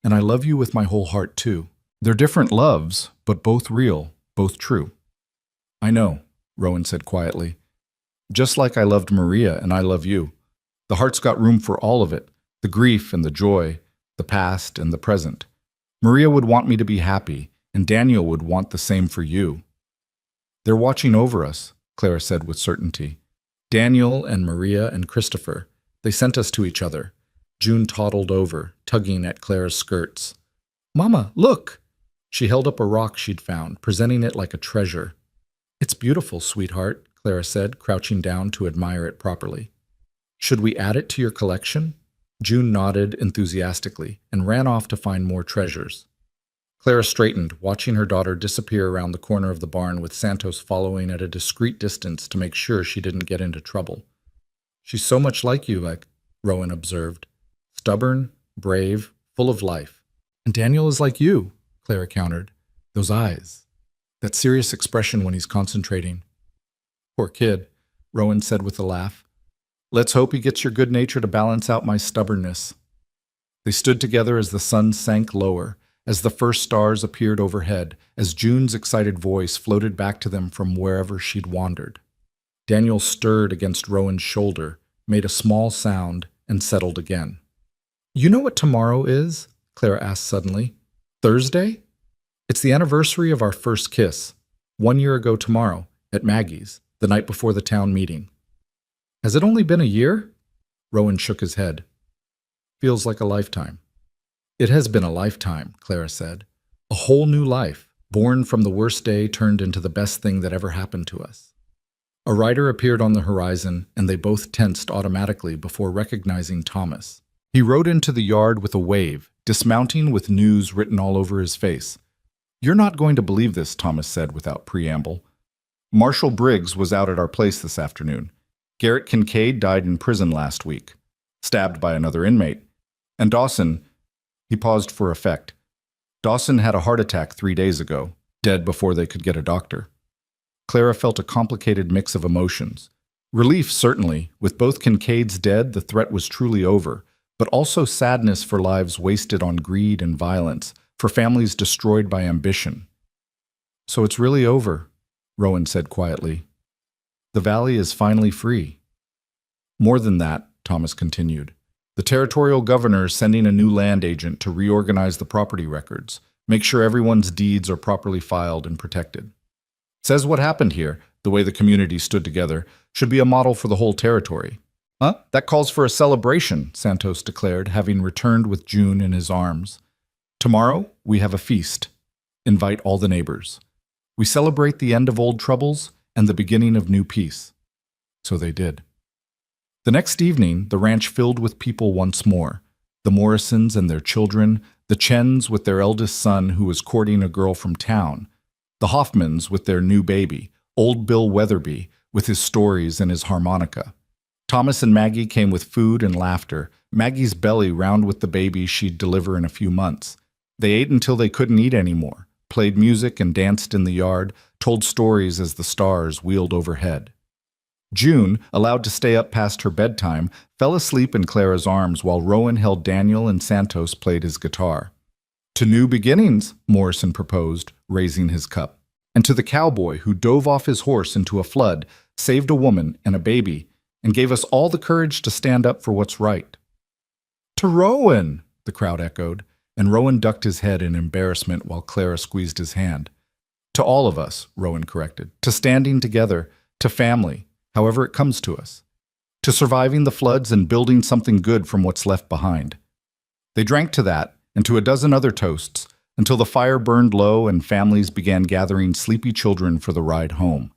And I love you with my whole heart, too. They're different loves, but both real, both true." "I know," Rowan said quietly. "Just like I loved Maria and I love you. The heart's got room for all of it, the grief and the joy, the past and the present. Maria would want me to be happy, and Daniel would want the same for you." "They're watching over us," Clara said with certainty. "Daniel and Maria and Christopher. They sent us to each other." June toddled over, tugging at Clara's skirts. "Mama, look!" She held up a rock she'd found, presenting it like a treasure. "It's beautiful, sweetheart," Clara said, crouching down to admire it properly. "Should we add it to your collection?" June nodded enthusiastically and ran off to find more treasures. Clara straightened, watching her daughter disappear around the corner of the barn with Santos following at a discreet distance to make sure she didn't get into trouble. "She's so much like you," Rowan observed. "Stubborn, brave, full of life." "And Daniel is like you," Clara countered. "Those eyes. That serious expression when he's concentrating." "Poor kid," Rowan said with a laugh. "Let's hope he gets your good nature to balance out my stubbornness." They stood together as the sun sank lower, as the first stars appeared overhead, as June's excited voice floated back to them from wherever she'd wandered. Daniel stirred against Rowan's shoulder, made a small sound, and settled again. "You know what tomorrow is?" Clara asked suddenly. "Thursday? It's the anniversary of our first kiss. 1 year ago tomorrow, at Maggie's, the night before the town meeting." "Has it only been a year?" Rowan shook his head. "Feels like a lifetime." "It has been a lifetime," Clara said. "A whole new life, born from the worst day turned into the best thing that ever happened to us." A rider appeared on the horizon, and they both tensed automatically before recognizing Thomas. He rode into the yard with a wave, dismounting with news written all over his face. "You're not going to believe this," Thomas said without preamble. "Marshal Briggs was out at our place this afternoon. Garrett Kincaid died in prison last week, stabbed by another inmate. And Dawson..." He paused for effect. "Dawson had a heart attack 3 days ago, dead before they could get a doctor." Clara felt a complicated mix of emotions. Relief, certainly. With both Kincaids dead, the threat was truly over, but also sadness for lives wasted on greed and violence, for families destroyed by ambition. "So it's really over," Rowan said quietly. "The valley is finally free." "More than that," Thomas continued. "The territorial governor is sending a new land agent to reorganize the property records, make sure everyone's deeds are properly filed and protected. Says what happened here, the way the community stood together, should be a model for the whole territory." "Huh? That calls for a celebration," Santos declared, having returned with June in his arms. "Tomorrow, we have a feast. Invite all the neighbors. We celebrate the end of old troubles and the beginning of new peace." So they did. The next evening, the ranch filled with people once more. The Morrisons and their children, the Chens with their eldest son who was courting a girl from town, the Hoffmans with their new baby, old Bill Weatherby with his stories and his harmonica. Thomas and Maggie came with food and laughter, Maggie's belly round with the baby she'd deliver in a few months. They ate until they couldn't eat anymore, played music and danced in the yard, told stories as the stars wheeled overhead. June, allowed to stay up past her bedtime, fell asleep in Clara's arms while Rowan held Daniel and Santos played his guitar. "To new beginnings," Morrison proposed, raising his cup. "And to the cowboy who dove off his horse into a flood, saved a woman and a baby, and gave us all the courage to stand up for what's right." "To Rowan!" the crowd echoed, and Rowan ducked his head in embarrassment while Clara squeezed his hand. To all of us, Rowan corrected. To standing together, to family, however it comes to us. To surviving the floods and building something good from what's left behind. They drank to that, and to a dozen other toasts, until the fire burned low and families began gathering sleepy children for the ride home.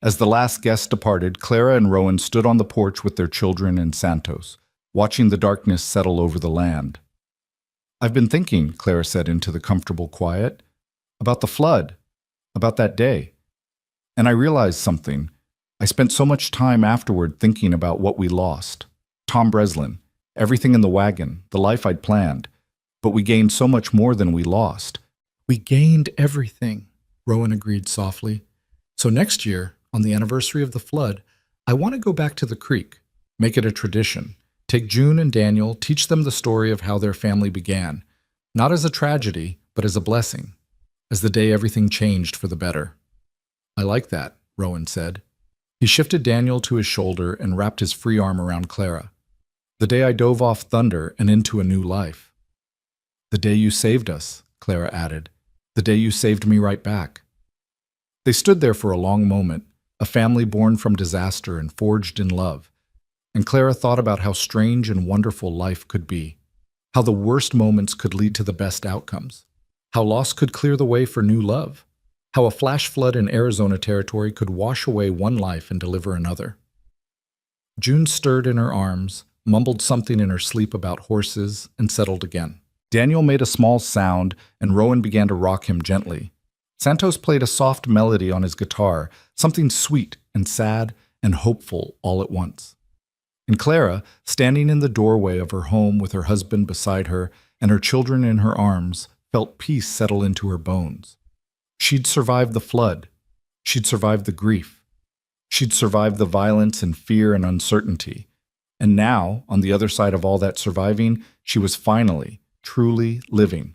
As the last guest departed, Clara and Rowan stood on the porch with their children and Santos, watching the darkness settle over the land. "I've been thinking," Clara said into the comfortable quiet, "about the flood, about that day. And I realized something. I spent so much time afterward thinking about what we lost. Tom Breslin, everything in the wagon, the life I'd planned. But we gained so much more than we lost." "We gained everything," Rowan agreed softly. "So next year, on the anniversary of the flood, I want to go back to the creek, make it a tradition. Take June and Daniel, teach them the story of how their family began, not as a tragedy, but as a blessing, as the day everything changed for the better." "I like that," Rowan said. He shifted Daniel to his shoulder and wrapped his free arm around Clara. "The day I dove off thunder and into a new life." "The day you saved us," Clara added. "The day you saved me right back." They stood there for a long moment, a family born from disaster and forged in love. And Clara thought about how strange and wonderful life could be, how the worst moments could lead to the best outcomes, how loss could clear the way for new love, how a flash flood in Arizona territory could wash away one life and deliver another. June stirred in her arms, mumbled something in her sleep about horses, and settled again. Daniel made a small sound, and Rowan began to rock him gently. Santos played a soft melody on his guitar, something sweet and sad and hopeful all at once. And Clara, standing in the doorway of her home with her husband beside her and her children in her arms, felt peace settle into her bones. She'd survived the flood. She'd survived the grief. She'd survived the violence and fear and uncertainty. And now, on the other side of all that surviving, she was finally, truly living.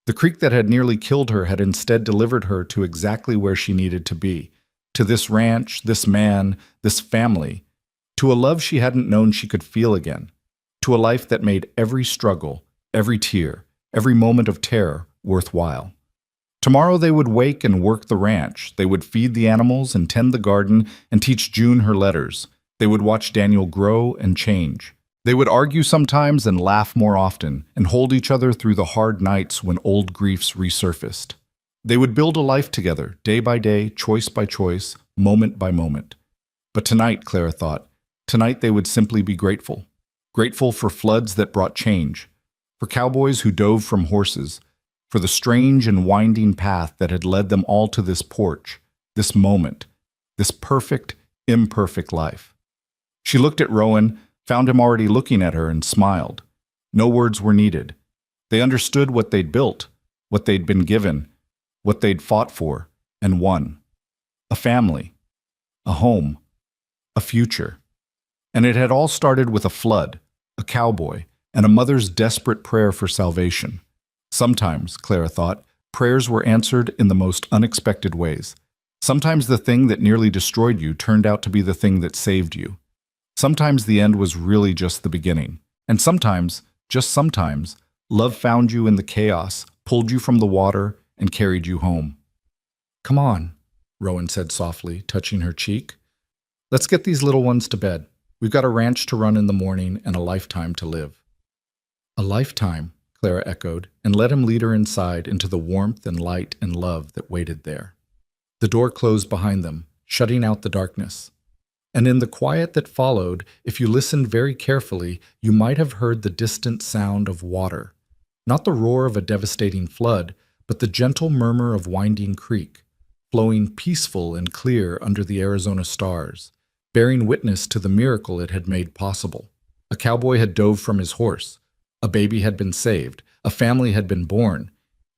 The creek that had nearly killed her had instead delivered her to exactly where she needed to be, to this ranch, this man, this family, to a love she hadn't known she could feel again, to a life that made every struggle, every tear, every moment of terror worthwhile. Tomorrow they would wake and work the ranch. They would feed the animals and tend the garden and teach June her letters. They would watch Daniel grow and change. They would argue sometimes and laugh more often and hold each other through the hard nights when old griefs resurfaced. They would build a life together, day by day, choice by choice, moment by moment. But tonight, Clara thought, tonight they would simply be grateful. Grateful for floods that brought change, for cowboys who dove from horses, for the strange and winding path that had led them all to this porch, this moment, this perfect, imperfect life. She looked at Rowan, found him already looking at her, and smiled. No words were needed. They understood what they'd built, what they'd been given, what they'd fought for, and won. A family, a home, a future. And it had all started with a flood, a cowboy, and a mother's desperate prayer for salvation. Sometimes, Clara thought, prayers were answered in the most unexpected ways. Sometimes the thing that nearly destroyed you turned out to be the thing that saved you. Sometimes the end was really just the beginning. And sometimes, just sometimes, love found you in the chaos, pulled you from the water, and carried you home. "Come on," Rowan said softly, touching her cheek. "Let's get these little ones to bed. We've got a ranch to run in the morning and a lifetime to live." "A lifetime," Clara echoed, and let him lead her inside into the warmth and light and love that waited there. The door closed behind them, shutting out the darkness. And in the quiet that followed, if you listened very carefully, you might have heard the distant sound of water. Not the roar of a devastating flood, but the gentle murmur of winding creek, flowing peaceful and clear under the Arizona stars, bearing witness to the miracle it had made possible. A cowboy had dove from his horse. A baby had been saved. A family had been born.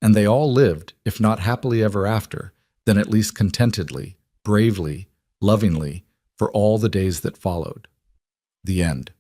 And they all lived, if not happily ever after, then at least contentedly, bravely, lovingly, for all the days that followed. The end.